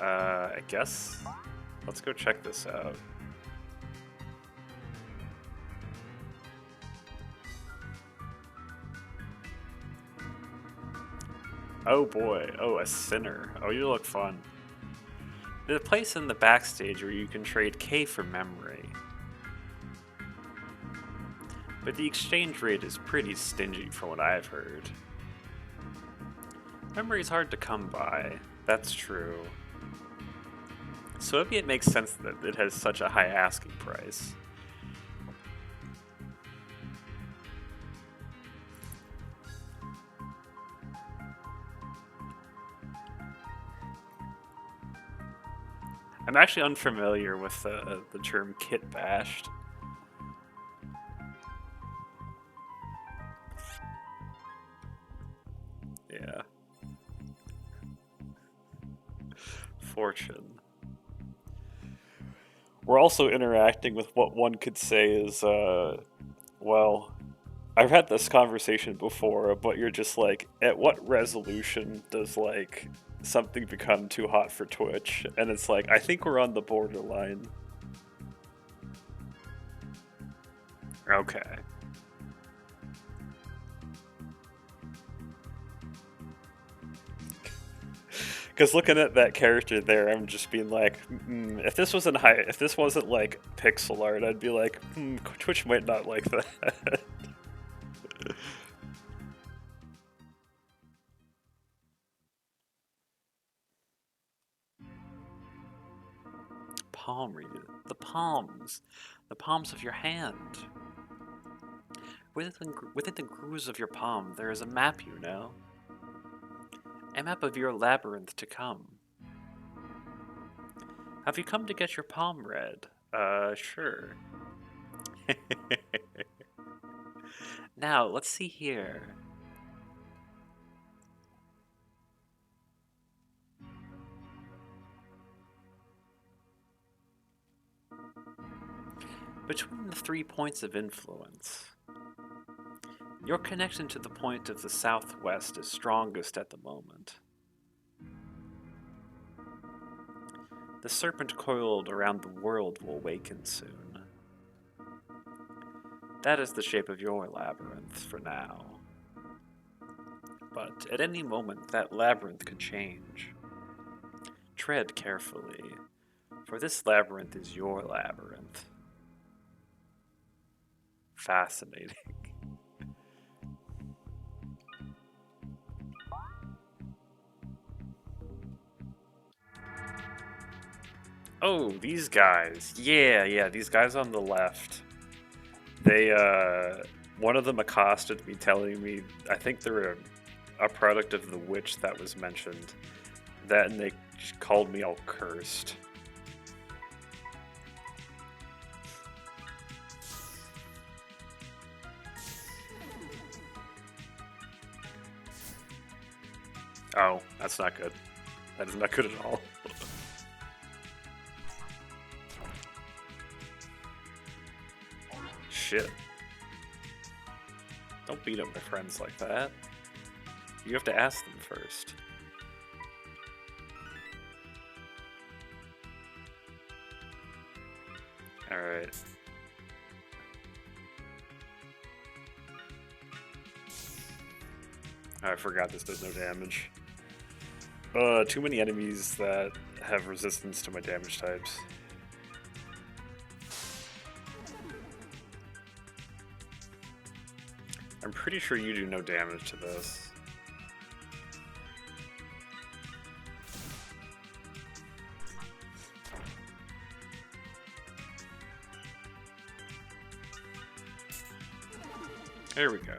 I guess let's go check this out. Oh boy, oh, a sinner. Oh, you look fun. There's a place in the backstage where you can trade K for memory. But the exchange rate is pretty stingy from what I've heard. Memory's hard to come by, that's true. So maybe it makes sense that it has such a high asking price. I'm actually unfamiliar with the term kit bashed. Yeah. Fortune. We're also interacting with what one could say is, well, I've had this conversation before, but you're just like, at what resolution does, like, something become too hot for Twitch? And it's like, I think we're on the borderline. Okay. Because looking at that character there, I'm just being like, if this wasn't like pixel art, I'd be like, Twitch might not like that. Palm read. The palms of your hand. Within the grooves of your palm, there is a map, you know. A map of your labyrinth to come. Have you come to get your palm read? Sure. Now, let's see here. Between the 3 points of influence, your connection to the point of the southwest is strongest at the moment. The serpent coiled around the world will awaken soon. That is the shape of your labyrinth for now. But at any moment, that labyrinth could change. Tread carefully, for this labyrinth is your labyrinth. Fascinating. Oh, these guys. Yeah, these guys on the left. One of them accosted me, telling me, I think they're a product of the witch that was mentioned. That, and they called me all cursed. Oh, that's not good. That is not good at all. Shit. Don't beat up my friends like that. You have to ask them first. Alright. I forgot this does no damage. Too many enemies that have resistance to my damage types. I'm pretty sure you do no damage to this. There we go.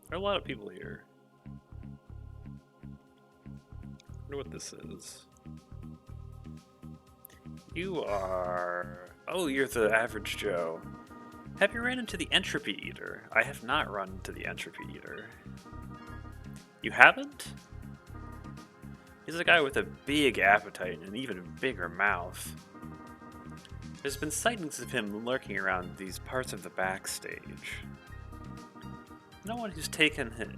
There are a lot of people here. I wonder what this is. You are... Oh, you're the average Joe. Have you ran into the Entropy Eater? I have not run into the Entropy Eater. You haven't? He's a guy with a big appetite and an even bigger mouth. There's been sightings of him lurking around these parts of the backstage. No one who's taken him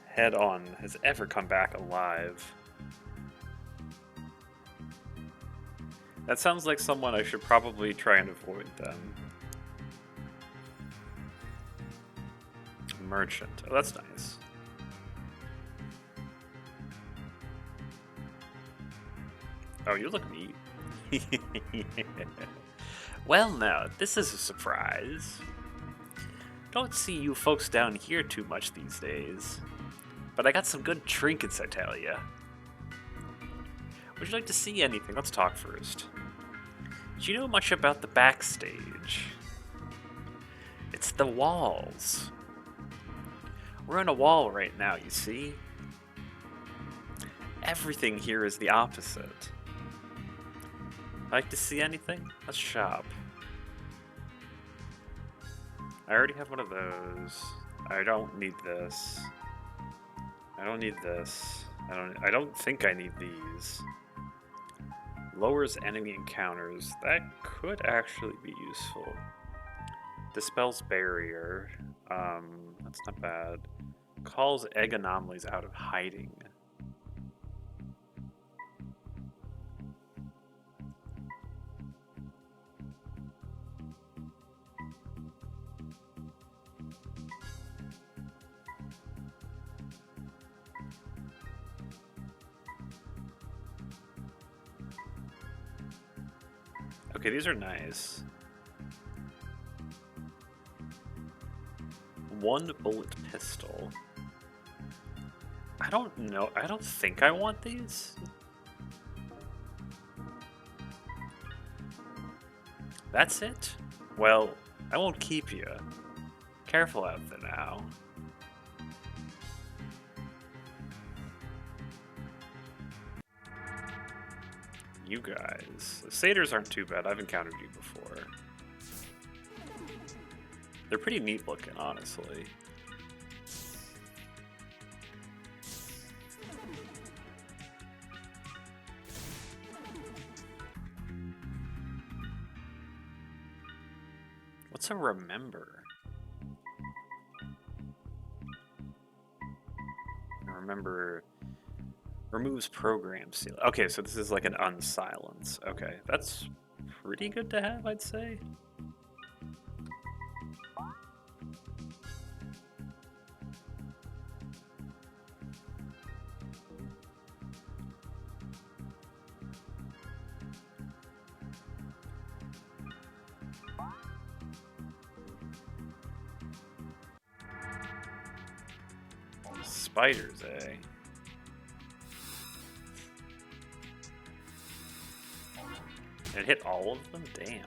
head on has ever come back alive. That sounds like someone I should probably try and avoid then. Merchant. Oh, that's nice. Oh, you look neat. Well now, this is a surprise. Don't see you folks down here too much these days. But I got some good trinkets, I tell ya. Would you like to see anything? Let's talk first. Do you know much about the backstage? It's the walls. We're on a wall right now, you see? Everything here is the opposite. Like to see anything? Let's shop. I already have one of those. I don't need this. I don't need this. I don't think I need these. Lowers enemy encounters. That could actually be useful. Dispels barrier. That's not bad. Calls egg anomalies out of hiding. Okay, these are nice. One bullet pistol. I don't know. I don't think I want these. That's it? Well, I won't keep you. Careful out there now. You guys. The satyrs aren't too bad. I've encountered you before. They're pretty neat looking, honestly. What's a remember? Remember removes program seal. Okay, so this is like an unsilence. Okay, that's pretty good to have, I'd say. spiders, eh? It hit all of them? Damn.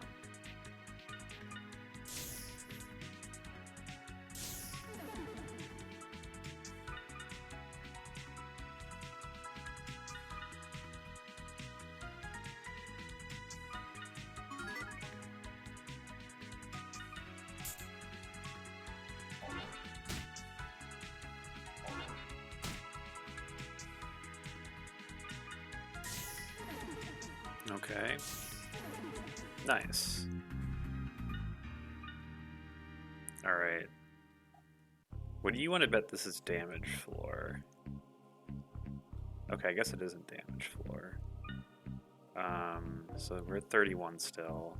Okay. Nice. Alright. What do you want to bet this is damage floor? Okay, I guess it isn't damage floor. So we're at 31 still.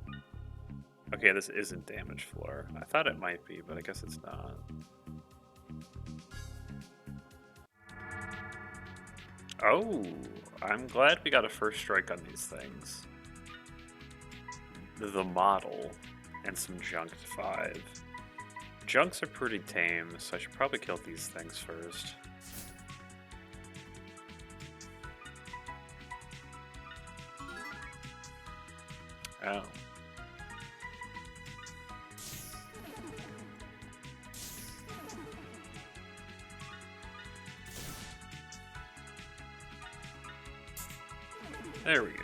Okay, this isn't damage floor. I thought it might be, but I guess it's not. Oh, I'm glad we got a first strike on these things. The model and some junked 5. Junks are pretty tame, so I should probably kill these things first. Oh. There we go.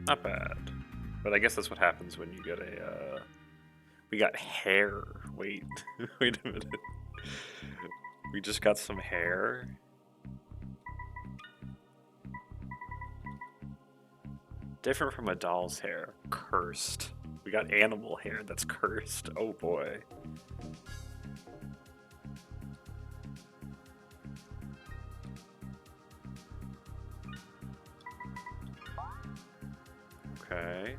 Not bad. But I guess that's what happens when you get a, we got hair. Wait. Wait a minute. We just got some hair? Different from a doll's hair. Cursed. We got animal hair that's cursed. Oh boy. Okay.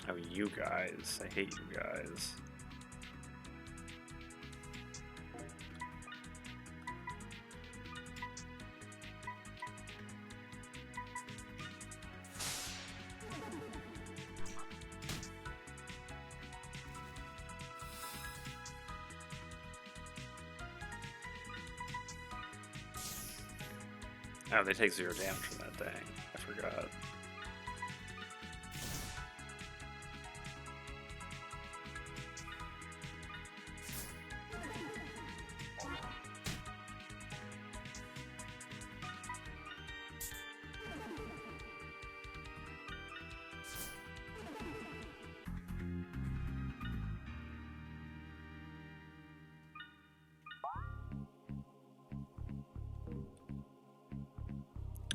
Oh, you guys. I hate you guys. Oh, they take 0 damage from that thing. I forgot.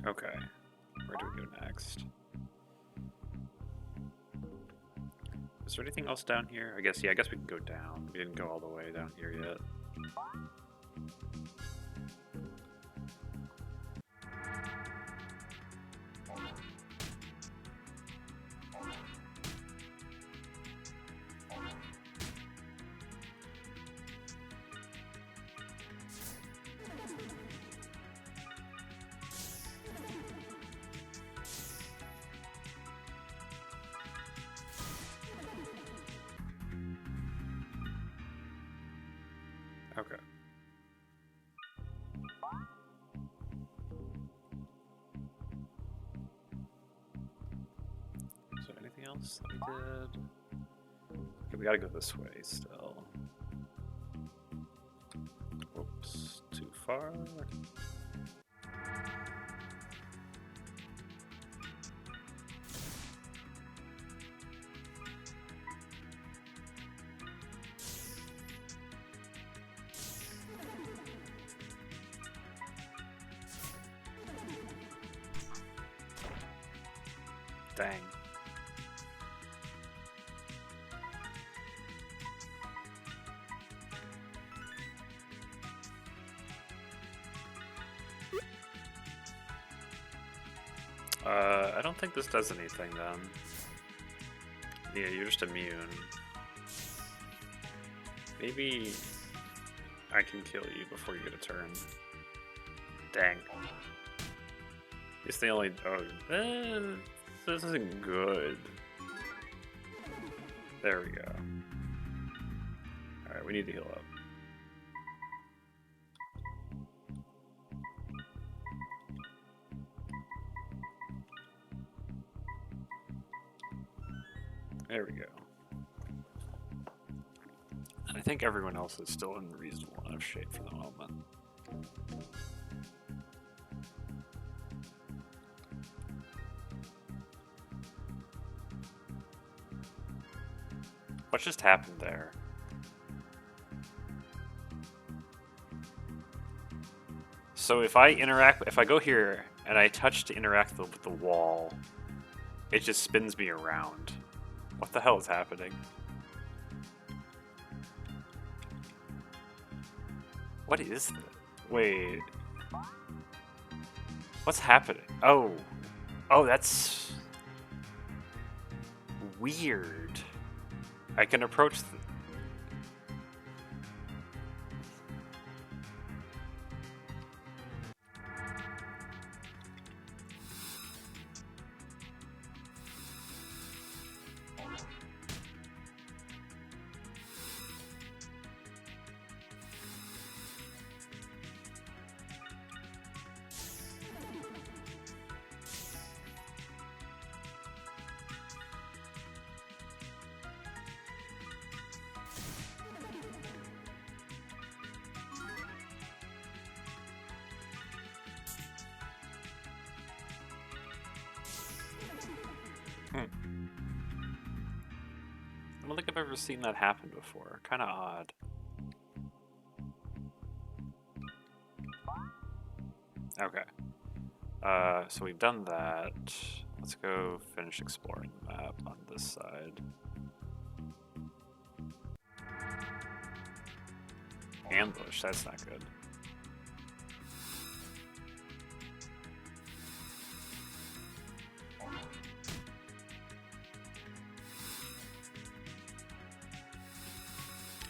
Okay, where do we go next? Is there anything else down here? I guess, yeah, I guess we can go down. We didn't go all the way down here yet. Okay. Is there anything else that we did? Okay, we gotta go this way still. Whoops, too far. Dang. I don't think this does anything then. Yeah, you're just immune. Maybe I can kill you before you get a turn. Dang. Guess they only. Oh, this isn't good. There we go. Alright, we need to heal up. There we go. I think everyone else is still in reasonable enough shape for the moment. What just happened there? So if I go here and I touch to interact with the wall, it just spins me around. What the hell is happening? What is this? Wait. What's happening? Oh. Oh, that's weird. I can approach the... I don't think I've ever seen that happen before. Kind of odd. Okay. So we've done that. Let's go finish exploring the map on this side. Ambush, that's not good.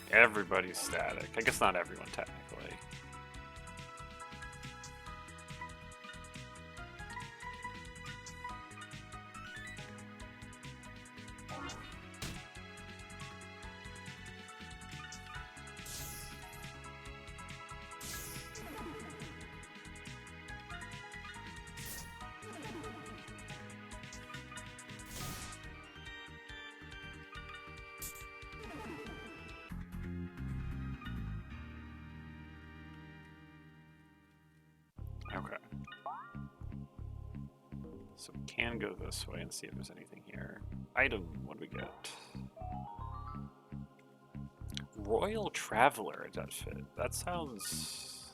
Everybody's static. I guess not everyone, technically. Okay. So we can go this way and see if there's anything here. Item, what do we get? Royal Traveler outfit. That sounds...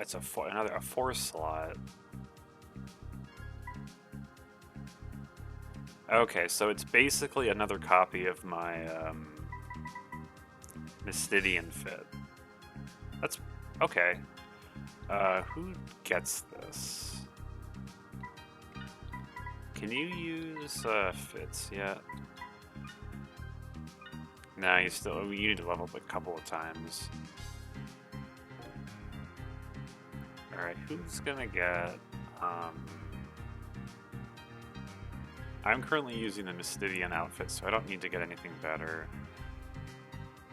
it's a 4 slot. Okay, so it's basically another copy of my Mystidian fit. That's okay. Who gets this? Can you use fits yet? Nah, you need to level up a couple of times. Alright, who's gonna get I'm currently using the Mystidian outfit, so I don't need to get anything better.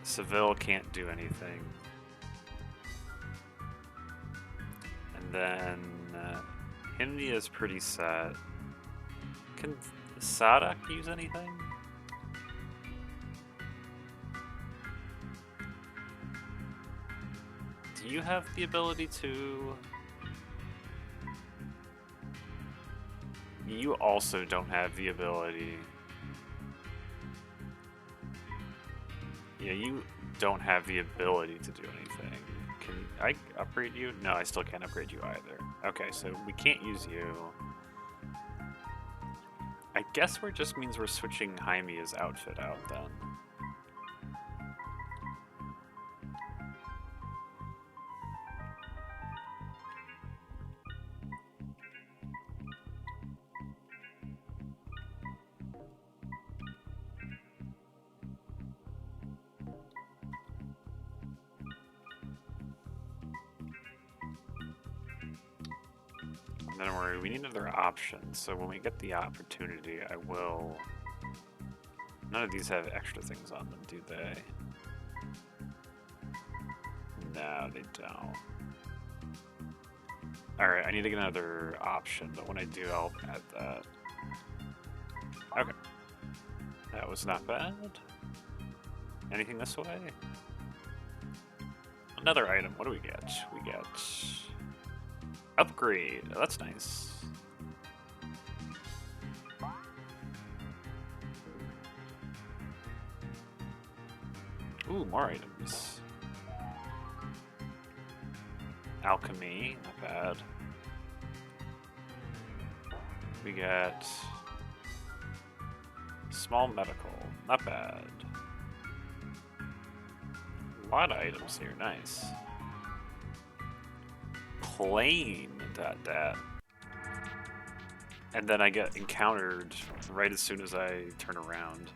Seville can't do anything. And then India's pretty set. Can Sadak use anything? Do you have the ability to... You also don't have the ability. Yeah, you don't have the ability to do anything. Can I upgrade you? No, I still can't upgrade you either. Okay, so we can't use you. I guess we're just means we're switching Jaime's outfit out then. Don't worry, we need another option, so when we get the opportunity, I will... None of these have extra things on them, do they? No, they don't. Alright, I need to get another option, but when I do, I'll add that. Okay. That was not bad. Anything this way? Another item. What do we get? We get... Upgrade. Oh, that's nice. Ooh, more items. Alchemy. Not bad. We get... Small medical. Not bad. A lot of items here. Nice. Plane. Dat. And then I get encountered right as soon as I turn around.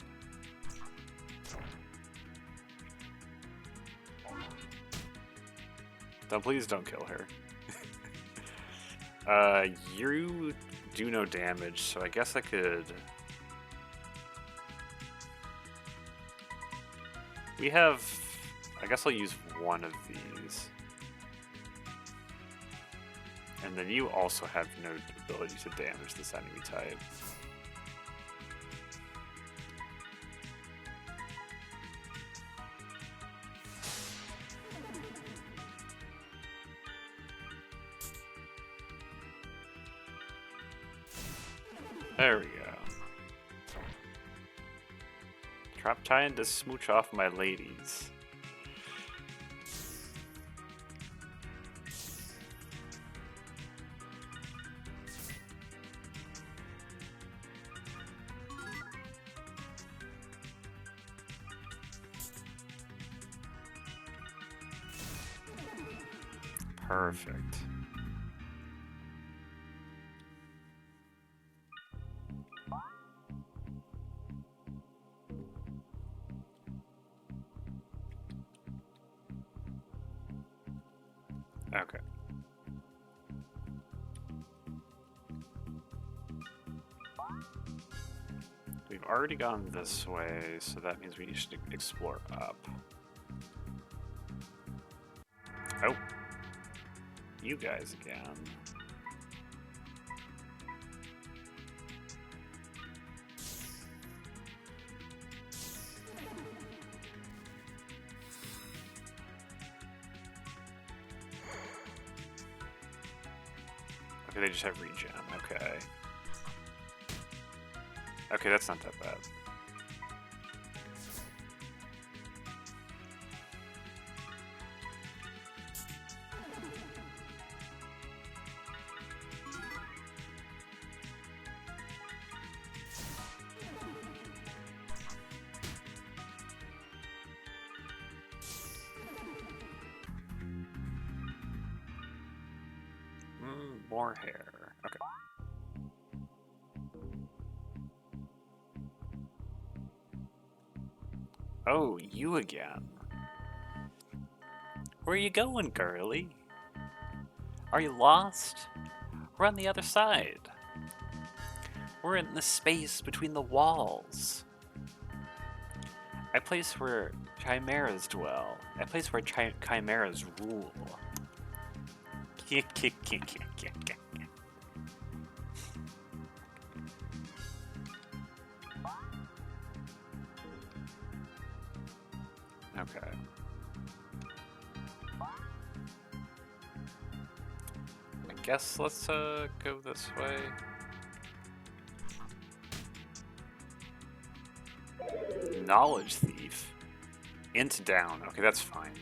Please don't kill her. You do no damage, so I guess I could... We have... I guess I'll use one of these. And then you also have no ability to damage this enemy type. There we go. Trying to smooch off my ladies. Perfect. Okay. We've already gone this way, so that means we should explore up. Oh. You guys again. Okay, they just have regen. Okay. Okay, that's not that bad. More hair. Okay. Oh, you again. Where are you going, girly? Are you lost? We're on the other side. We're in the space between the walls. A place where chimeras dwell. A place where chimeras rule. Okay. I guess let's go this way. Knowledge thief. Int down. Okay, that's fine.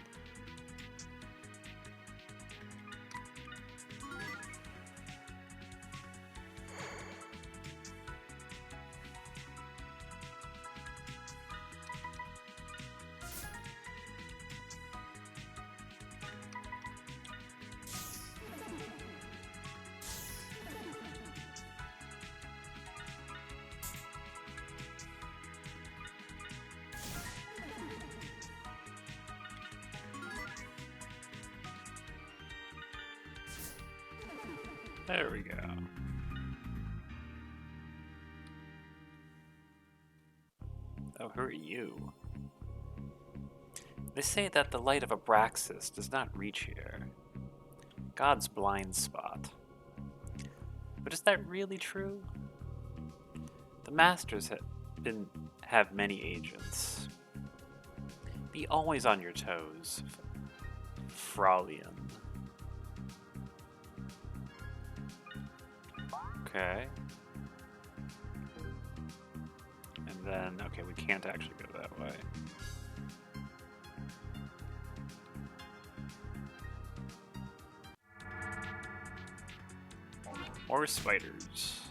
There we go. Oh, who are you? They say that the light of Abraxas does not reach here. God's blind spot. But is that really true? The Masters have many agents. Be always on your toes, Fraulein. Okay. And then, okay, we can't actually go that way. More spiders.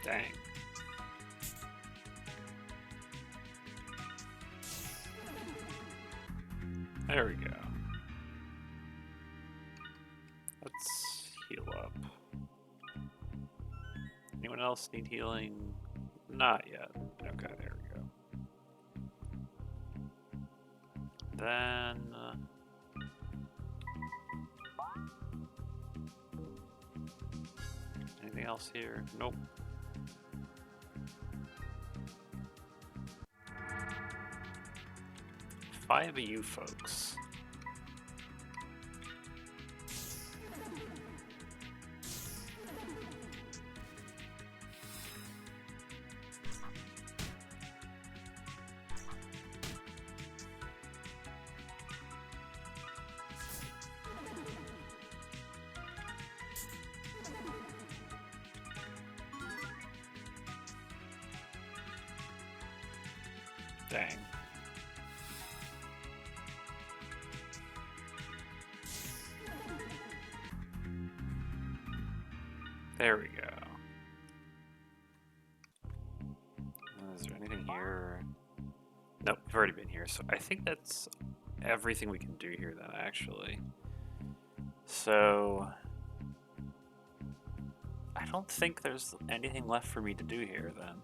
Dang. There we go. Let's heal up. Anyone else need healing? Not yet. Okay, there we go. Then... anything else here? Nope. Five of you folks. Dang. There we go. Is there anything here? Nope, we've already been here, so I think that's everything we can do here then, actually. So... I don't think there's anything left for me to do here then.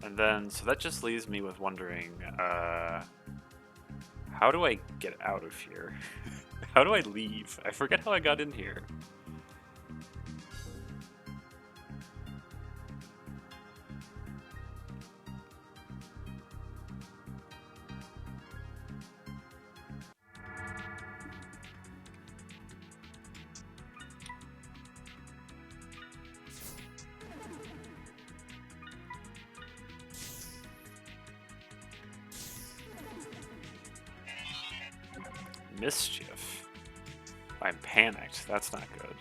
And then, so that just leaves me with wondering, how do I get out of here? How do I leave? I forget how I got in here. Mischief. I'm panicked. That's not good.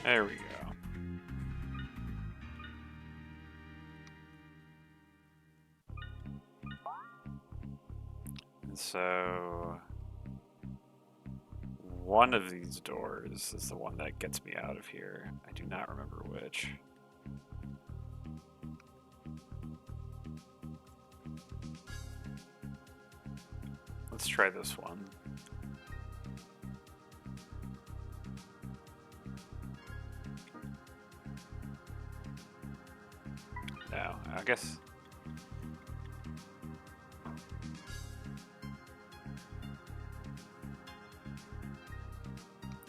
There we go. So, one of these doors is the one that gets me out of here. I do not remember which. Let's try this one. No, I guess...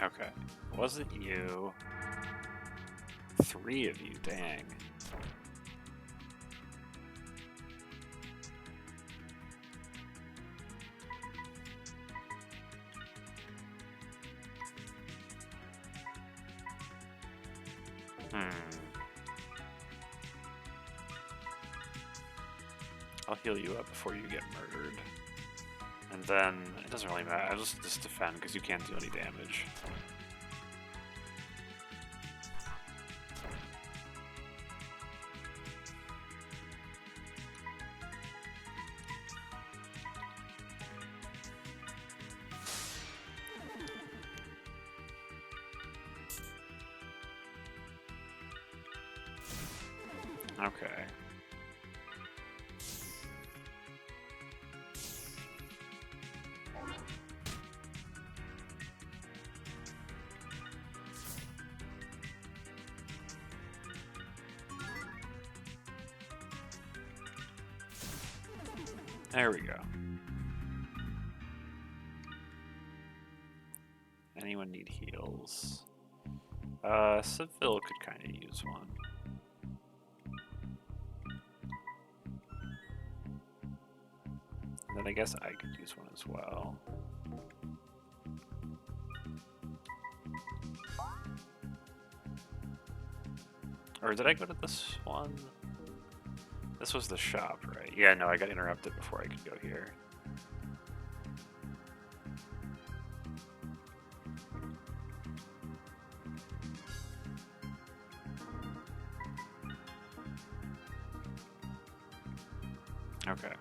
Okay, it wasn't you. 3 of you, dang. I'll heal you up before you get murdered. And then, it doesn't really matter, I'll just defend because you can't do any damage. Okay. There we go. Anyone need heals? Seville could kind of use one. And then I guess I could use one as well. Or did I go to this one? This was the shop, right? Yeah, no, I got interrupted before I could go here. Okay.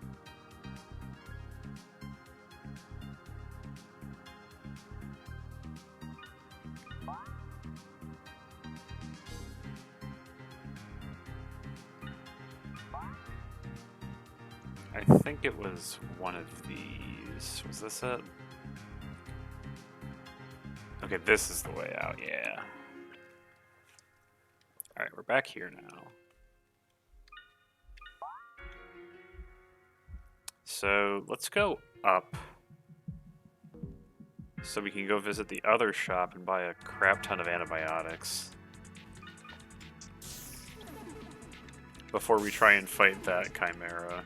I think it was one of these. Was this it? Okay, this is the way out, yeah. Alright, we're back here now. So, let's go up. So we can go visit the other shop and buy a crap ton of antibiotics. Before we try and fight that chimera.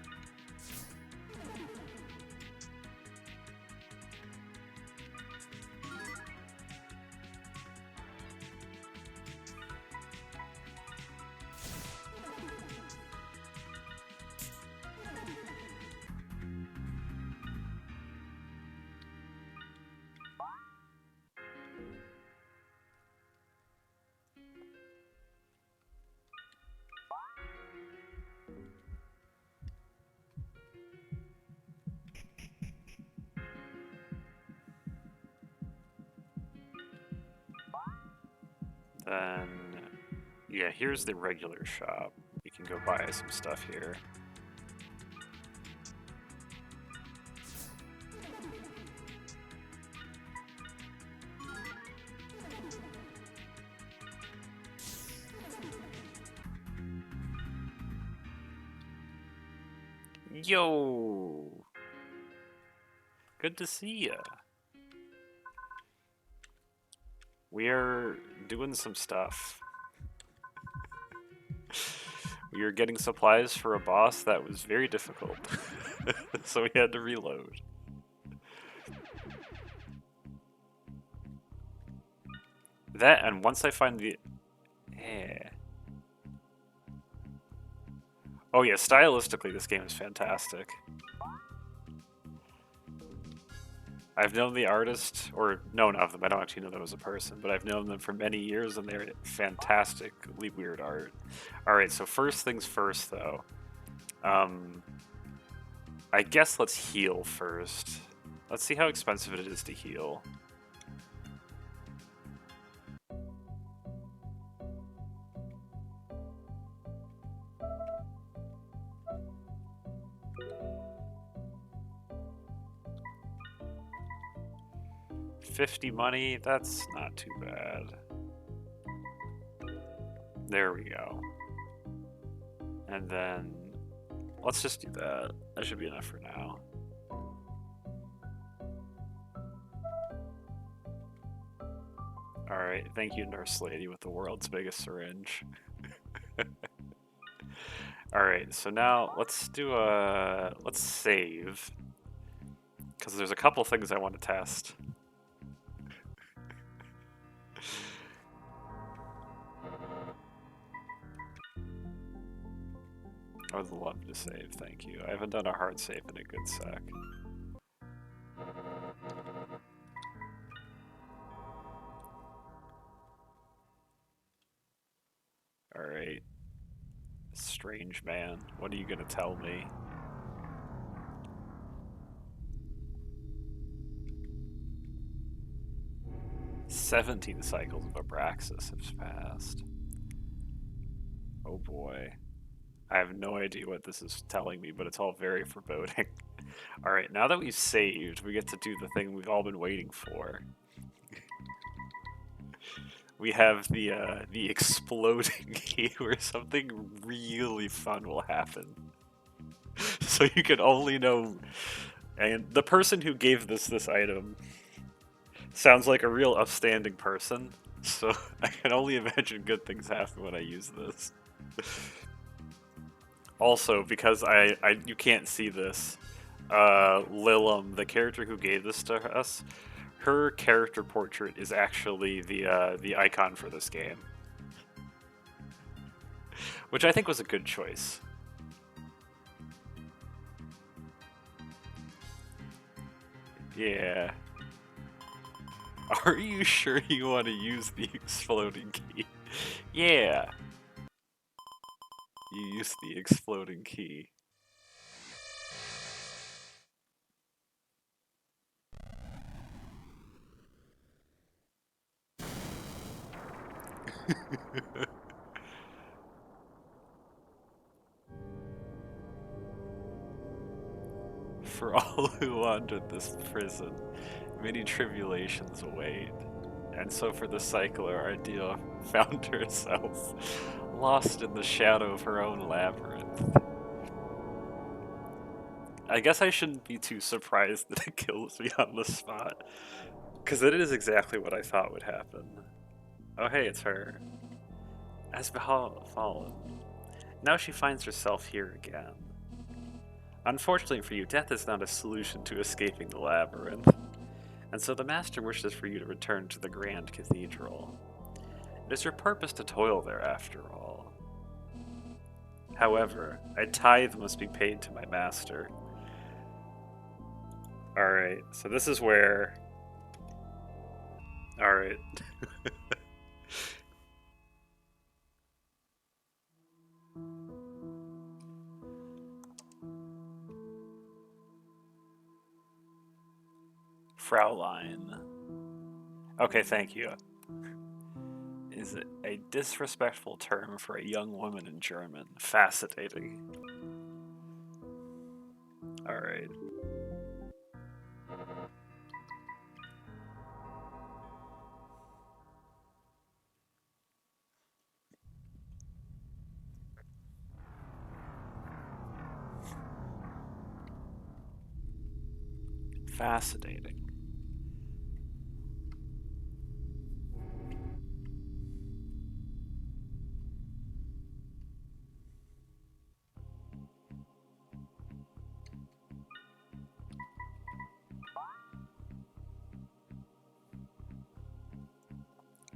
Then, yeah, here's the regular shop. We can go buy some stuff here. Yo! Good to see ya. We're doing some stuff. We are getting supplies for a boss that was very difficult. So we had to reload. That, and once I find the... Yeah. Oh yeah, stylistically this game is fantastic. I've known the artist, or known of them, I don't actually know them as a person, but I've known them for many years and they're fantastically weird art. Alright, so first things first though. I guess let's heal first. Let's see how expensive it is to heal. $50 money, that's not too bad. There we go. And then, let's just do that. That should be enough for now. Alright, thank you, Nurse Lady, with the world's biggest syringe. Alright, so now let's do let's save. Because there's a couple things I want to test. I would love to save, thank you. I haven't done a hard save in a good sec. Alright. Strange man, what are you gonna tell me? "17 cycles of Abraxas have passed." Oh boy. I have no idea what this is telling me, but it's all very foreboding. Alright, now that we've saved, we get to do the thing we've all been waiting for. We have the exploding key where something really fun will happen. So you can only know, and the person who gave this item sounds like a real upstanding person, so I can only imagine good things happen when I use this. Also, because you can't see this, Lilum, the character who gave this to us, her character portrait is actually the icon for this game, which I think was a good choice. Yeah. Are you sure you want to use the exploding key? Yeah. You use the exploding key. For all who wander this prison, many tribulations await. And so for the cycler, Ardea found herself lost in the shadow of her own labyrinth. I guess I shouldn't be too surprised that it kills me on the spot, because it is exactly what I thought would happen. Oh hey, it's her. Has fallen. Now she finds herself here again. Unfortunately for you, death is not a solution to escaping the labyrinth, and so the Master wishes for you to return to the Grand Cathedral. It is your purpose to toil there after all. However, a tithe must be paid to my Master. Alright, so this is where... Alright. Fraulein. Okay, thank you. Is a disrespectful term for a young woman in German. Fascinating. Alright. Fascinating.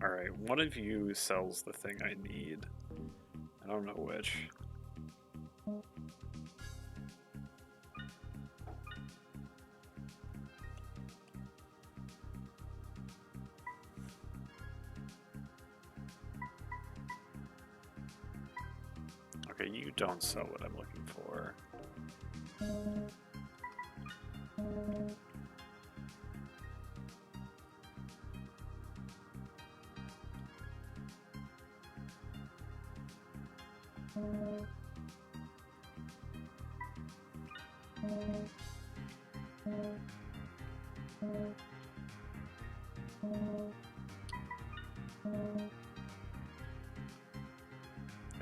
Alright, one of you sells the thing I need. I don't know which. Okay, you don't sell what I'm looking for.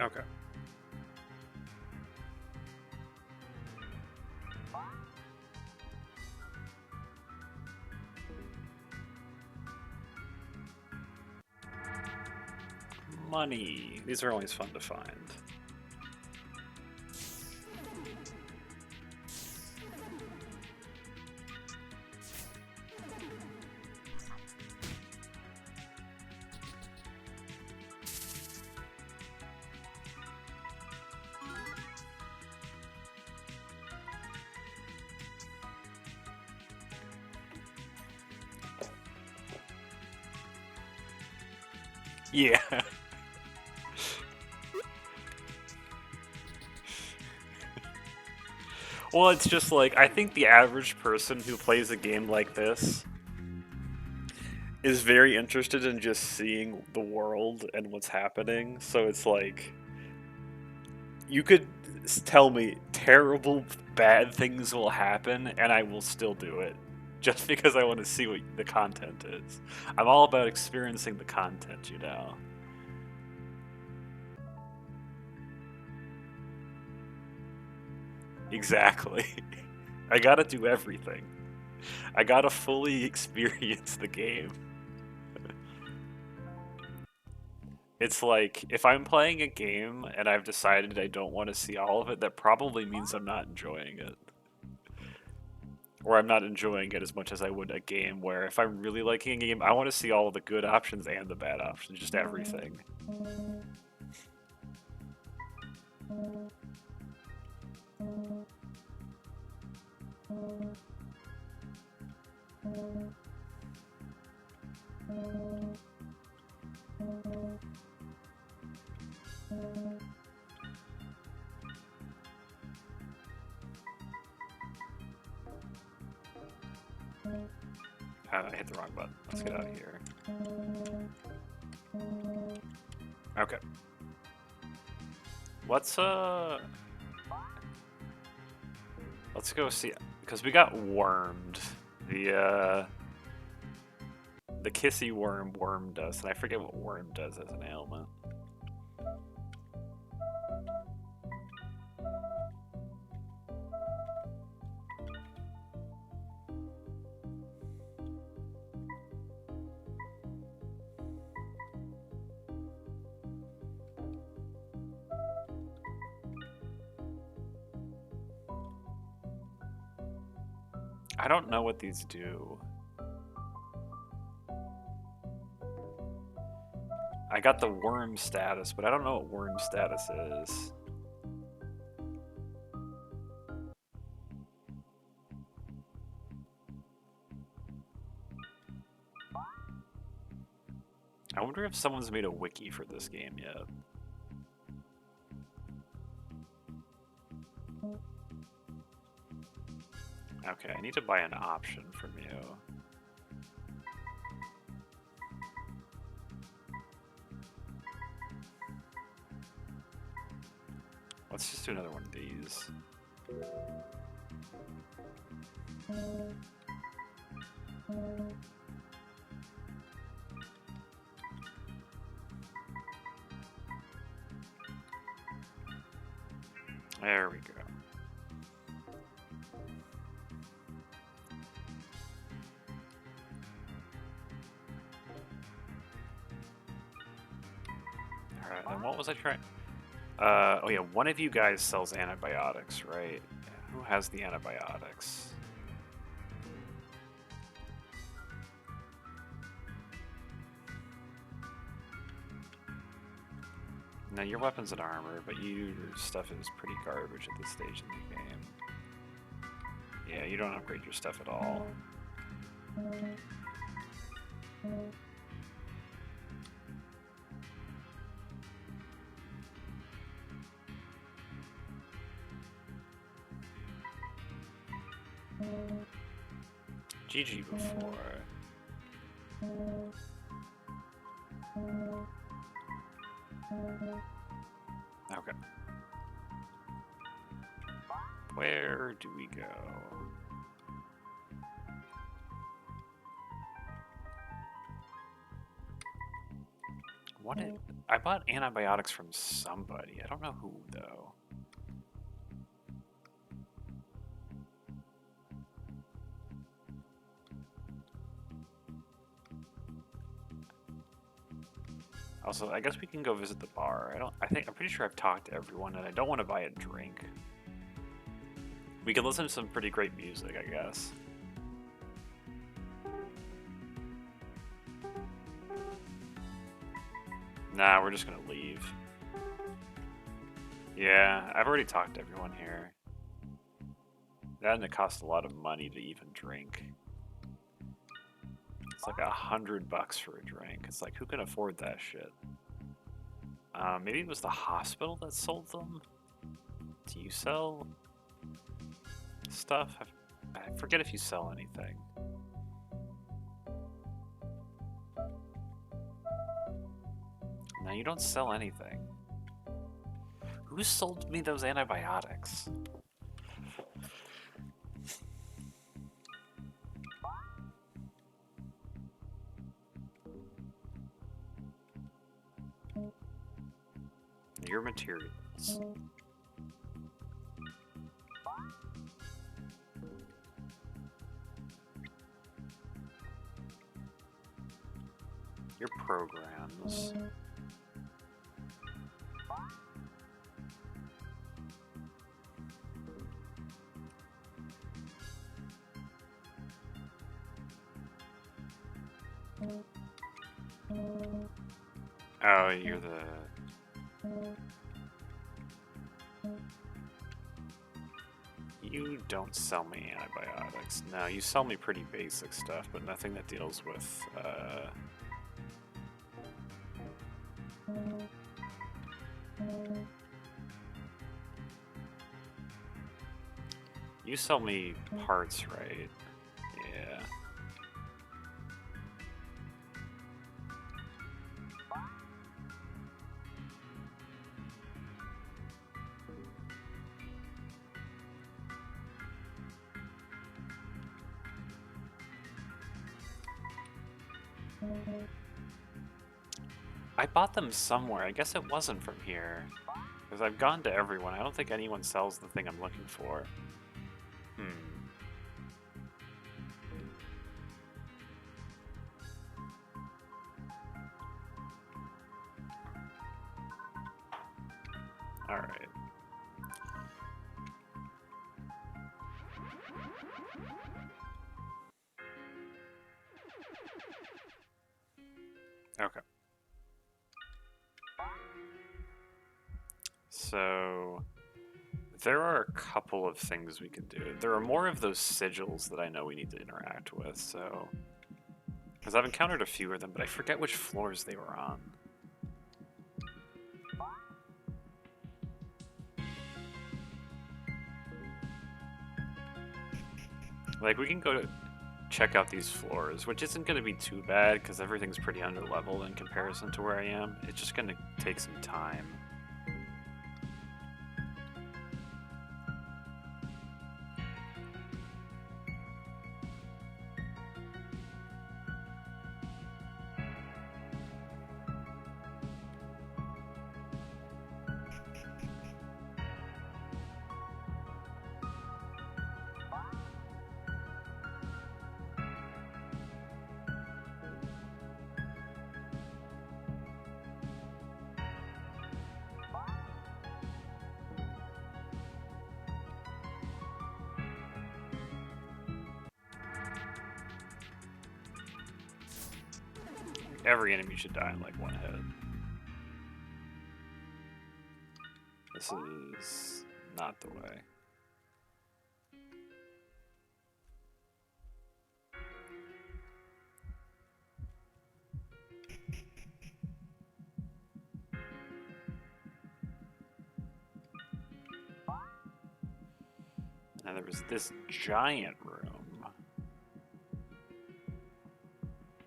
Okay. Money. These are always fun to find. Yeah. Well, it's just like, I think the average person who plays a game like this is very interested in just seeing the world and what's happening. So it's like, you could tell me terrible, bad things will happen, and I will still do it. Just because I want to see what the content is. I'm all about experiencing the content, you know. Exactly. I gotta do everything. I gotta fully experience the game. It's like, if I'm playing a game and I've decided I don't want to see all of it, that probably means I'm not enjoying it. Or I'm not enjoying it as much as I would a game where if I'm really liking a game, I want to see all of the good options and the bad options, just everything. I hit the wrong button. Let's get out of here. Okay. Let's go see, because we got wormed. The kissy worm wormed us, and I forget what worm does as an ailment. I don't know what these do. I got the worm status, but I don't know what worm status is. I wonder if someone's made a wiki for this game yet. Okay, I need to buy an option from you. Let's just do another one of these. There we go. Alright, and what was I trying? Oh yeah, one of you guys sells antibiotics, right? Who has the antibiotics? Now your weapons and armor, but your stuff is pretty garbage at this stage in the game. Yeah, you don't upgrade your stuff at all. GG before. Okay. Where do we go? What did I bought antibiotics from somebody. I don't know who though. Also, I guess we can go visit the bar. I'm pretty sure I've talked to everyone and I don't want to buy a drink. We can listen to some pretty great music, I guess. Nah, we're just gonna leave. Yeah, I've already talked to everyone here. That and it costs a lot of money to even drink. It's like $100 for a drink. It's like, who can afford that shit? Maybe it was the hospital that sold them? Do you sell stuff? I forget if you sell anything. No, you don't sell anything. Who Who sold me those antibiotics? Your materials. Your programs. Oh, you're the... You don't sell me antibiotics. No, you sell me pretty basic stuff, but nothing that deals with, You sell me parts, right? Yeah. I bought them somewhere. I guess it wasn't from here. Because I've gone to everyone. I don't think anyone sells the thing I'm looking for. Alright. Okay. So, there are a couple of things we could do. There are more of those sigils that I know we need to interact with, so... Because I've encountered a few of them, but I forget which floors they were on. Like, we can go to check out these floors, which isn't going to be too bad, because everything's pretty under-leveled in comparison to where I am. It's just going to take some time. Every enemy should die in like one hit. This is not the way. Now there was this giant room,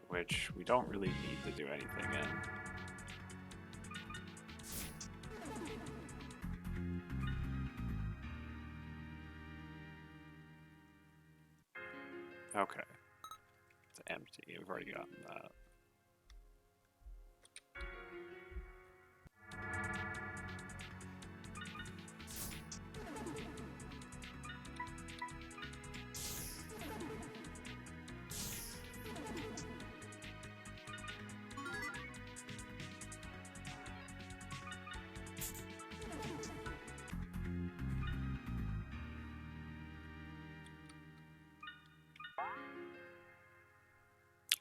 which we don't really need to do anything in. Okay. It's empty. We've already gotten that.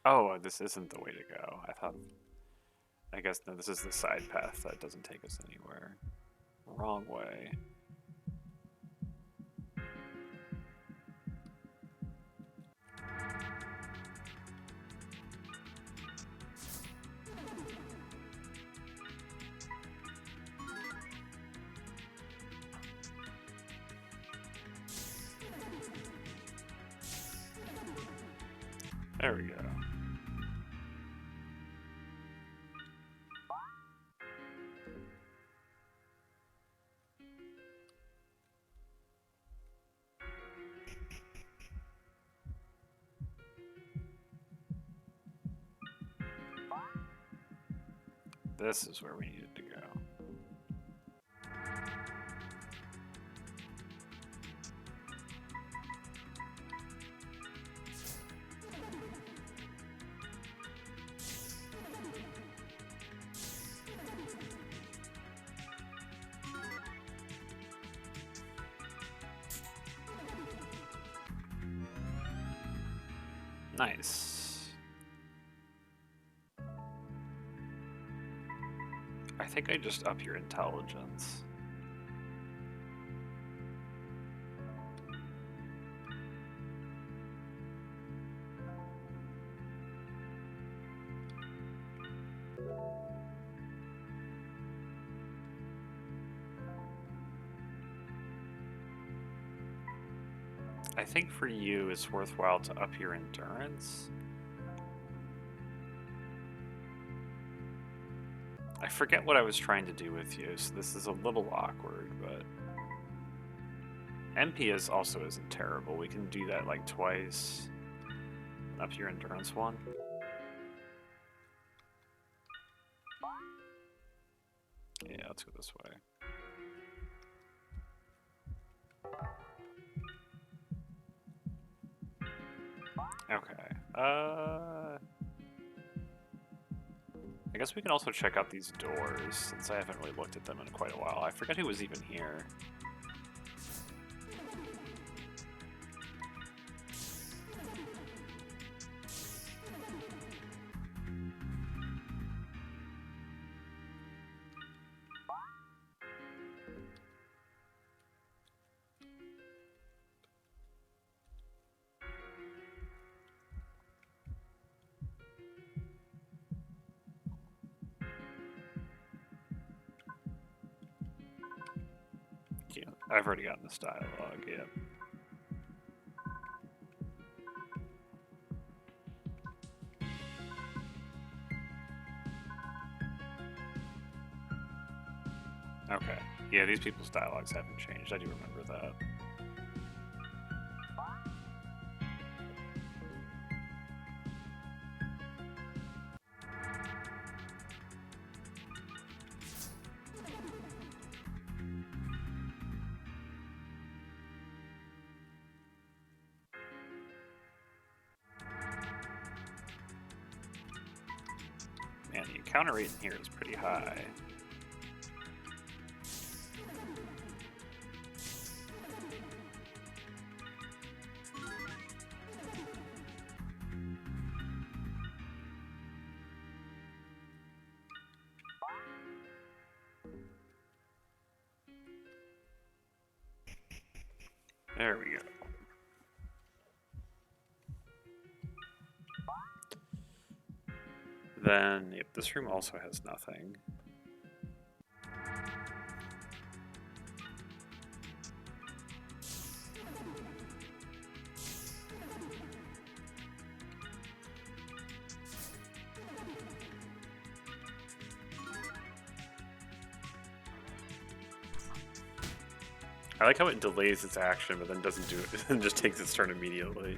Oh, this isn't the way to go. I guess, no, this is the side path that doesn't take us anywhere. Wrong way. There we go. This is where we needed to go. Nice. I think I just up your intelligence. I think for you it's worthwhile to up your endurance. I forget what I was trying to do with you, so this is a little awkward, but MP is also isn't terrible. We can do that like twice. Up your endurance one. Yeah, let's go this way. Okay. I guess we can also check out these doors, since I haven't really looked at them in quite a while. I forget who was even here. Yeah, I've already gotten this dialogue, yeah. Okay. Yeah, these people's dialogues haven't changed. I do remember that. Man, the encounter rate in here is pretty high. There we go. Then, yep, this room also has nothing. I like how it delays its action, but then doesn't do it, and just takes its turn immediately.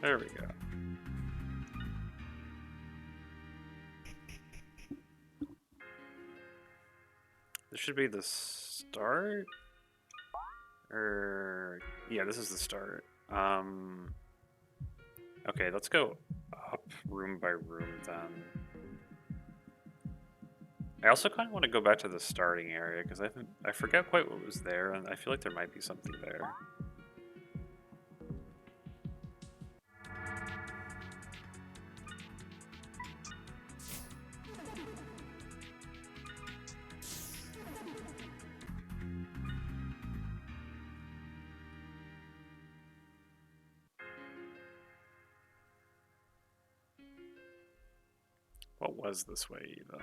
There we go. This should be the start? Or yeah, this is the start. Okay, let's go up room by room then. I also kind of want to go back to the starting area because I forget quite what was there, and I feel like there might be something there. What was this way even?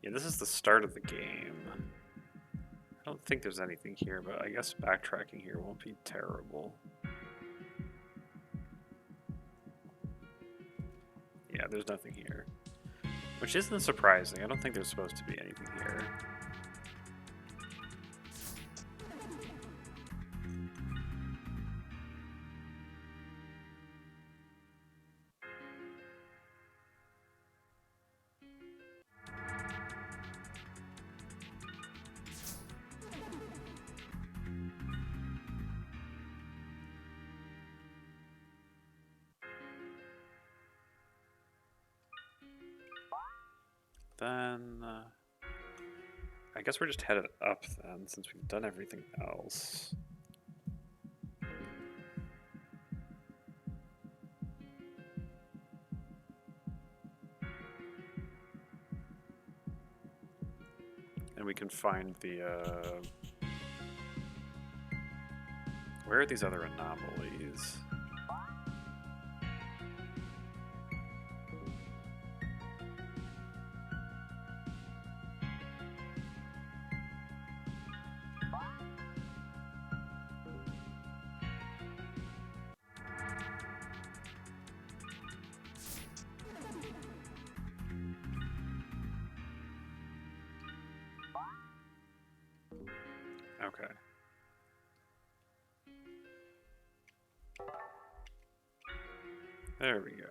Yeah, this is the start of the game. I don't think there's anything here, but I guess backtracking here won't be terrible. there's nothing here. Which isn't surprising. I don't think there's supposed to be anything here. Then, I guess we're just headed up then, since we've done everything else. And we can find the, where are these other anomalies? Okay. There we go.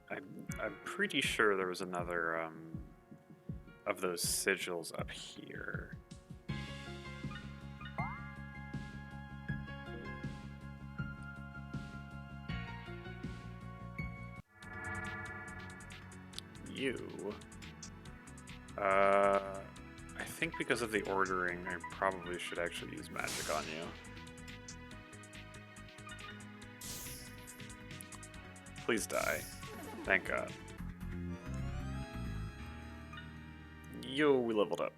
I'm pretty sure there was another of those sigils up here. You. I think because of the ordering, I probably should actually use magic on you. Please die. Thank God. Yo, we leveled up.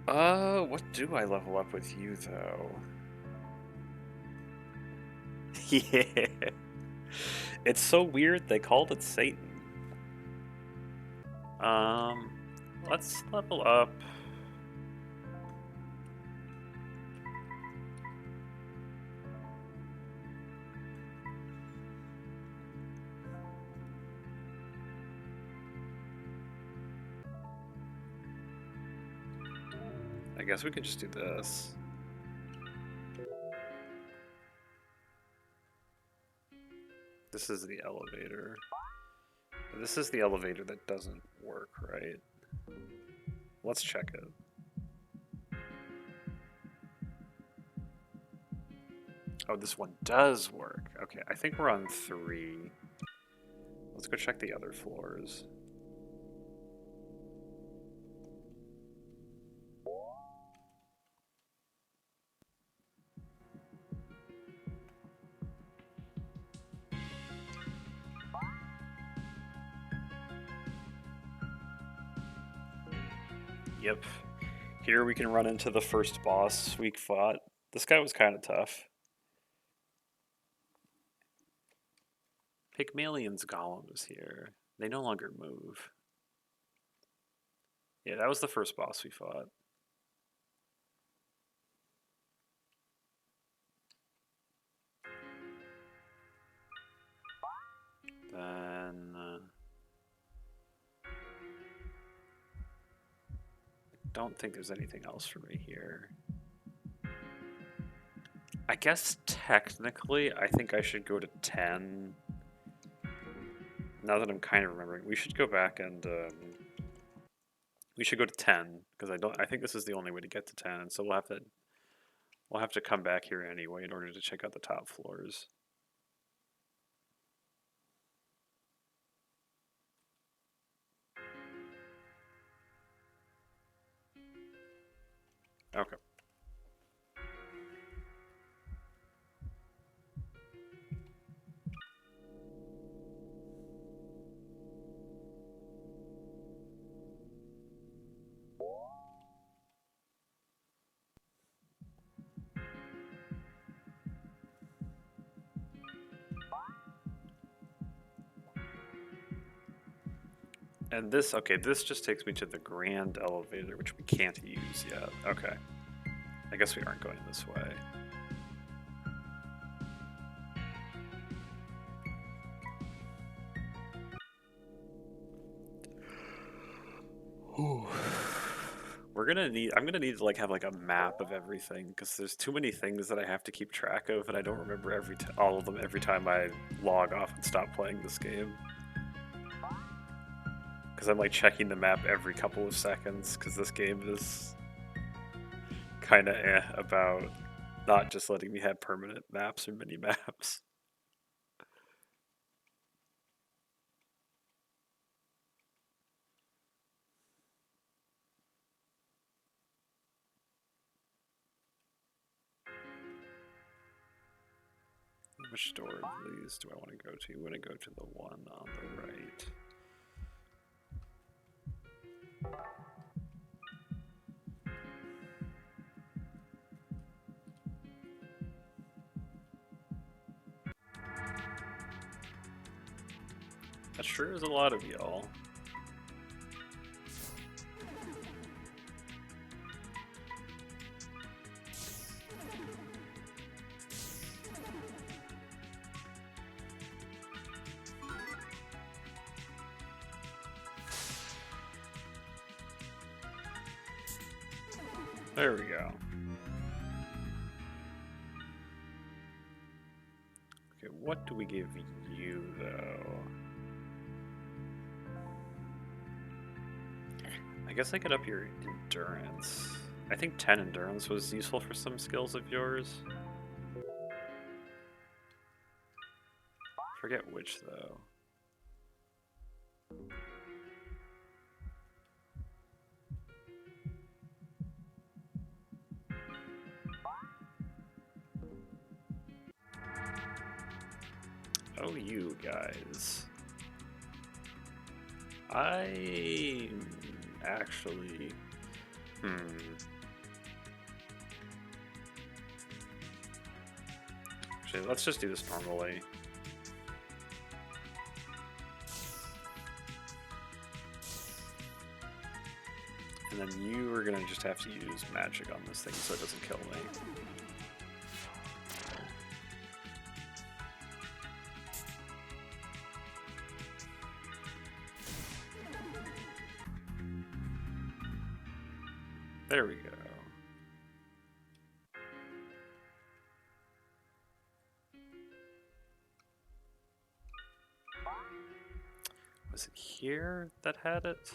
What do I level up with you, though? Yeah. It's so weird they called it Satan. Let's level up. I guess we could just do this. This is the elevator. This is the elevator that doesn't work, right? Let's check it. Oh, this one does work. Okay, I think we're on 3. Let's go check the other floors. Yep. Here we can run into the first boss we fought. This guy was kind of tough. Pygmalion's golem is here. They no longer move. Yeah, that was the first boss we fought. Then... don't think there's anything else for me here. I guess technically, I think I should go to 10. Now that I'm kind of remembering, we should go back and we should go to 10 because I think this is the only way to get to 10, and so we'll have to come back here anyway in order to check out the top floors. Okay. And this, okay, this just takes me to the grand elevator, which we can't use yet. Okay. I guess we aren't going this way. Ooh. I'm gonna need to like have like a map of everything because there's too many things that I have to keep track of, and I don't remember all of them every time I log off and stop playing this game. Because I'm like checking the map every couple of seconds because this game is kind of about not just letting me have permanent maps or mini maps. Which door of these do I want to go to? I'm going to go to the one on the right. That sure is a lot of y'all. There we go. Okay, what do we give you, though? I guess I could up your endurance. I think 10 endurance was useful for some skills of yours. Forget which, though. Oh, you guys. I actually... Actually, let's just do this normally. And then you are gonna just have to use magic on this thing so it doesn't kill me. There we go. Was it here that had it?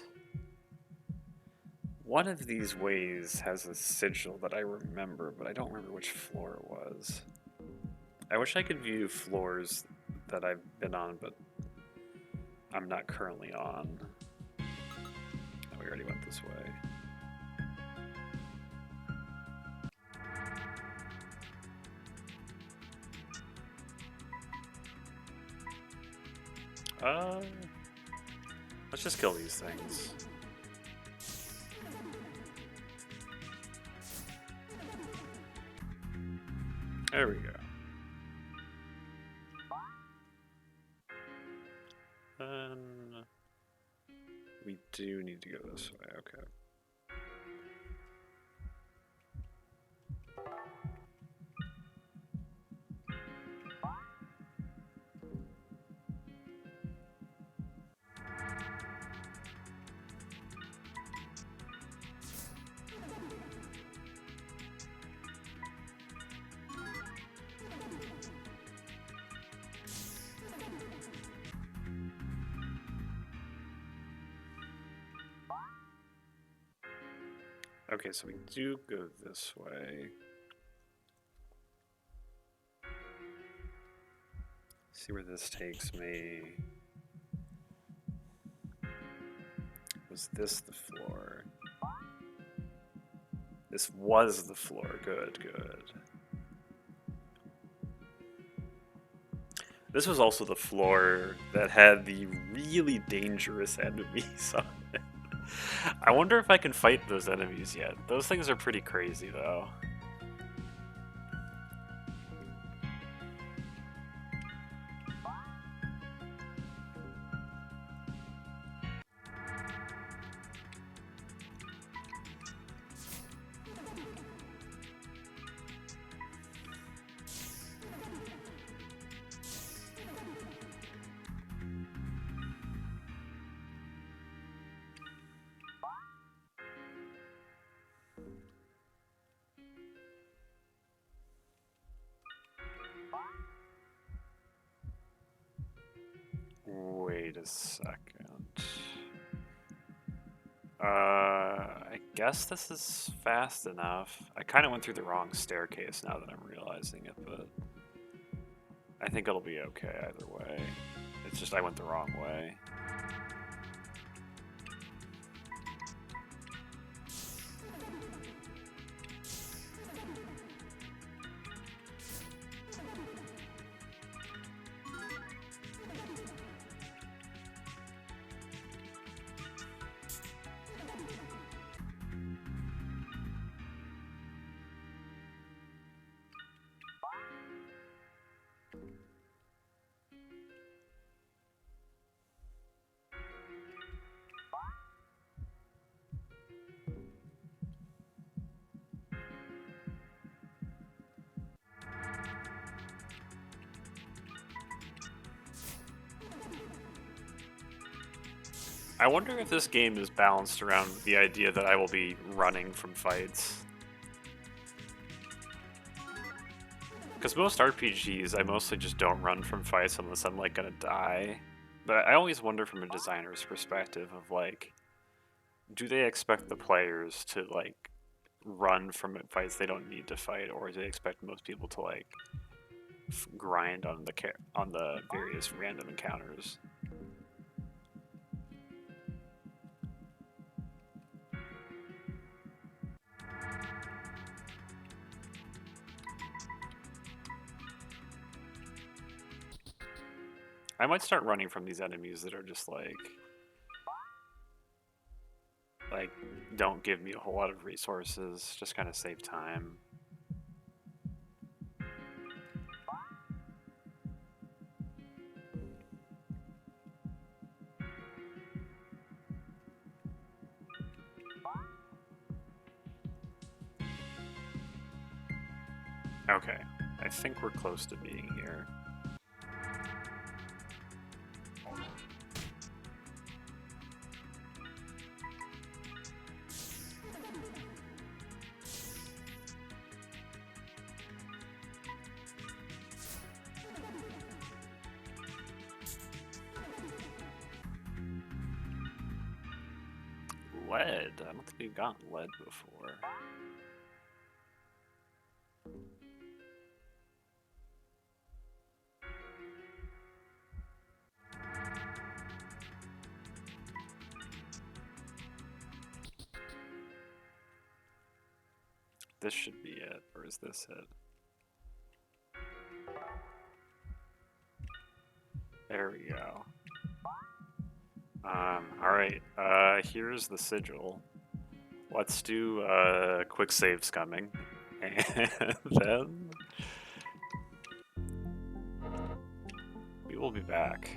One of these ways has a sigil that I remember, but I don't remember which floor it was. I wish I could view floors that I've been on, but I'm not currently on. Oh, we already went this way. Let's just kill these things. There we go. Then we do need to go this way, okay. Okay, so we do go this way. See where this takes me. Was this the floor? This was the floor. Good, good. This was also the floor that had the really dangerous enemies on it. I wonder if I can fight those enemies yet. Those things are pretty crazy, though. a second. I guess this is fast enough. I kind of went through the wrong staircase now that I'm realizing it, but I think it'll be okay either way. It's just I went the wrong way. I wonder if this game is balanced around the idea that I will be running from fights. Because most RPGs, I mostly just don't run from fights unless I'm like gonna die. But I always wonder from a designer's perspective of like, do they expect the players to like run from fights they don't need to fight, or do they expect most people to like grind on the various random encounters? I might start running from these enemies that are just like don't give me a whole lot of resources, just kind of save time. Okay, I think we're close to being here. Lead? I don't think we've gotten lead before. This should be it, or is this it? There we go. Alright, here's the sigil. Let's do quick save scumming. And then we will be back.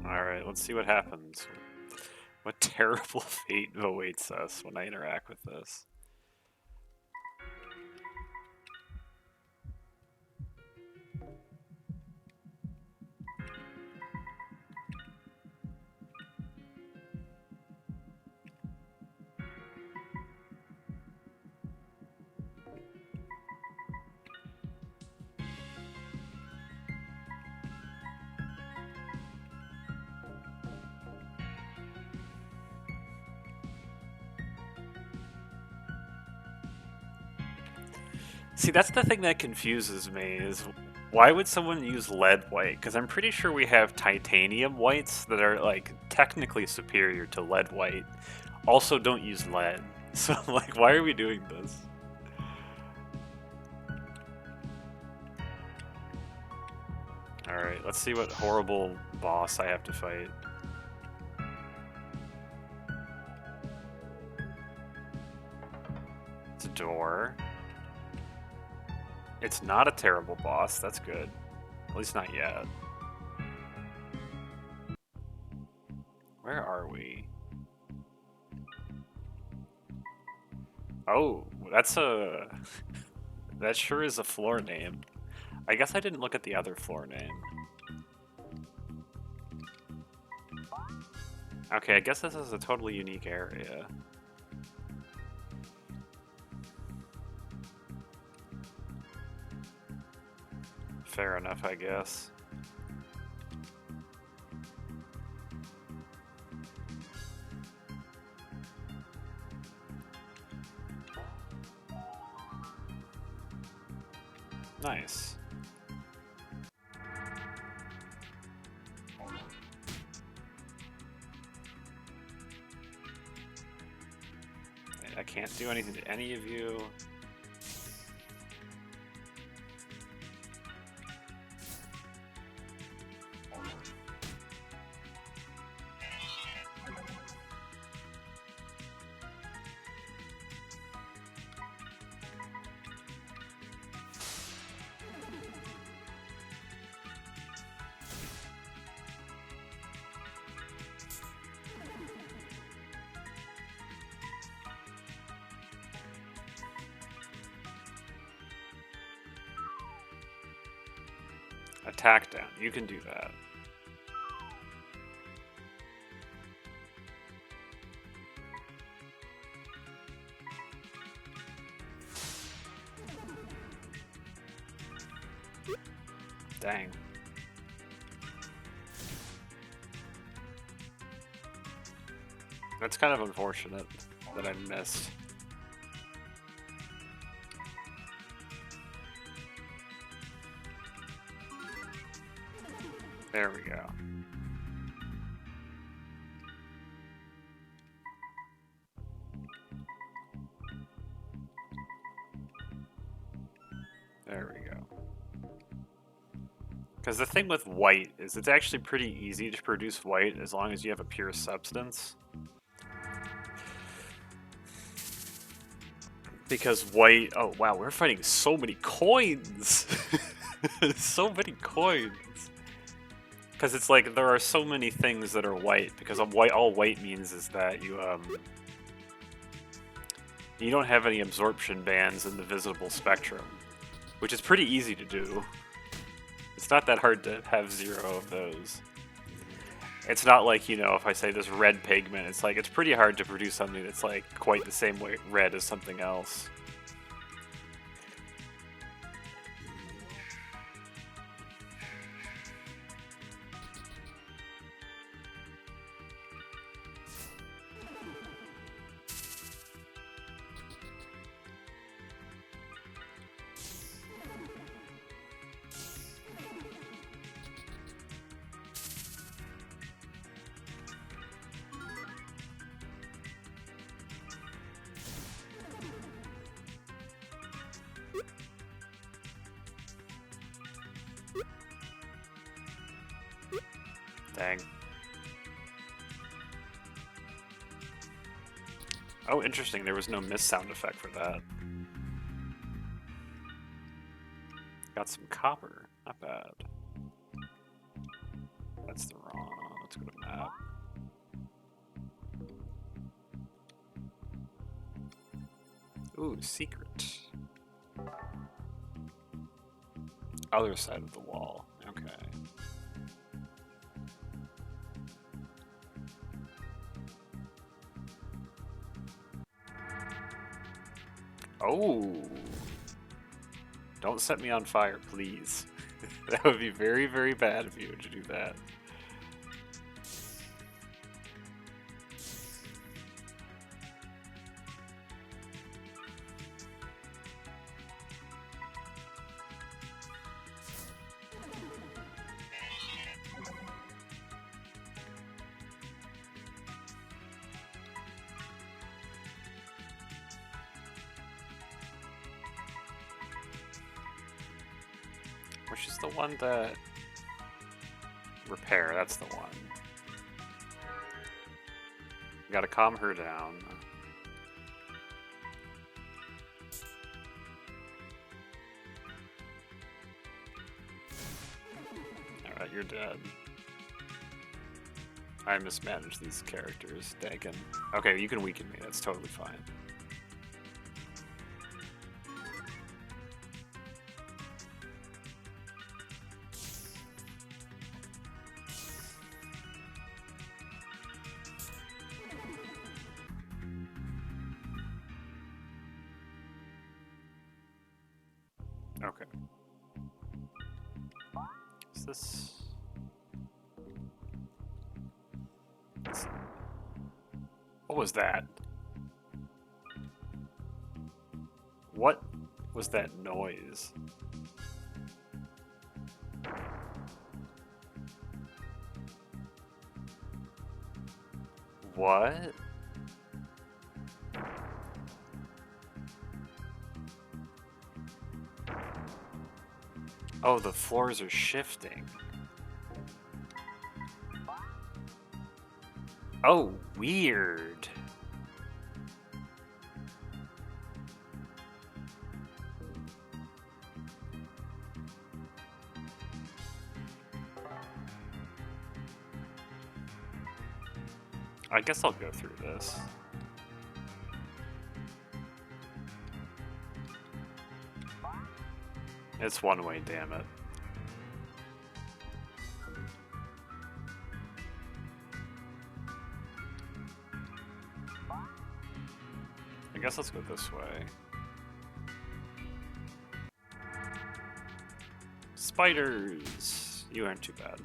Alright, let's see what happens. What terrible fate awaits us when I interact with this. See, that's the thing that confuses me, is why would someone use lead white? Because I'm pretty sure we have titanium whites that are, like, technically superior to lead white. Also don't use lead. So, like, why are we doing this? Alright, let's see what horrible boss I have to fight. It's a door. It's not a terrible boss, that's good. At least not yet. Where are we? Oh, that's a... that sure is a floor name. I guess I didn't look at the other floor name. Okay, I guess this is a totally unique area. Fair enough, I guess. Nice. I can't do anything to any of you. Attack down. You can do that. Dang. That's kind of unfortunate that I missed. There we go. There we go. Because the thing with white is it's actually pretty easy to produce white as long as you have a pure substance. Because white... Oh, wow, we're fighting so many coins! So many coins! Because it's like, there are so many things that are white, because all white means is that you don't have any absorption bands in the visible spectrum, which is pretty easy to do. It's not that hard to have 0 of those. It's not like, you know, if I say this red pigment, it's like, it's pretty hard to produce something that's like quite the same way red as something else. Dang. Oh, interesting. There was no miss sound effect for that. Got some copper. Not bad. That's the wrong... Let's go to map. Ooh, secret. Other side of the wall. Okay. Oh! Don't set me on fire, please. That would be very, very bad of you to do that. Which is the one that... Repair, that's the one. Gotta calm her down. Alright, you're dead. I mismanaged these characters, Dagon. Okay, you can weaken me, that's totally fine. Okay. Is this... What was that? What was that noise? What? Oh, the floors are shifting. Oh, weird. I guess I'll go through this. It's one way, damn it. I guess let's go this way. Spiders! You aren't too bad.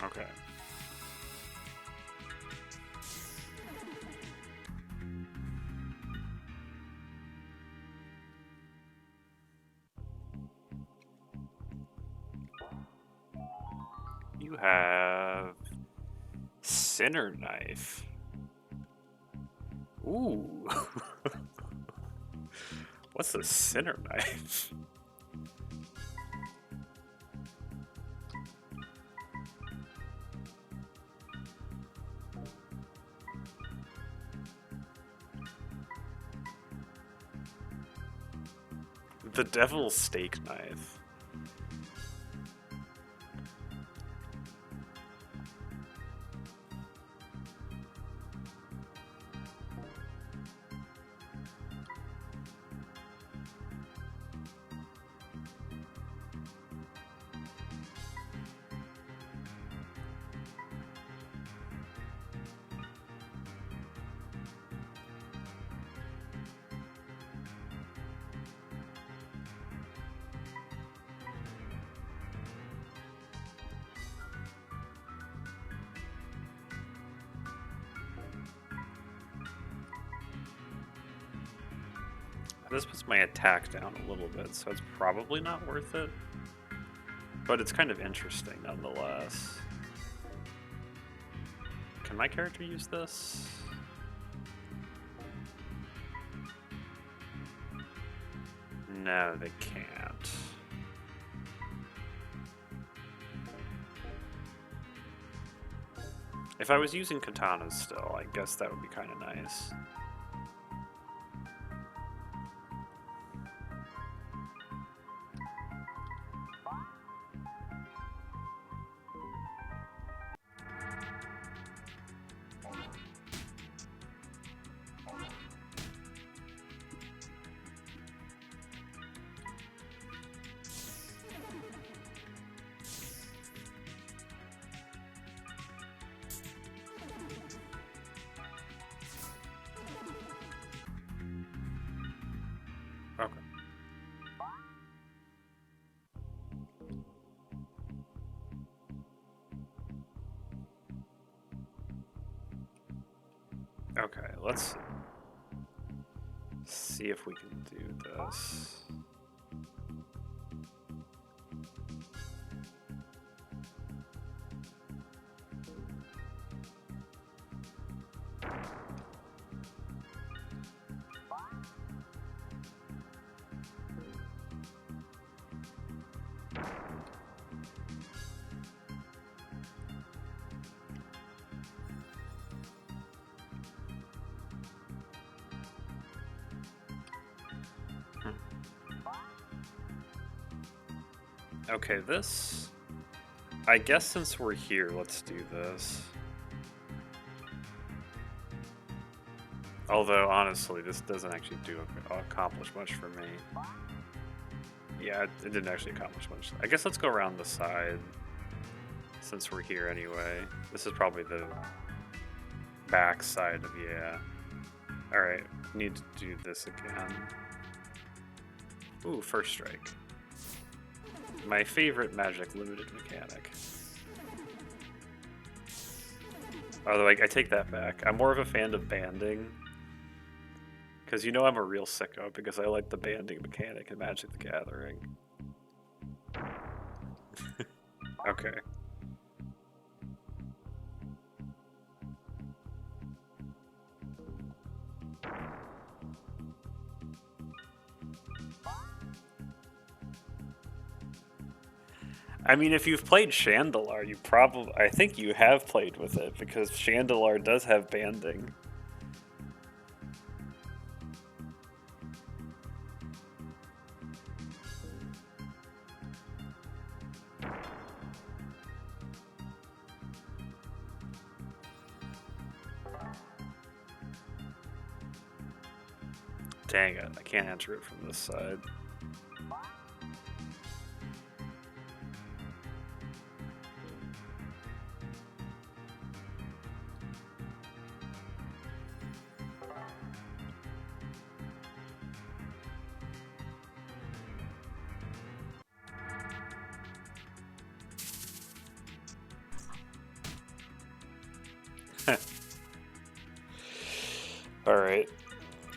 Okay. You have Sinner Knife. Ooh. What's a Sinner Knife? The Devil's Steak Knife. This puts my attack down a little bit, so it's probably not worth it. But it's kind of interesting nonetheless. Can my character use this? No, they can't. If I was using katanas still, I guess that would be kind of nice. Okay. Okay, let's see if we can do this. Okay, this... I guess since we're here, let's do this. Although, honestly, this doesn't actually accomplish much for me. Yeah, it didn't actually accomplish much. I guess let's go around the side, since we're here anyway. This is probably the back side of, yeah. Alright, need to do this again. Ooh, first strike. My favorite magic limited mechanic. Although I take that back. I'm more of a fan of banding. Because you know I'm a real sicko because I like the banding mechanic in Magic the Gathering. Okay. I mean, if you've played Chandelar, I think you have played with it, because Chandelar does have banding. Dang it, I can't answer it from this side. Alright.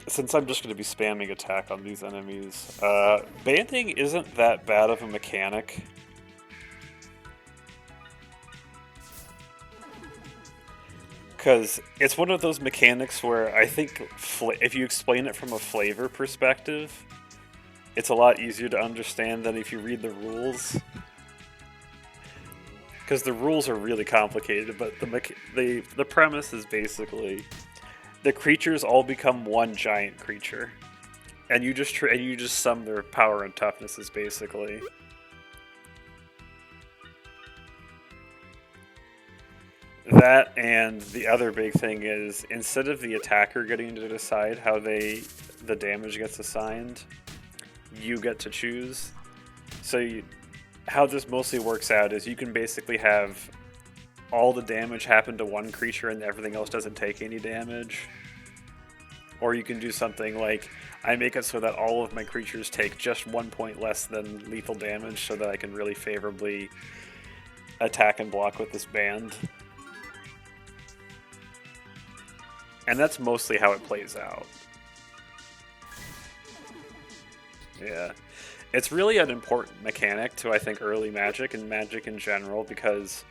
Since I'm just going to be spamming attack on these enemies, banding isn't that bad of a mechanic. Because it's one of those mechanics where I think if you explain it from a flavor perspective, it's a lot easier to understand than if you read the rules. Because the rules are really complicated, but the premise is basically the creatures all become one giant creature, and you just sum their power and toughnesses basically. That, and the other big thing is, instead of the attacker getting to decide how the damage gets assigned, you get to choose. So how this mostly works out is you can basically have all the damage happen to one creature and everything else doesn't take any damage. Or you can do something like, I make it so that all of my creatures take just 1 point less than lethal damage so that I can really favorably attack and block with this band. And that's mostly how it plays out. Yeah. It's really an important mechanic to, I think, early Magic and Magic in general, because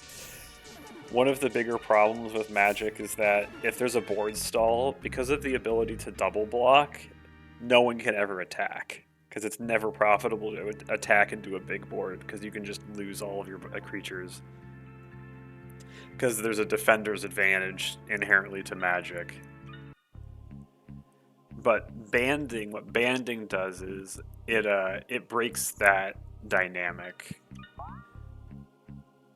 one of the bigger problems with Magic is that if there's a board stall, because of the ability to double block, no one can ever attack. Because it's never profitable to attack and do a big board, because you can just lose all of your creatures. Because there's a defender's advantage inherently to Magic. But what banding does is it breaks that dynamic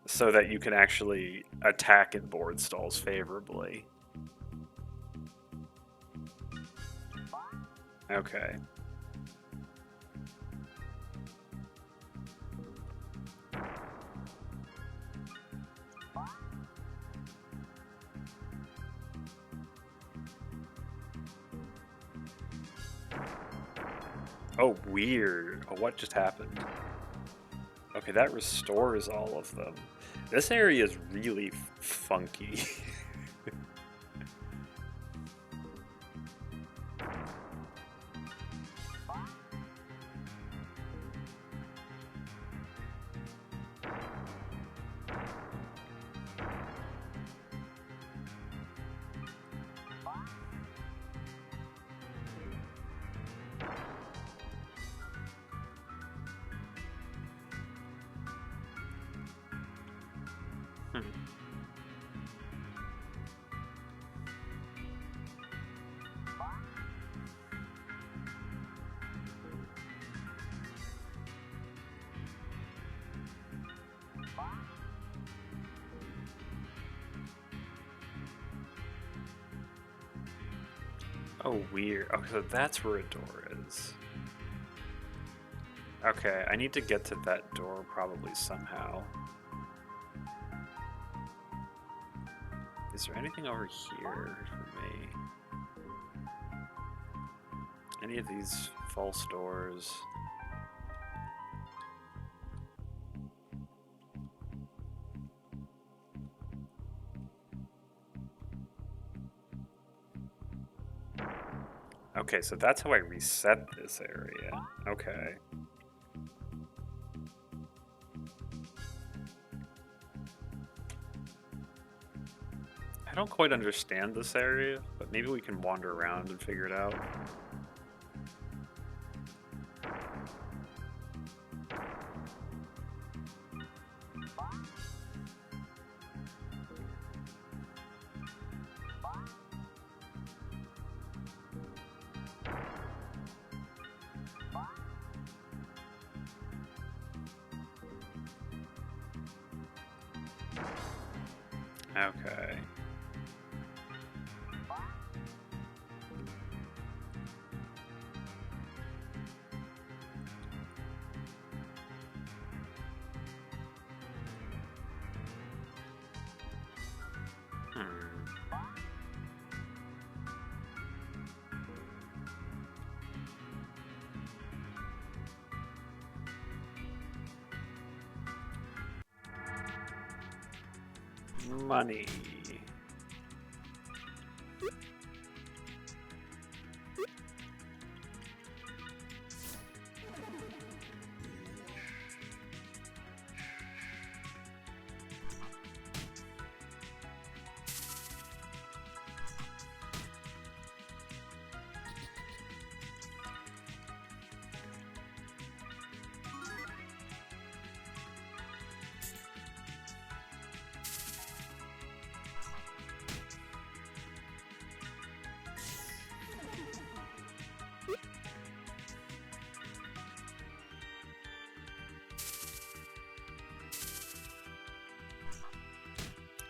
so that you can actually attack in board stalls favorably. Okay. Oh, weird. Oh, what just happened? Okay, that restores all of them. This area is really funky. Oh, weird. Okay, so that's where a door is. Okay, I need to get to that door probably somehow. Is there anything over here for me? Any of these false doors? Okay, so that's how I reset this area. Okay. I don't quite understand this area, but maybe we can wander around and figure it out. Okay. Money.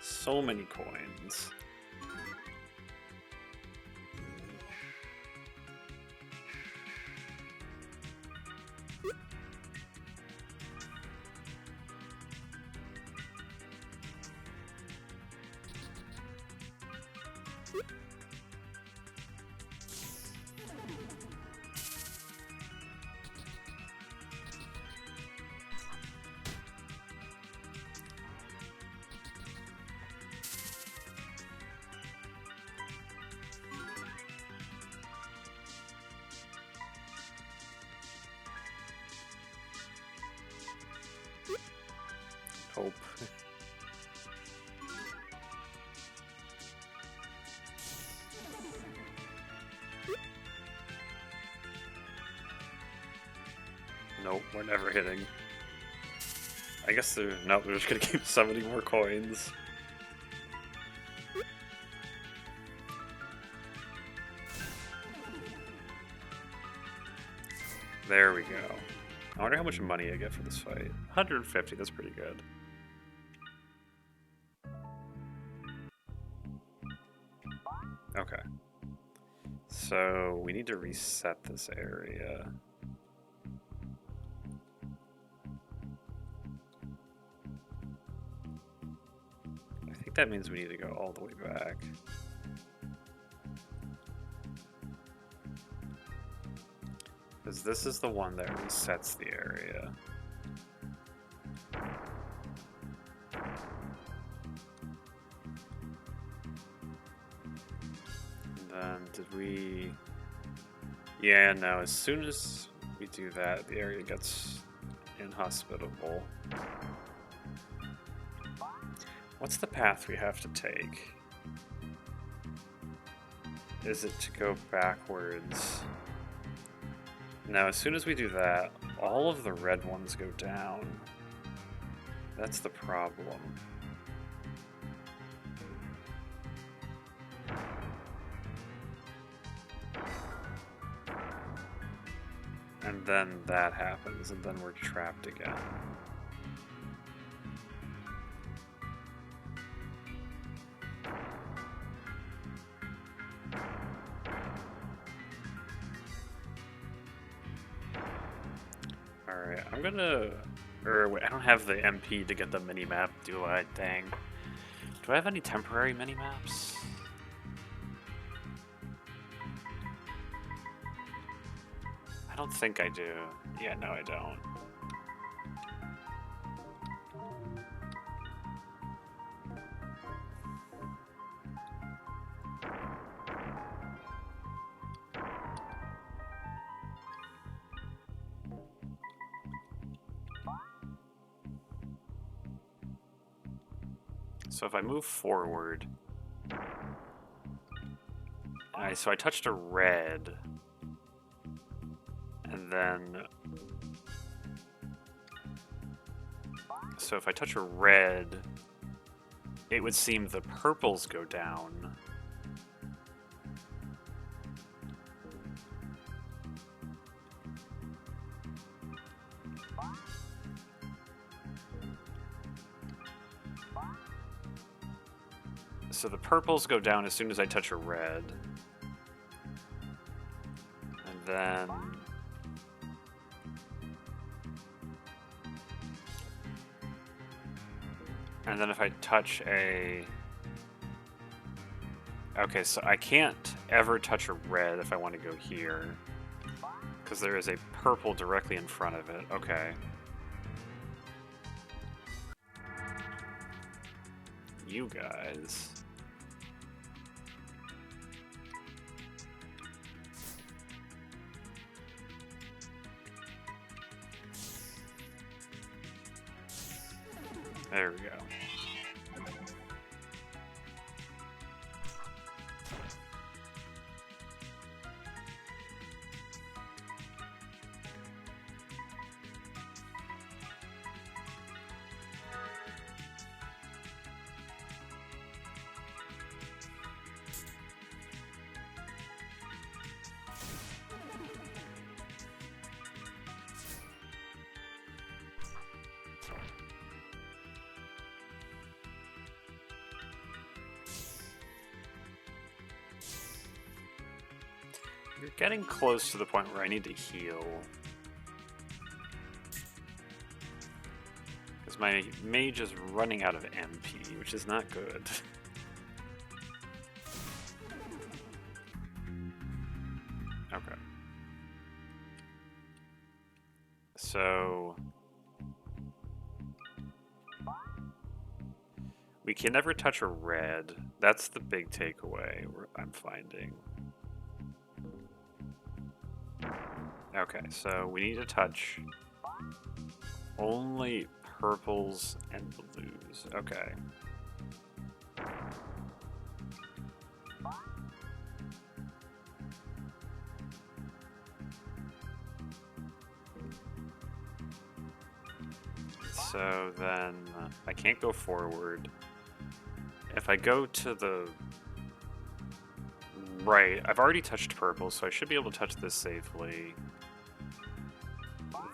So many coins. Hope. Nope, we're never hitting. I guess they're no, we're just gonna keep summoning more coins. There we go. I wonder how much money I get for this fight. 150, that's pretty good. Okay. So we need to reset this area. I think that means we need to go all the way back. Because this is the one that resets the area. And then did we... Yeah, no, as soon as we do that, the area gets inhospitable. What's the path we have to take? Is it to go backwards? Now, as soon as we do that, all of the red ones go down. That's the problem. And then that happens, and then we're trapped again. Alright, I'm gonna... Or wait, I don't have the MP to get the mini-map, do I? Dang. Do I have any temporary mini-maps? don't think I do. Yeah, no, I don't. So if I move forward, so I touched a red, and then, so if I touch a red, it would seem the purples go down. So the purples go down as soon as I touch a red. And then... And then if I touch a... Okay, so I can't ever touch a red if I want to go here. Because there is a purple directly in front of it. Okay. You guys... There we go. You're getting close to the point where I need to heal. Because my mage is running out of MP, which is not good. Okay. So... we can never touch a red. That's the big takeaway I'm finding. Okay, so we need to touch only purples and blues. Okay. So then I can't go forward. If I go to the right, I've already touched purple, so I should be able to touch this safely.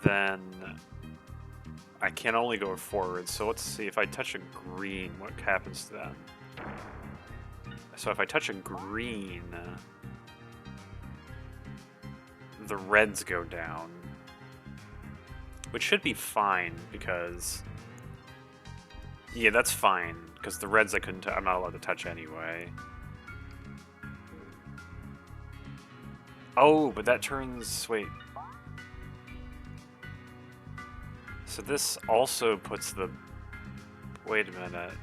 Then I can only go forward, so let's see, if I touch a green, what happens then? So if I touch a green, the reds go down, which should be fine, because... Yeah, that's fine, because the reds I'm not allowed to touch anyway. Oh, but that turns... Wait. So this also puts the... Wait a minute.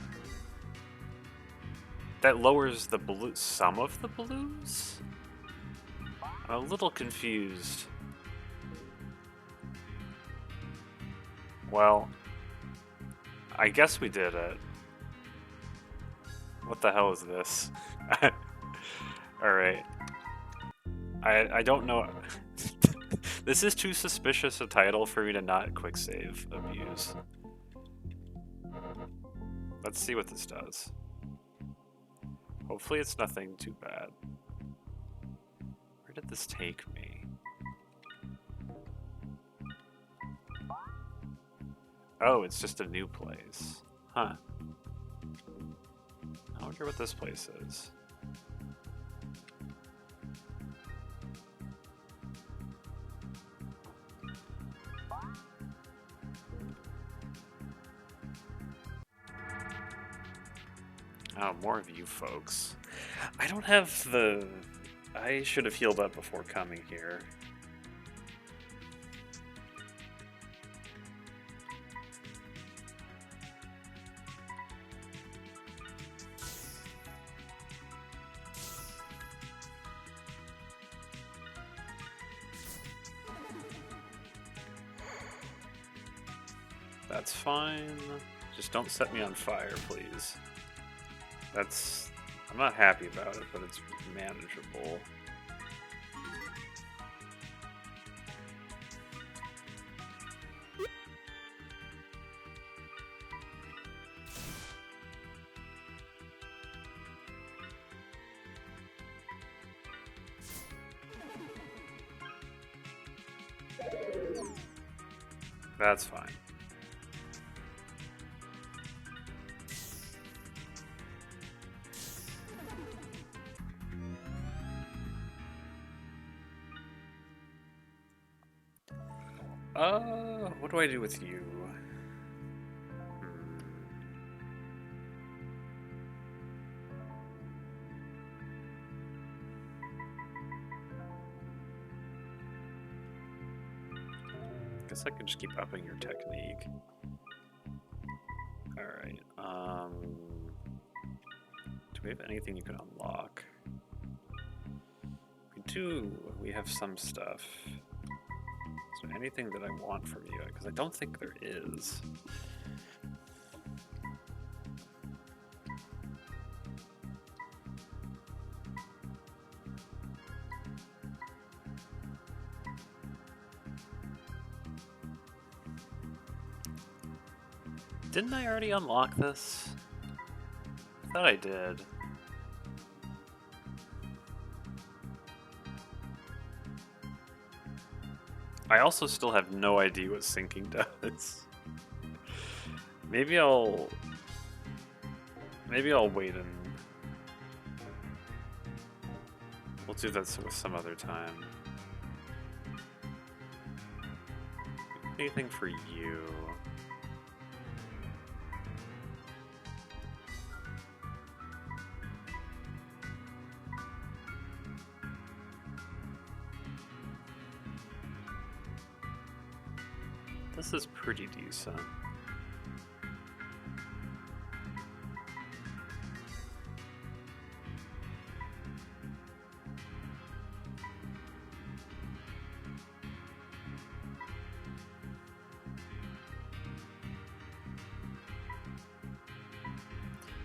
That lowers the blue... Some of the blues? I'm a little confused. Well, I guess we did it. What the hell is this? Alright. I don't know... This is too suspicious a title for me to not quick save abuse. Let's see what this does. Hopefully it's nothing too bad. Where did this take me? Oh, it's just a new place. Huh. I wonder what this place is. Oh, more of you folks. I don't have the... I should have healed up before coming here. That's fine. Just don't set me on fire, please. I'm not happy about it, but it's manageable. That's fine. What do I do with you? Guess I could just keep upping your technique. Alright, do we have anything you can unlock? We do. We have some stuff. Is there anything that I want from you? Because I don't think there is. Didn't I already unlock this? I thought I did. I also still have no idea what sinking does. Maybe I'll wait and we'll do that with some other time. Anything for you? This is pretty decent.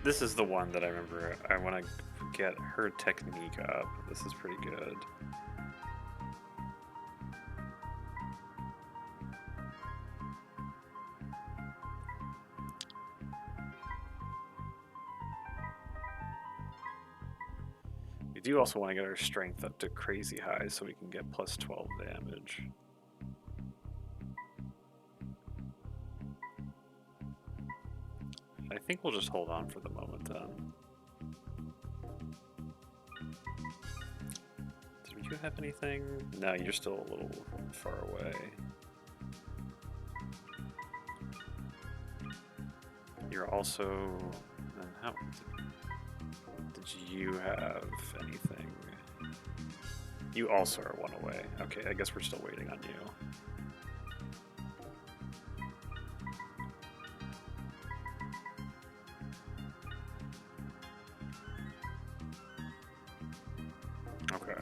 This is the one that I remember I want to get her technique up. This is pretty good. We do also want to get our strength up to crazy high so we can get plus 12 damage. I think we'll just hold on for the moment then. Do you have anything? No, you're still a little far away. You're also... How did you have anything? You also are one away. Okay, I guess we're still waiting on you. Okay.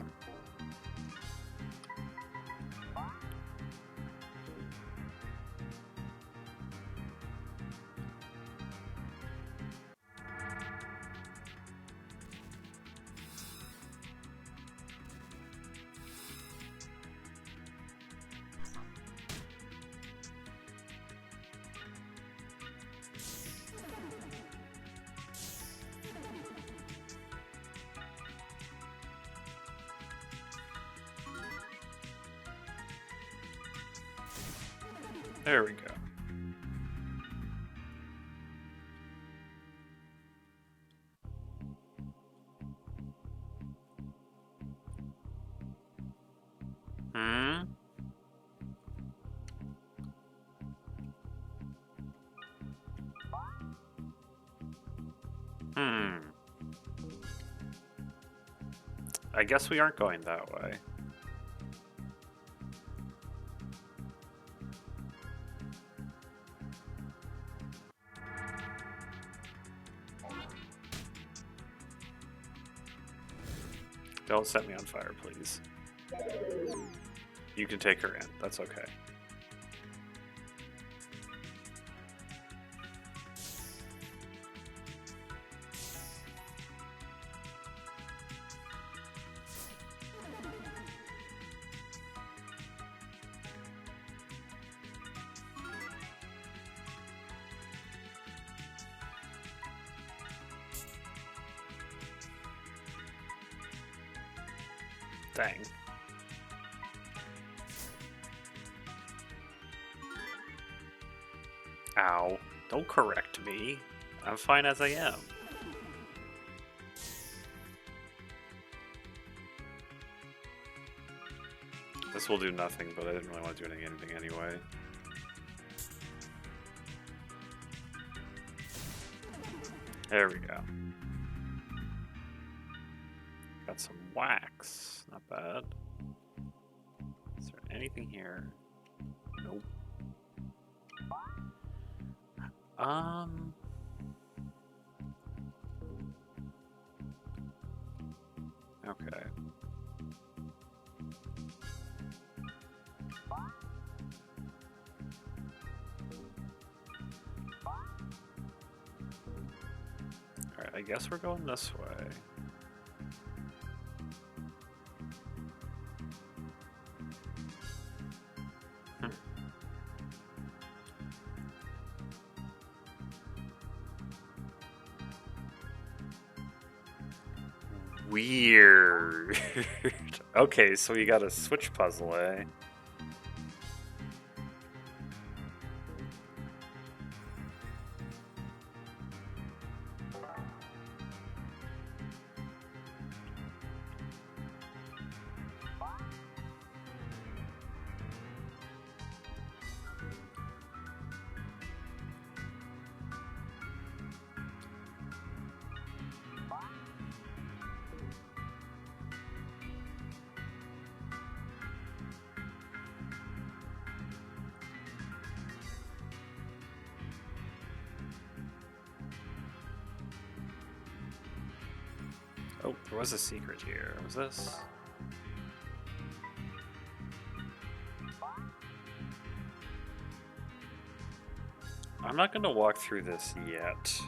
There we go. I guess we aren't going that way. Don't set me on fire, please. You can take her in. That's okay. Dang. Ow. Don't correct me. I'm fine as I am. This will do nothing, but I didn't really want to do anything anyway. There we go. Got some wax. Not bad. Is there anything here? Nope. Okay. Alright, I guess we're going this way. Weird. Okay, so you got a switch puzzle, eh? Oh, there was a secret here. Was this? I'm not gonna walk through this yet.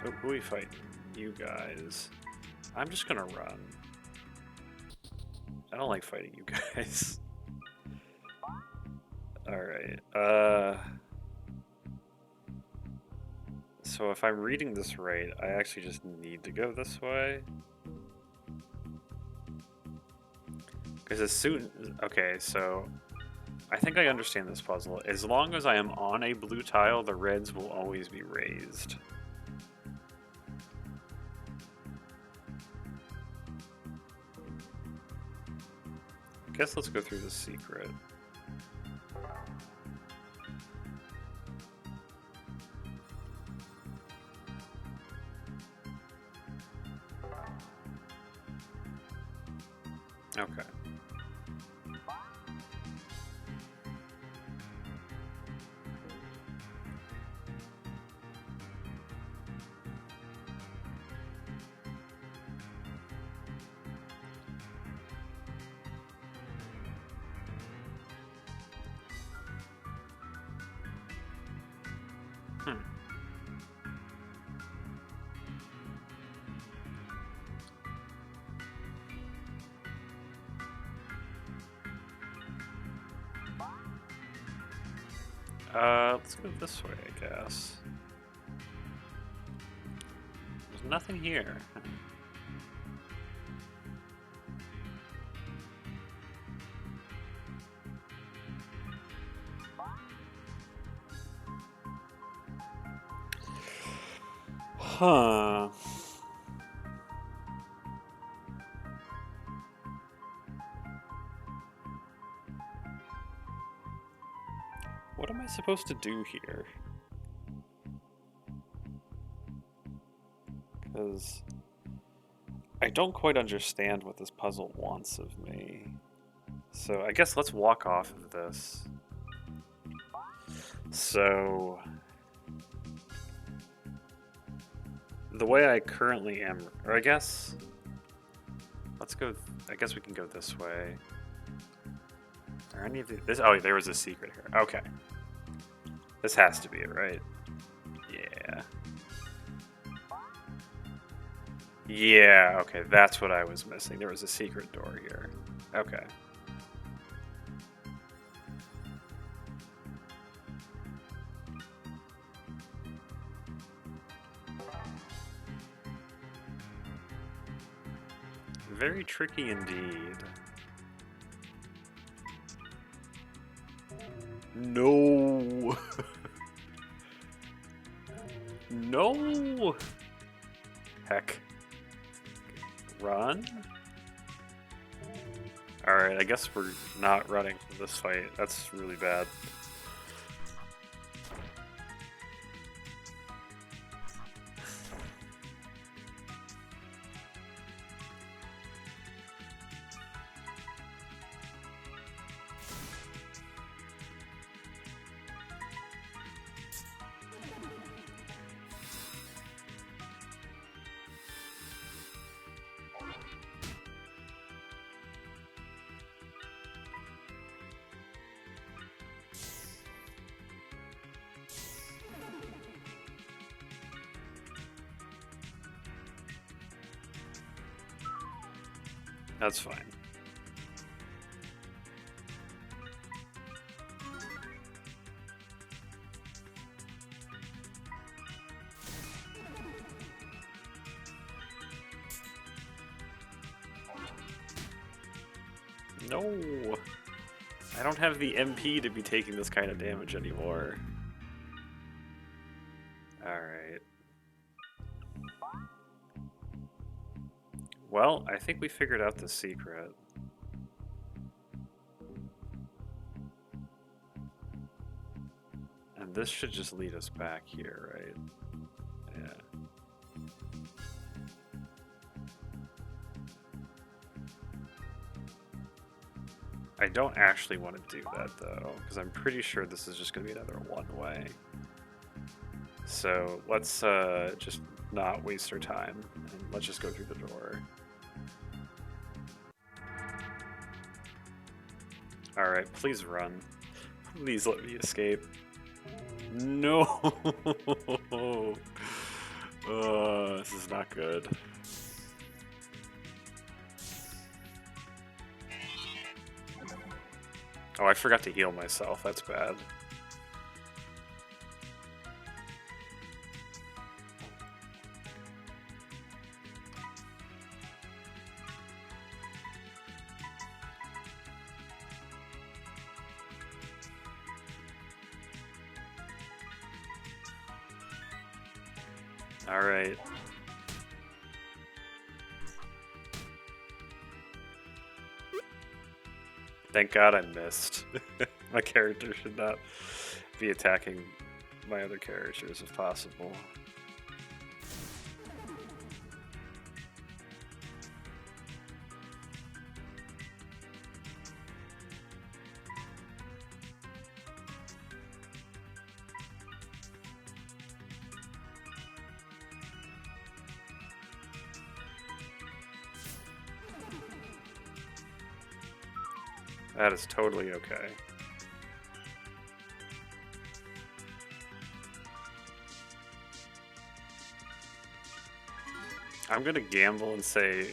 Oh, who are we fighting? You guys. I'm just gonna run. I don't like fighting you guys. Alright, so if I'm reading this right, I actually just need to go this way. Because as soon... Okay, so... I think I understand this puzzle. As long as I am on a blue tile, the reds will always be raised. I guess let's go through the secret. Okay. Let's go this way, I guess. There's nothing here. Huh. What am I supposed to do here? Because I don't quite understand what this puzzle wants of me. So I guess let's walk off of this. So the way I currently am, or I guess, let's go, I guess we can go this way. Are any of this? Oh, there was a secret here. Okay. This has to be it, right? Yeah. Yeah, okay, that's what I was missing. There was a secret door here. Okay. Very tricky indeed. No! No! Heck. Run? Alright, I guess we're not running from this fight. That's really bad. That's fine. No! I don't have the MP to be taking this kind of damage anymore. Alright. Well, I think we figured out the secret. And this should just lead us back here, right? Yeah. I don't actually want to do that, though, because I'm pretty sure this is just going to be another one-way. So let's just not waste our time, and let's just go through the door. Alright, please run. Please let me escape. No! This is not good. Oh, I forgot to heal myself. That's bad. Alright. Thank God I missed. My character should not be attacking my other characters if possible. That is totally okay. I'm gonna gamble and say,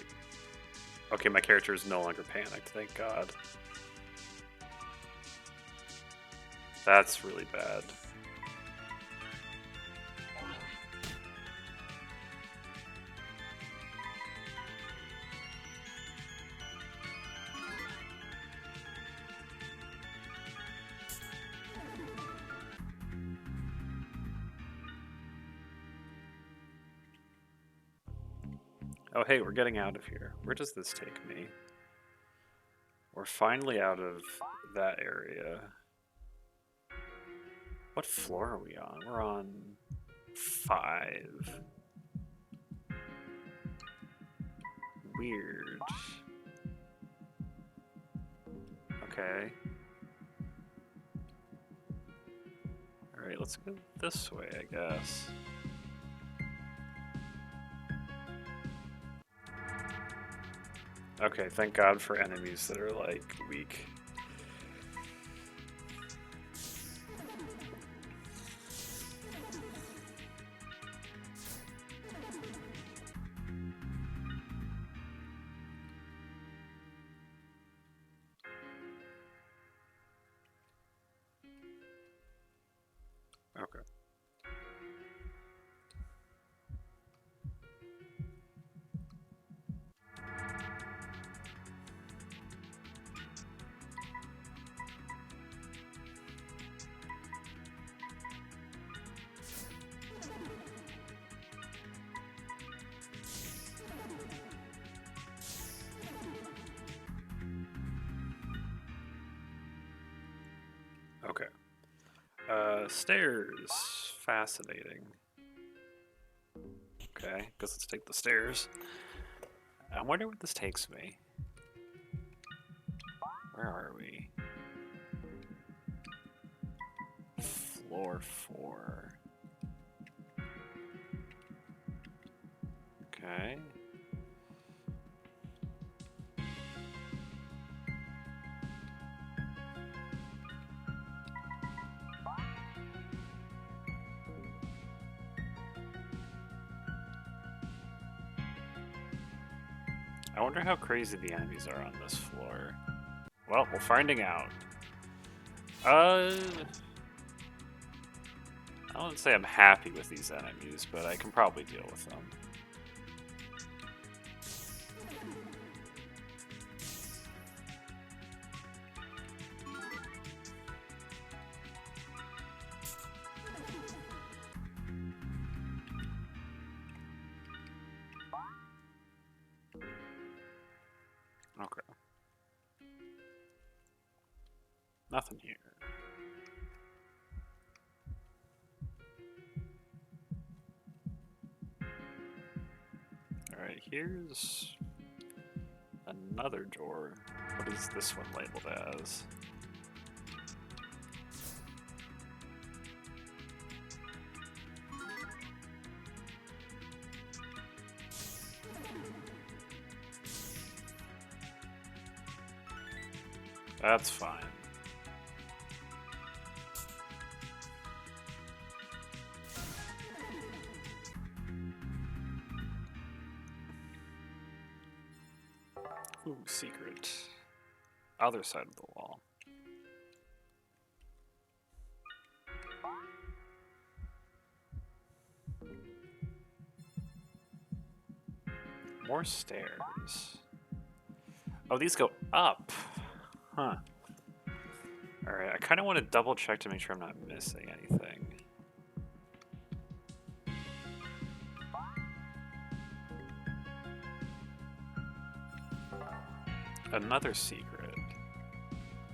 okay, my character is no longer panicked, thank God. That's really bad. Oh hey, we're getting out of here. Where does this take me? We're finally out of that area. What floor are we on? We're on 5. Weird. Okay. Alright, let's go this way, I guess. Okay, thank God for enemies that are, like, weak. Stairs. Fascinating. Okay, guess let's take the stairs. I wonder where this takes me. Where are we? Floor 4. Okay. I wonder how crazy the enemies are on this floor. Well, we're finding out. I wouldn't say I'm happy with these enemies, but I can probably deal with them. Okay. Nothing here. Alright, here's another door. What is this one labeled as? That's fine. Ooh, secret. Other side of the wall. More stairs. Oh, these go up. Huh. Alright, I kind of want to double check to make sure I'm not missing anything. Another secret.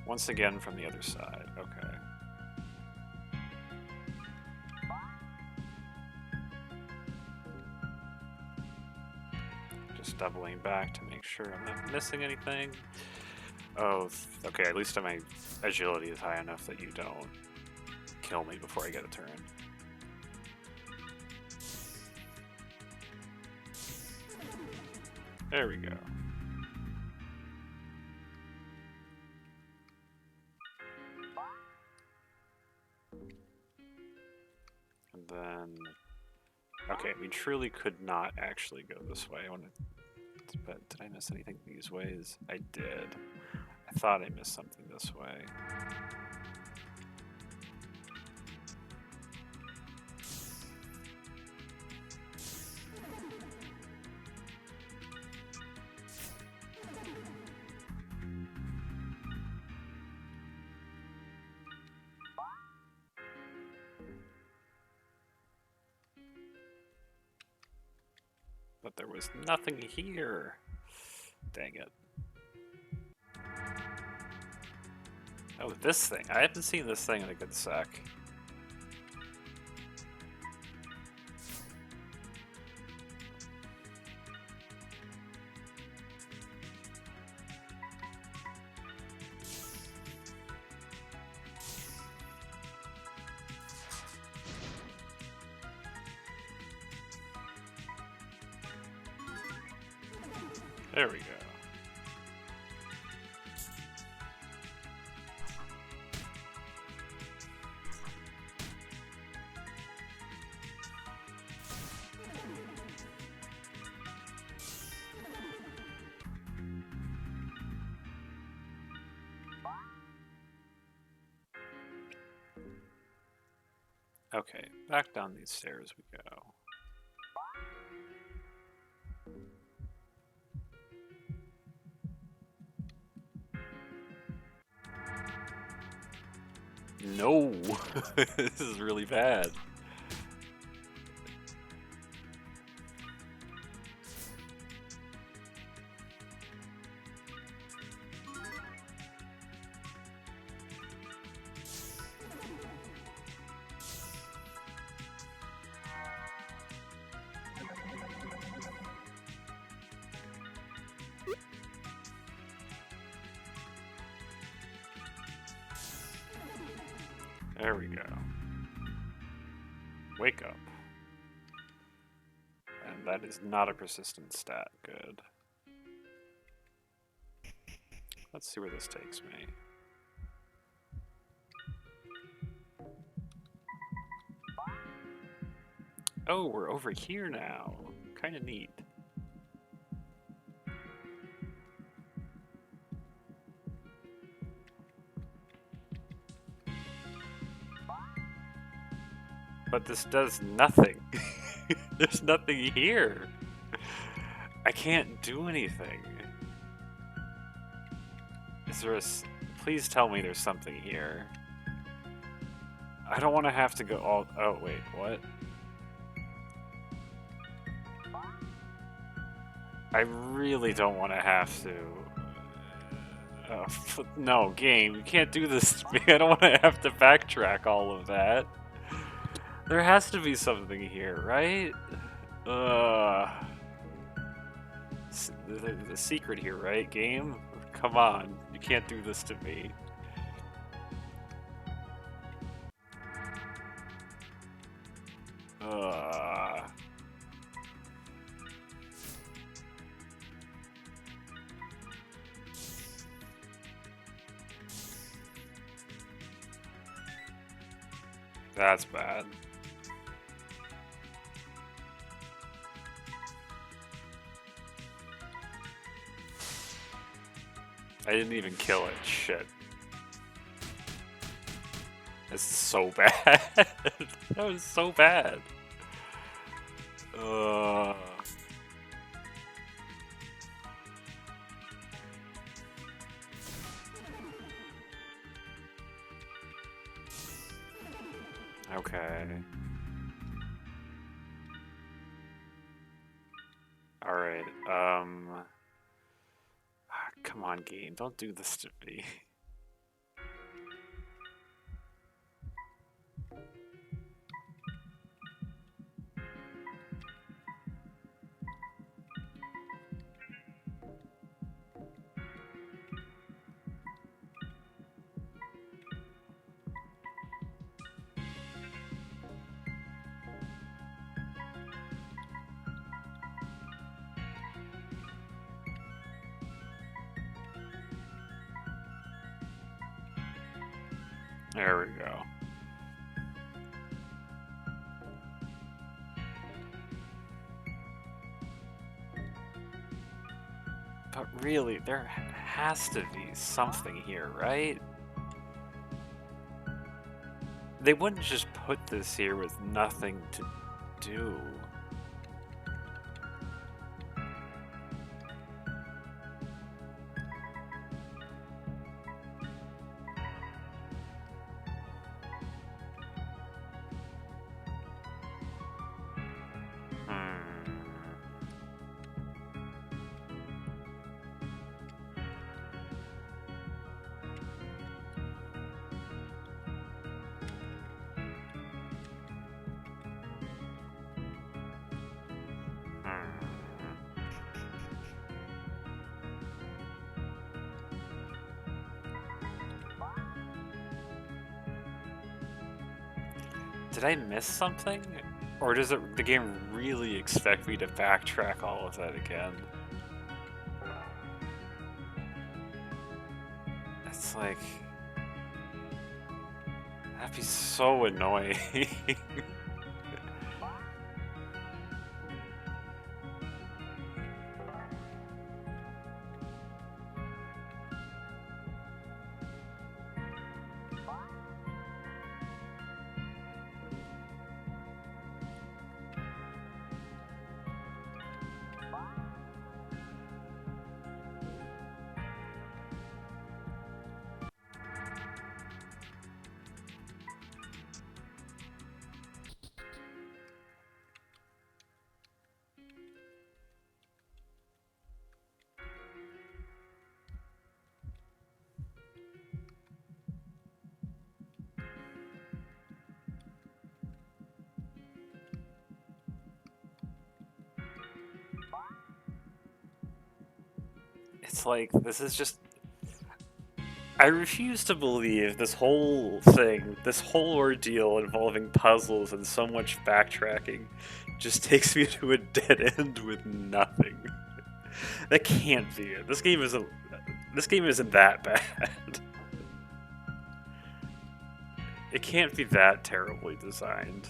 Once again from the other side. Okay. Just doubling back to make sure I'm not missing anything. Oh, okay, at least my agility is high enough that you don't kill me before I get a turn. There we go. And then... Okay, we truly could not actually go this way. I want to... But did I miss anything these ways? I did. I thought I missed something this way. But there was nothing here. Dang it. Oh, this thing. I haven't seen this thing in a good sec. There we go. Okay, back down these stairs we go. No! This is really bad. There we go. Wake up. And that is not a persistent stat. Good. Let's see where this takes me. Oh, we're over here now. Kind of neat. But this does nothing. There's nothing here. I can't do anything. Is there a... Please tell me there's something here. I don't want to have to go all... Oh, wait, what? I really don't want to have to... no, game, you can't do this to me. I don't want to have to backtrack all of that. There has to be something here, right? The secret here, right, game? Come on, you can't do this to me. That's bad. I didn't even kill it. Shit. This is so bad. That was so bad. Okay. Alright, come on, game, don't do this to me. There we go. But really, there has to be something here, right? They wouldn't just put this here with nothing to do. Did I miss something? Or does the game really expect me to backtrack all of that again? It's like... That'd be so annoying. It's like, this is just... I refuse to believe this whole thing, this whole ordeal involving puzzles and so much backtracking, just takes me to a dead end with nothing. That can't be it. This game isn't. This game isn't that bad. It can't be that terribly designed.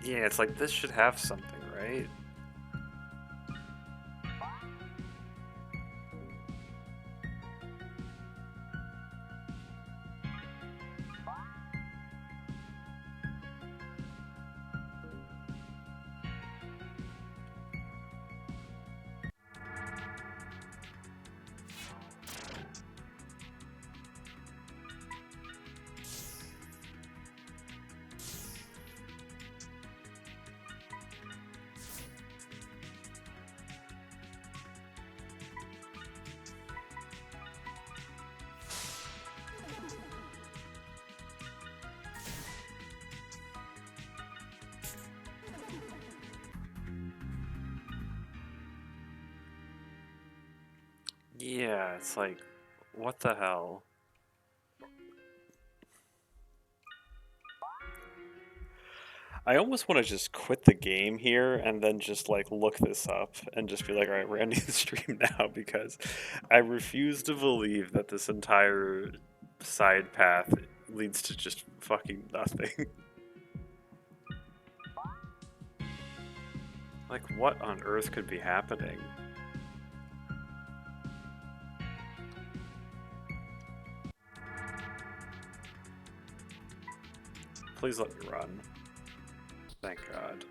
Yeah, it's like this should have something, right? Yeah, it's like, what the hell? I almost want to just quit the game here and then just like look this up and just be like, all right, we're ending the stream now because I refuse to believe that this entire side path leads to just fucking nothing. Like, what on earth could be happening? Please let me run. Thank God.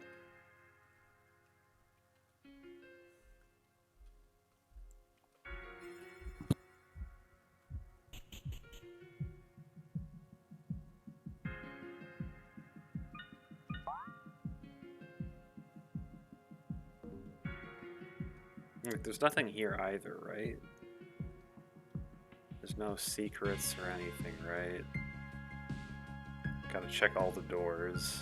Like, there's nothing here either, right? There's no secrets or anything, right? Gotta check all the doors.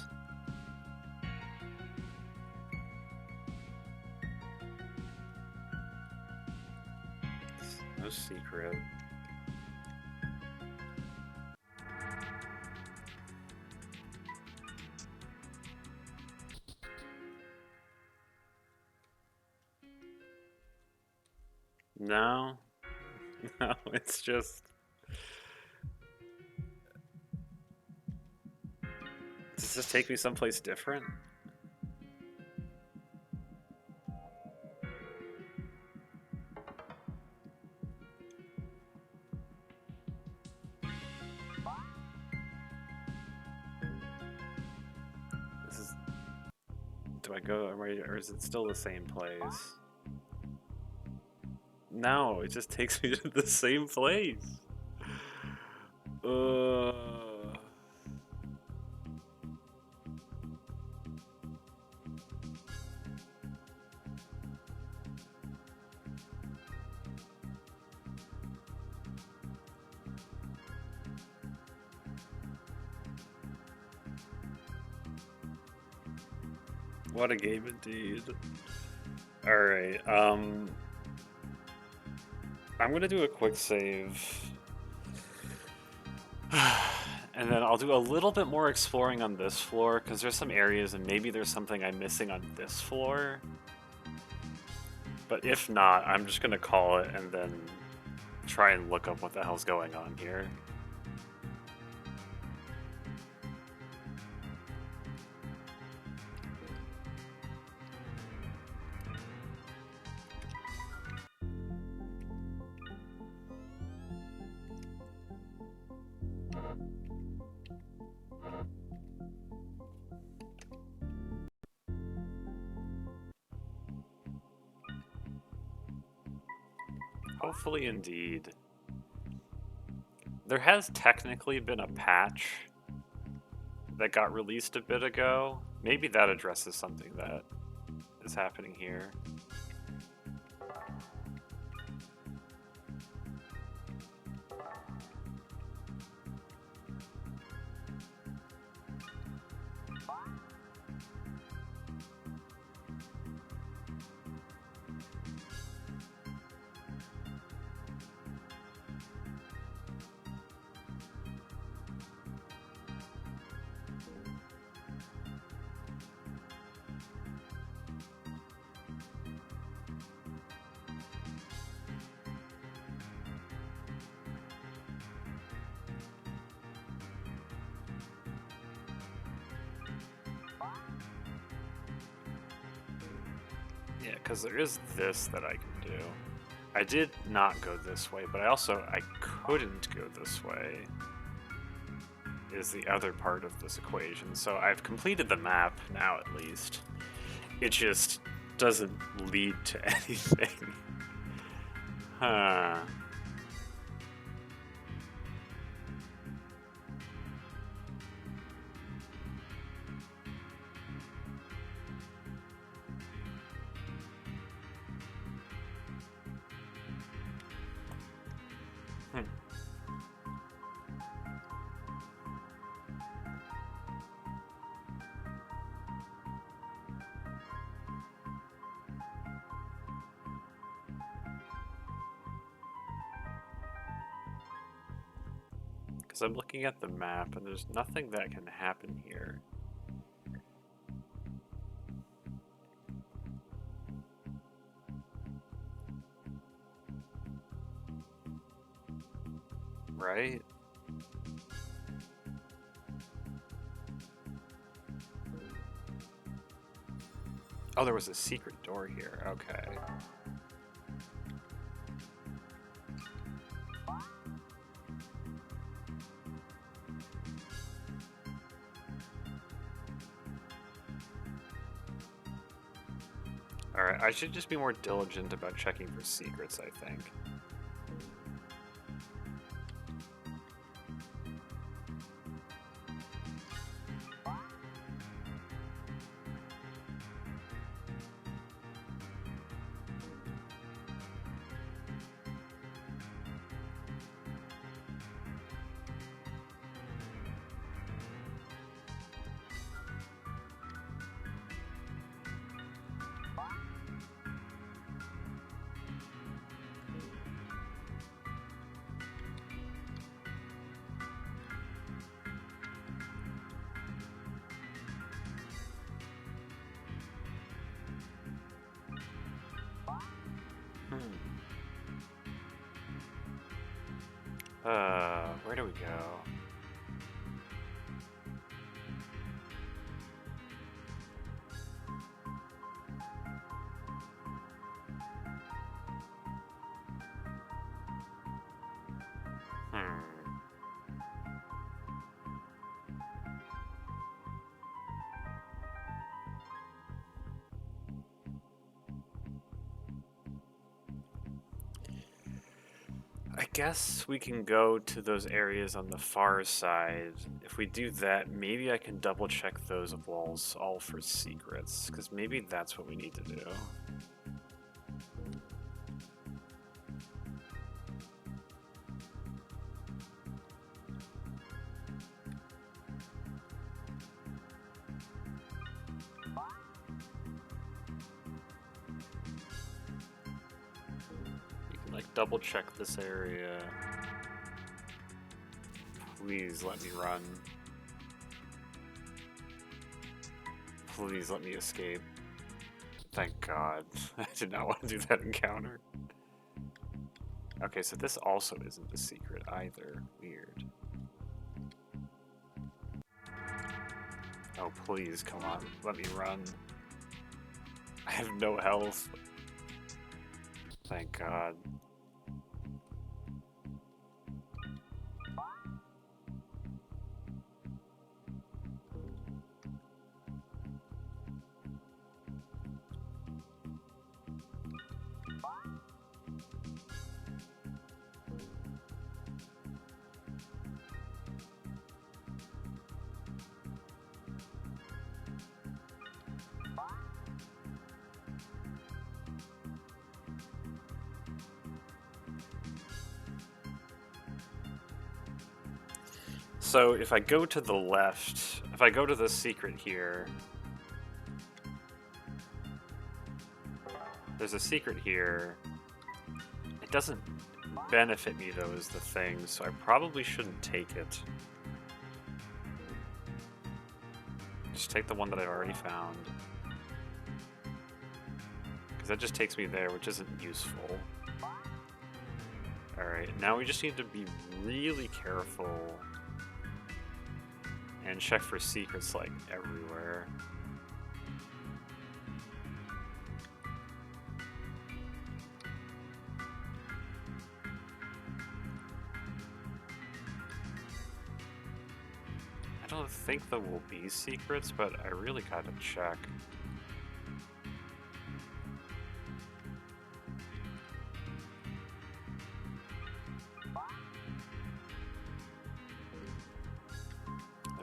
No secret. No. No, it's just... Does this take me someplace different? This is... Do I go... Or is it still the same place? No, it just takes me to the same place. What a game indeed. Alright, I'm gonna do a quick save. And then I'll do a little bit more exploring on this floor, because there's some areas and maybe there's something I'm missing on this floor. But if not, I'm just gonna call it and then try and look up what the hell's going on here. Hopefully indeed. There has technically been a patch that got released a bit ago. Maybe that addresses something that is happening here. Yeah, because there is this that I can do. I did not go this way, but I couldn't go this way, is the other part of this equation. So I've completed the map now, at least. It just doesn't lead to anything. Huh. Because I'm looking at the map and there's nothing that can happen here. Right? Oh, there was a secret door here. Okay. Alright, I should just be more diligent about checking for secrets, I think. Where do we go? I guess we can go to those areas on the far side. If we do that, maybe I can double check those walls all for secrets, because maybe that's what we need to do. You can like double check this area. Please let me run. Please let me escape. Thank God. I did not want to do that encounter. Okay, so this also isn't a secret either. Weird. Oh, please, come on. Let me run. I have no health. Thank God. So if I go to the left, if I go to the secret here, there's a secret here. It doesn't benefit me though is the thing, so I probably shouldn't take it. Just take the one that I've already found. Because that just takes me there, which isn't useful. Alright, now we just need to be really careful and check for secrets like everywhere. I don't think there will be secrets, but I really gotta check.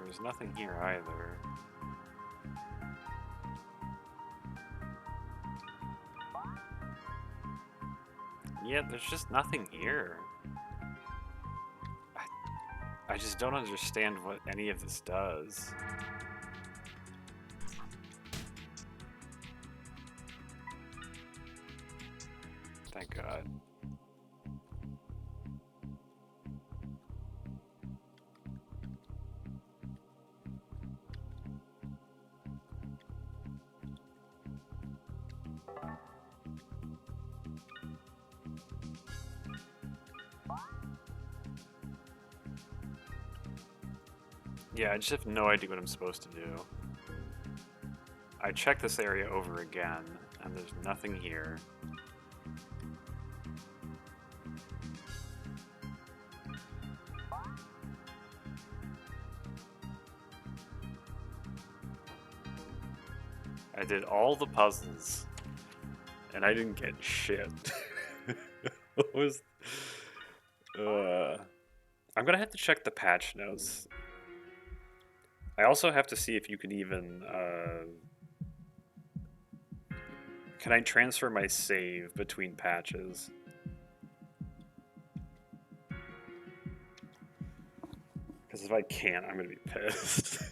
There's nothing here either. Yeah, there's just nothing here. I just don't understand what any of this does. Thank God. Yeah, I just have no idea what I'm supposed to do. I checked this area over again, and there's nothing here. I did all the puzzles, and I didn't get shit. What was... I'm gonna have to check the patch notes. I also have to see if you can even, can I transfer my save between patches? Because if I can't, I'm gonna be pissed.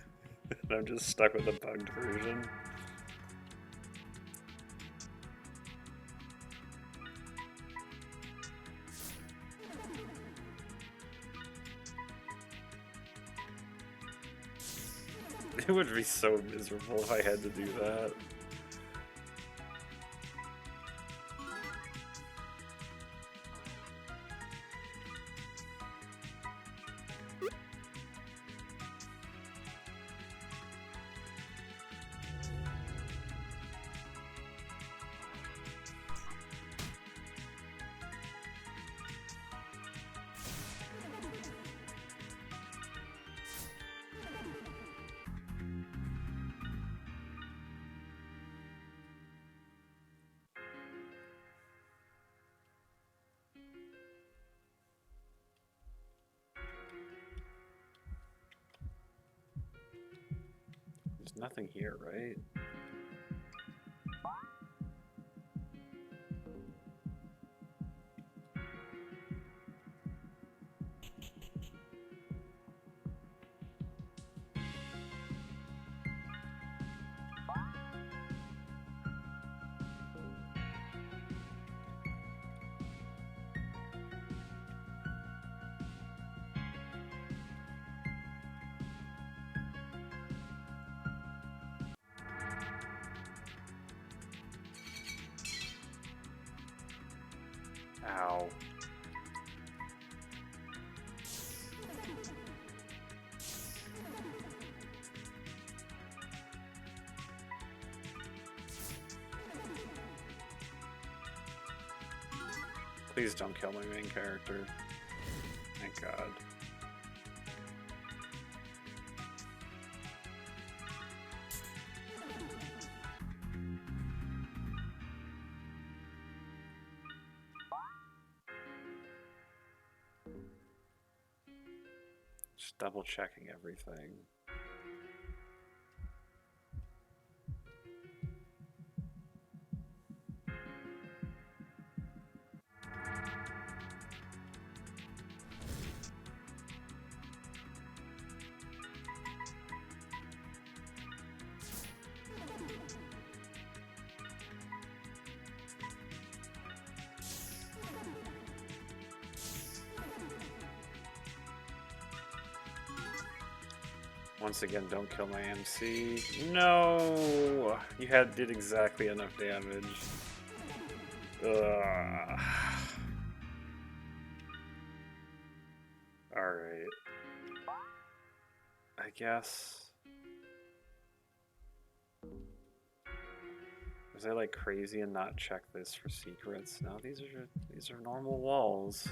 And I'm just stuck with the bugged version. It would be so miserable if I had to do that. There's nothing here, right? Ow. Please don't kill my main character. Thank God. Just double checking everything. Once again, don't kill my MC. No! You did exactly enough damage. Ugh. Alright. I guess... Was I like crazy and not check this for secrets? No, these are normal walls.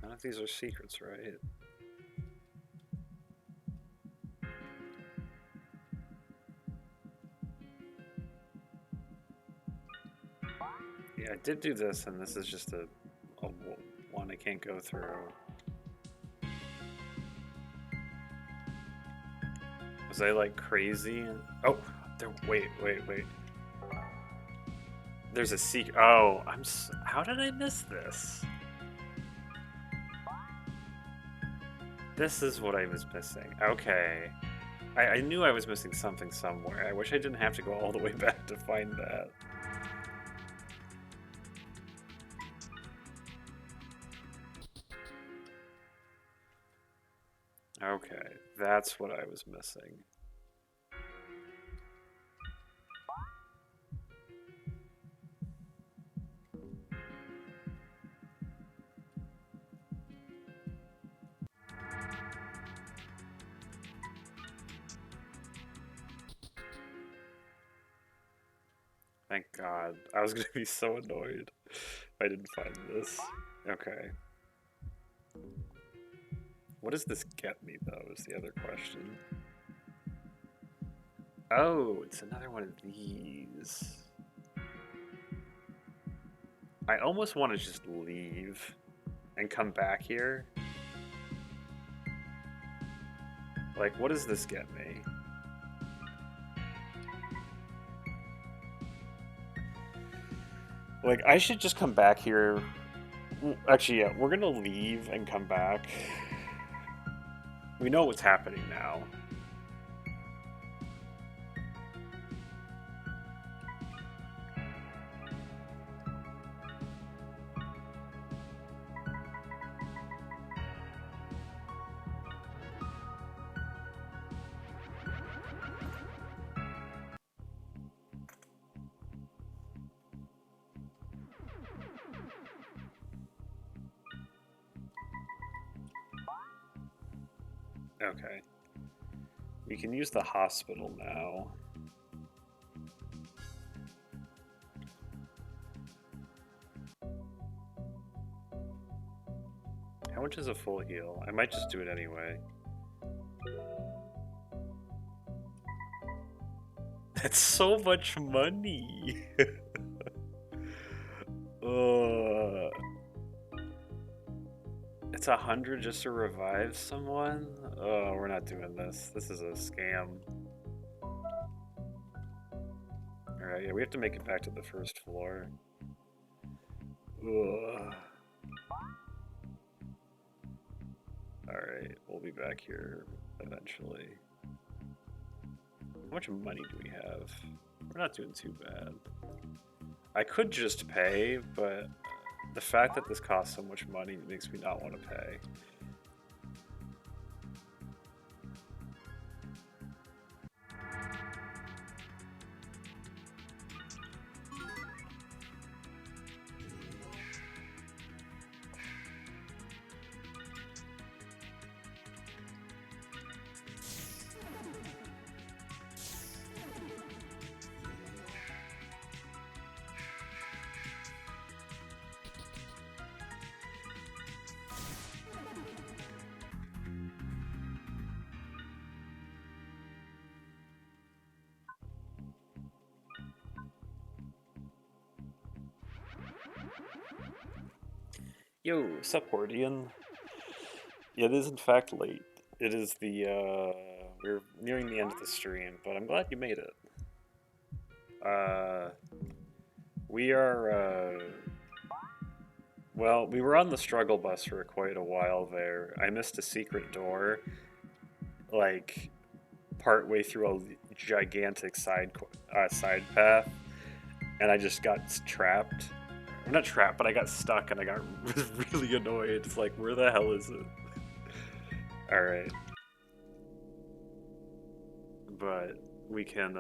None of these are secrets, right? Yeah, I did do this, and this is just a one I can't go through. Was I like crazy? Oh, wait. There's a secret. Oh, how did I miss this? This is what I was missing. Okay. I knew I was missing something somewhere. I wish I didn't have to go all the way back to find that. Okay, that's what I was missing. Thank God. I was gonna be so annoyed if I didn't find this. Okay. What does this get me, though, is the other question. Oh, it's another one of these. I almost want to just leave and come back here. Like, what does this get me? Like, I should just come back here. Actually, yeah, we're gonna leave and come back. We know what's happening now. Okay. We can use the hospital now. How much is a full heal? I might just do it anyway. That's so much money! It's 100 just to revive someone? Oh, we're not doing this. This is a scam. Alright, yeah, we have to make it back to the first floor. Ugh. Alright, we'll be back here eventually. How much money do we have? We're not doing too bad. I could just pay, but the fact that this costs so much money makes me not want to pay. Yo, sup, Hordian? Yeah, it is in fact late. It is we're nearing the end of the stream, but I'm glad you made it. Well, we were on the struggle bus for quite a while there. I missed a secret door, like partway through a gigantic side path, and I just got trapped. I'm not trapped, but I got stuck, and I got was really annoyed. It's like, where the hell is it? All right, but we can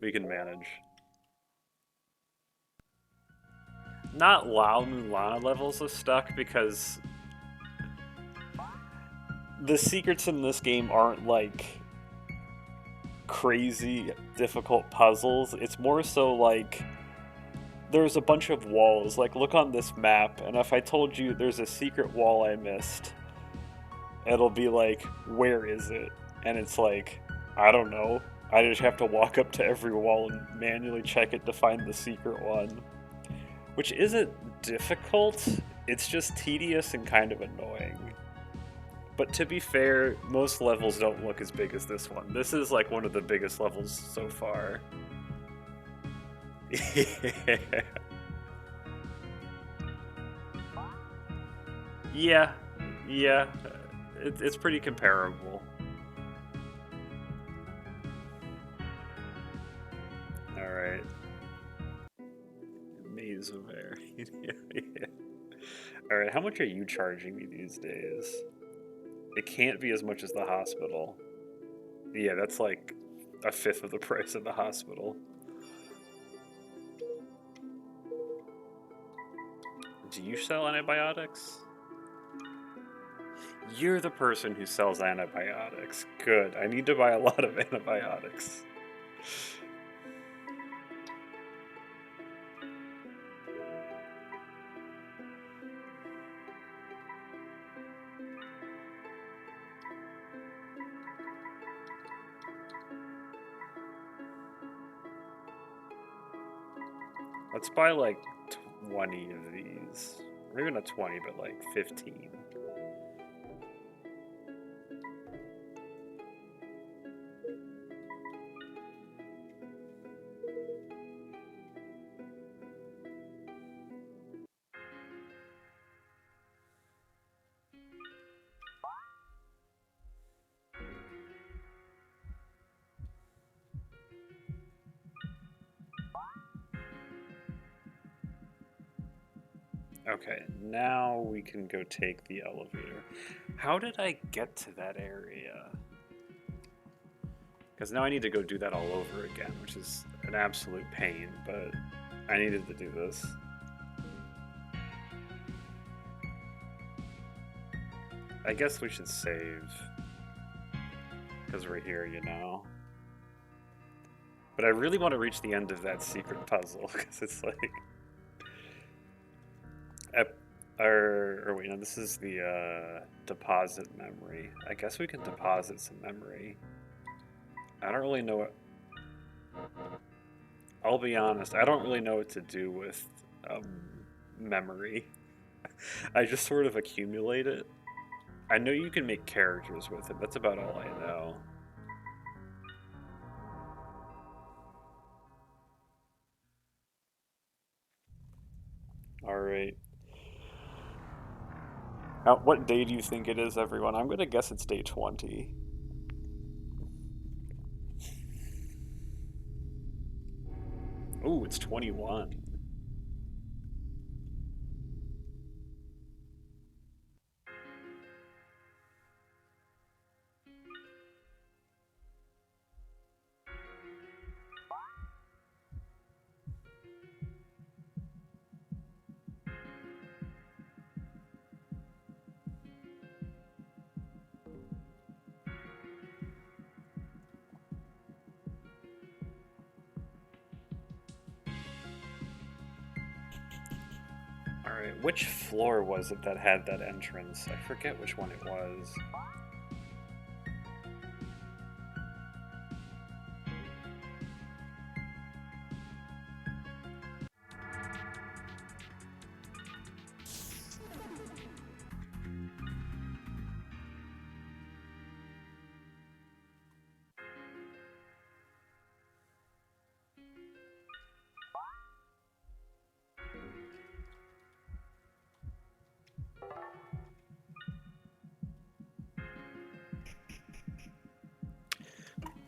manage. Not Lao Mulana levels of stuck because the secrets in this game aren't like crazy difficult puzzles. It's more so like there's a bunch of walls. Like, look on this map, and if I told you there's a secret wall I missed, it'll be like, where is it? And it's like, I don't know. I just have to walk up to every wall and manually check it to find the secret one. Which isn't difficult, it's just tedious and kind of annoying. But to be fair, most levels don't look as big as this one. This is like one of the biggest levels so far. Yeah, yeah, it's pretty comparable. Alright. Maze of air. Yeah, yeah. Alright, how much are you charging me these days? It can't be as much as the hospital. Yeah, that's like a fifth of the price of the hospital. Do you sell antibiotics? You're the person who sells antibiotics. Good. I need to buy a lot of antibiotics. Let's buy like 20 of these. Maybe not 20, but like 15. Okay, now we can go take the elevator. How did I get to that area? Because now I need to go do that all over again, which is an absolute pain, but I needed to do this. I guess we should save. Because we're here, you know. But I really want to reach the end of that secret puzzle, because it's like... Or wait, no, this is the deposit memory. I guess we can deposit some memory. I don't really know what... I'll be honest, I don't really know what to do with memory. I just sort of accumulate it. I know you can make characters with it, that's about all I know. Alright. What day do you think it is, everyone? I'm gonna guess it's day 20. Ooh, it's 21. Alright, which floor was it that had that entrance? I forget which one it was.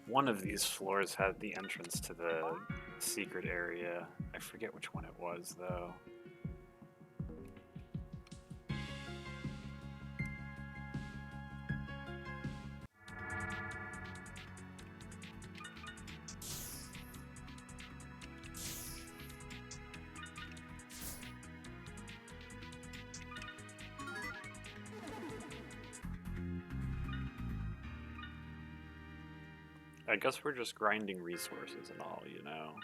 One of these floors had the entrance to the secret area. I forget which one it was, though. I guess we're just grinding resources and all, you know.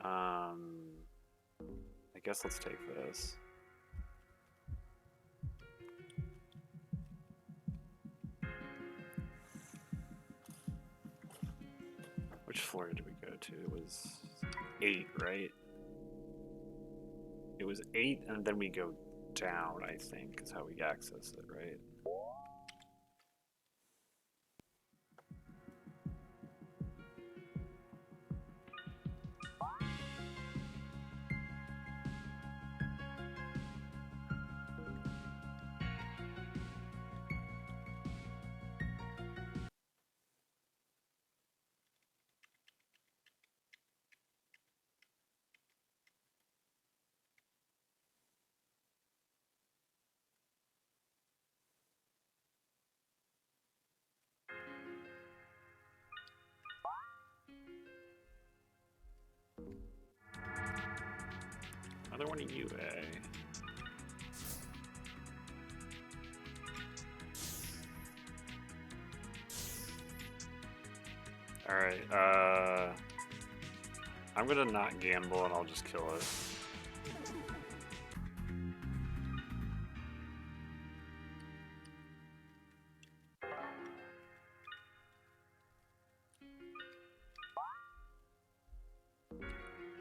I guess let's take this. Which floor did we go to? It was 8, right? It was 8, and then we go down, I think, is how we access it, right? Another one of you, eh? Alright, I'm gonna not gamble and I'll just kill it.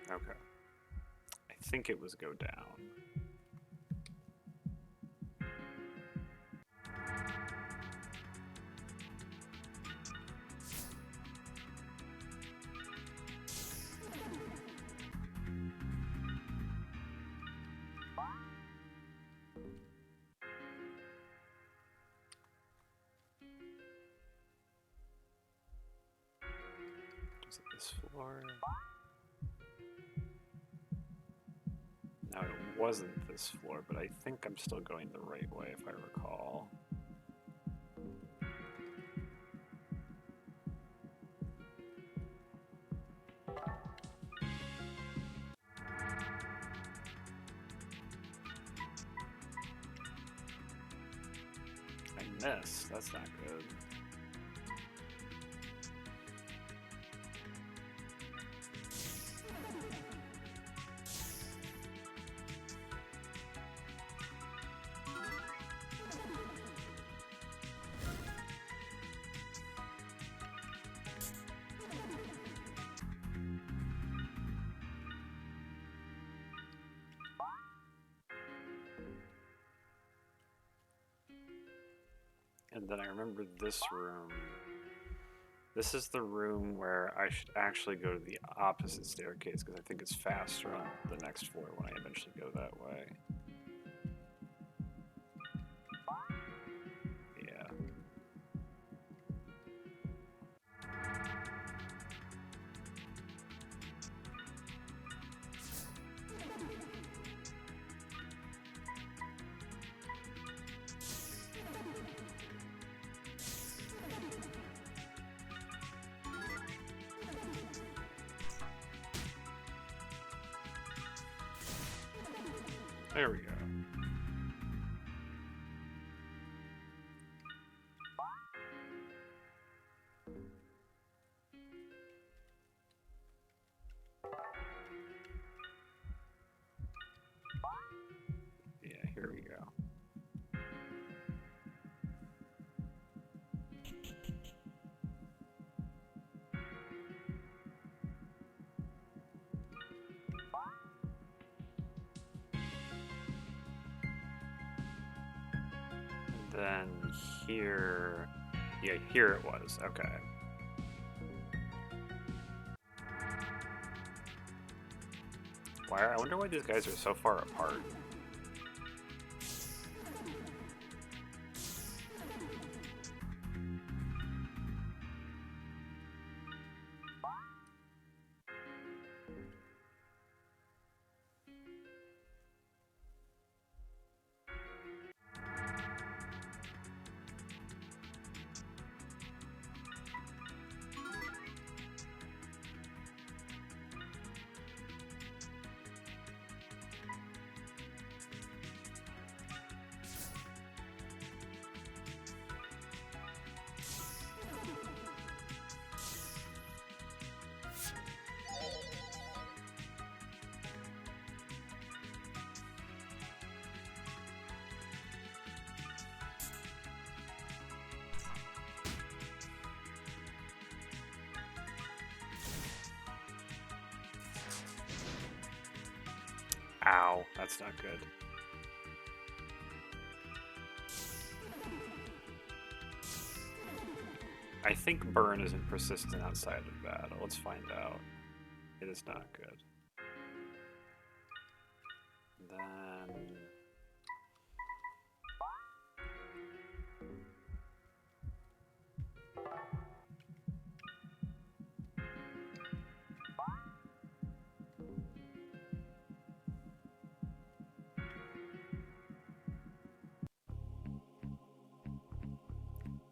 Okay. I think it was go down. Was it this floor? No, it wasn't this floor, but I think I'm still going the right way if I recall. I missed. That's not good. And then I remember this room. This is the room where I should actually go to the opposite staircase because I think it's faster on the next floor when I eventually go that way. Yeah. There we go. Yeah, here we go. Then here, yeah, here it was, okay. I wonder why these guys are so far apart. Ow, that's not good. I think burn isn't persistent outside of battle. Let's find out. It is not good. Then...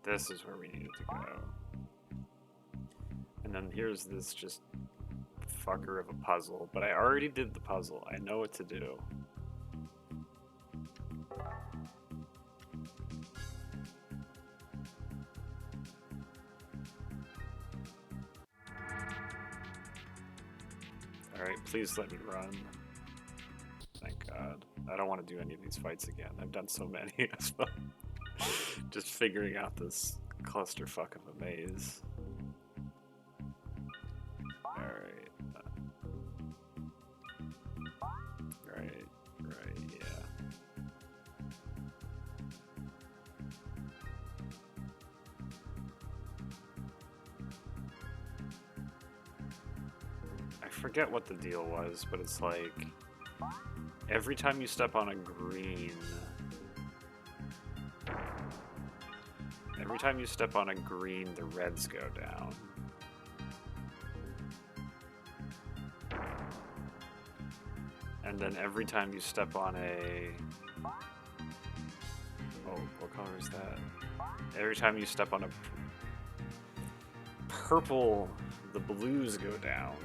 this is where we needed to go. And then here's this just fucker of a puzzle, but I already did the puzzle. I know what to do. Alright, please let me run. Thank God. I don't want to do any of these fights again. I've done so many as well. Just figuring out this clusterfuck of a maze. Alright. Right, yeah. I forget what the deal was, but it's like every time you step on a green, the reds go down. And then every time you step on a... oh, what color is that? Every time you step on a purple, the blues go down.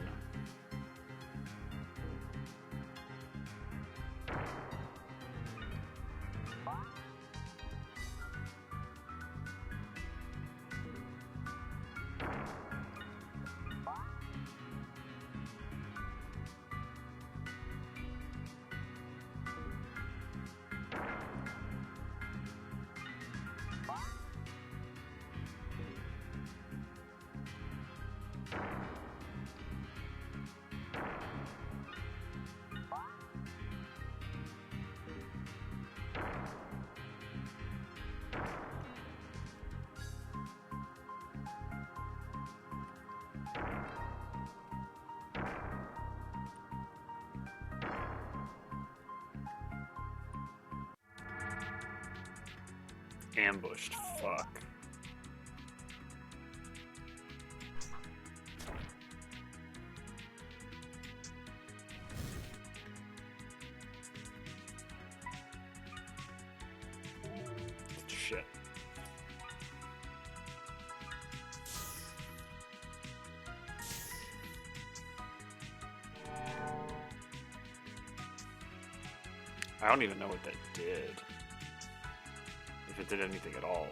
Ambushed, fuck. Shit. I don't even know what that did. If it did anything at all.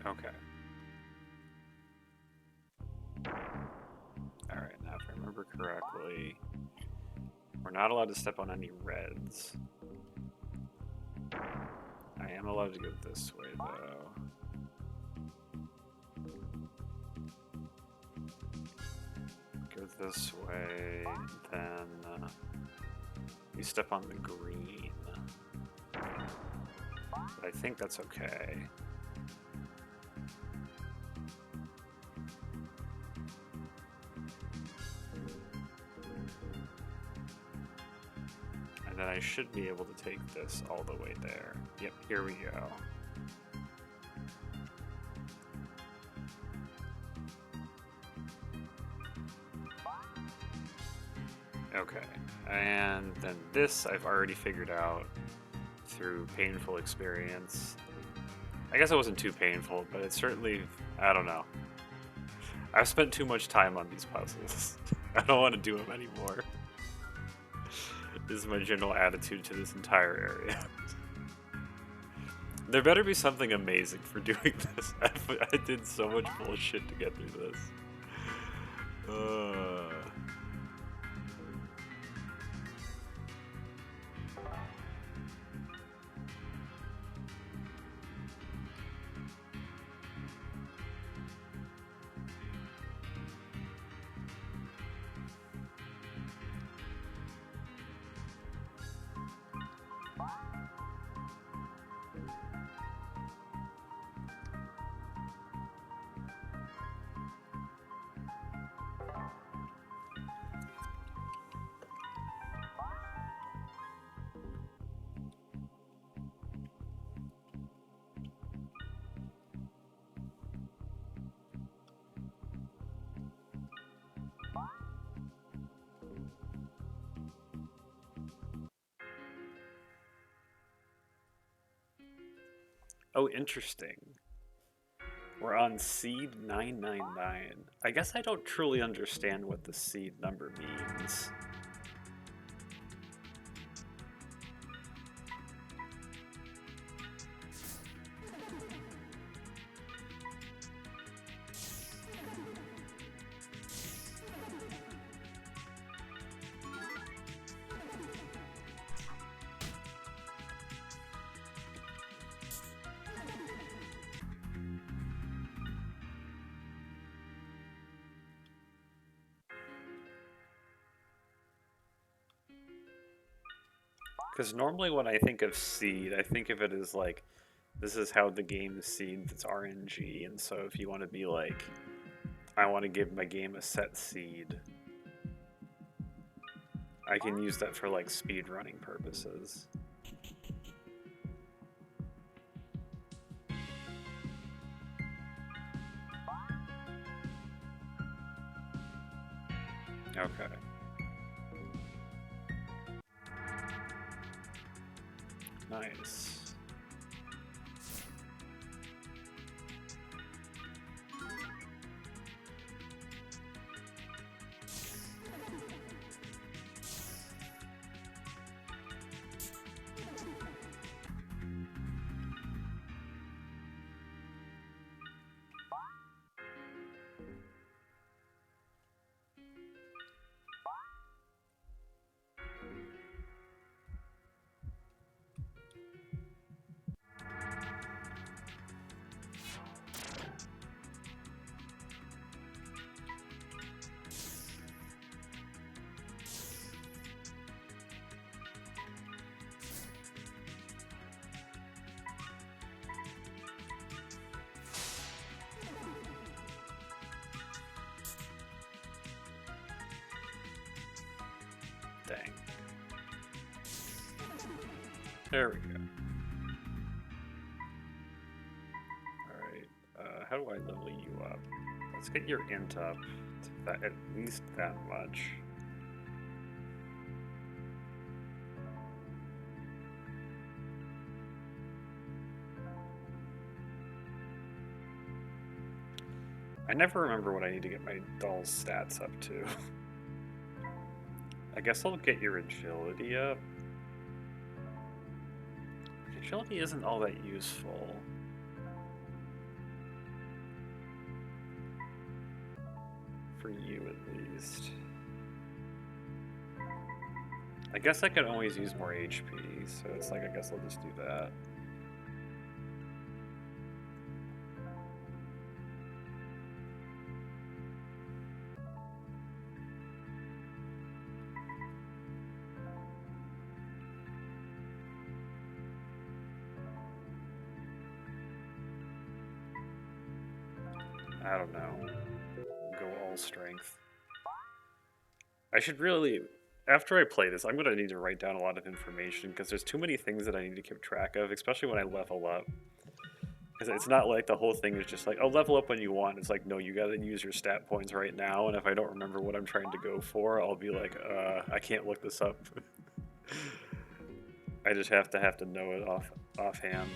Okay. Alright, now if I remember correctly, we're not allowed to step on any reds. I am allowed to go this way, though. Go this way, then we step on the green. But I think that's okay. And then I should be able to take this all the way there. Yep, here we go. Okay, and then this I've already figured out through painful experience. I guess it wasn't too painful, but it's certainly, I don't know. I've spent too much time on these puzzles. I don't want to do them anymore. This is my general attitude to this entire area. There better be something amazing for doing this. I did so much bullshit to get through this. Oh, interesting. We're on seed 999. I guess I don't truly understand what the seed number means. Because normally when I think of seed, I think of it as like, this is how the game is seeded, it's RNG, and so if you want to be like, I want to give my game a set seed, I can use that for like speed running purposes. Okay. Nice. Dang. There we go. Alright, how do I level you up? Let's get your int up to that, at least that much. I never remember what I need to get my doll's stats up to. I guess I'll get your agility up. Agility isn't all that useful. For you, at least. I guess I could always use more HP, so it's like, I guess I'll just do that. I don't know. Go all strength. I should really, after I play this, I'm going to need to write down a lot of information because there's too many things that I need to keep track of, especially when I level up. Because it's not like the whole thing is just like, oh, level up when you want. It's like, no, you got to use your stat points right now, and if I don't remember what I'm trying to go for, I'll be like, I can't look this up. I just have to know it offhand.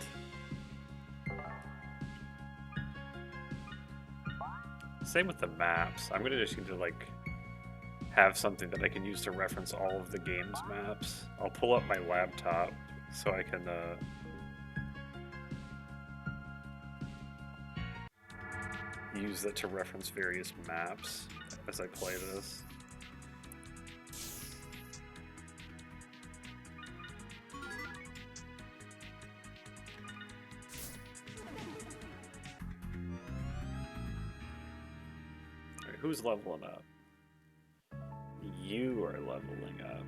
Same with the maps. I'm gonna just need to like have something that I can use to reference all of the game's maps. I'll pull up my laptop so I can use that to reference various maps as I play this. Alright, who's leveling up? You are leveling up.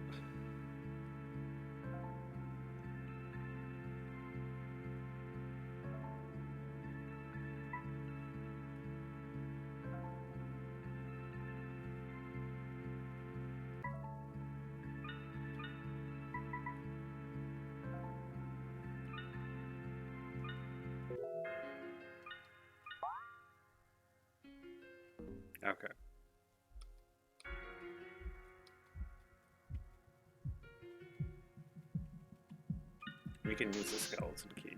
Okay. We can use the skeleton key.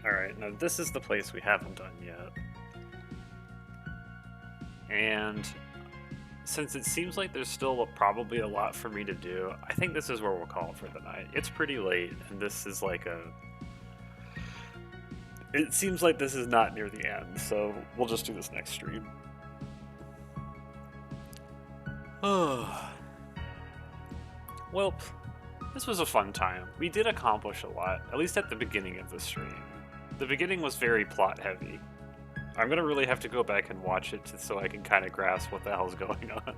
Alright, now this is the place we haven't done yet. And since it seems like there's still probably a lot for me to do, I think this is where we'll call it for the night. It's pretty late, and this is like a... It seems like this is not near the end, so we'll just do this next stream. Oh. Well, this was a fun time. We did accomplish a lot, at least at the beginning of the stream. The beginning was very plot-heavy. I'm gonna really have to go back and watch it so I can kind of grasp what the hell's going on.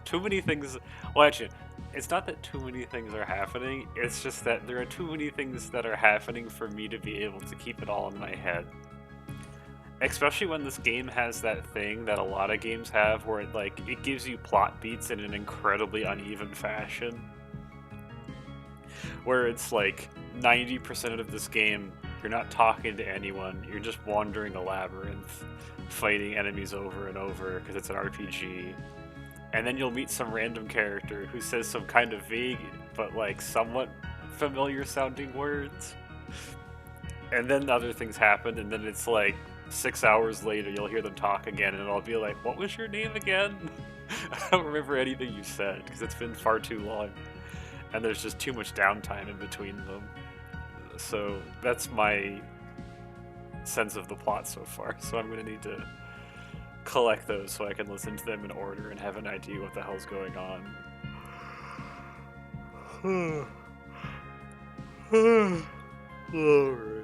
Too many things... Well, actually, it's not that too many things are happening, it's just that there are too many things that are happening for me to be able to keep it all in my head. Especially when this game has that thing that a lot of games have, where it gives you plot beats in an incredibly uneven fashion. Where it's like 90% of this game, you're not talking to anyone, you're just wandering a labyrinth, fighting enemies over and over because it's an RPG. And then you'll meet some random character who says some kind of vague but like somewhat familiar sounding words. And then other things happen, and then it's like 6 hours later you'll hear them talk again, and I'll be like, what was your name again? I don't remember anything you said because it's been far too long. And there's just too much downtime in between them. So that's my sense of the plot so far. So I'm going to need to collect those so I can listen to them in order and have an idea what the hell's going on. Alright.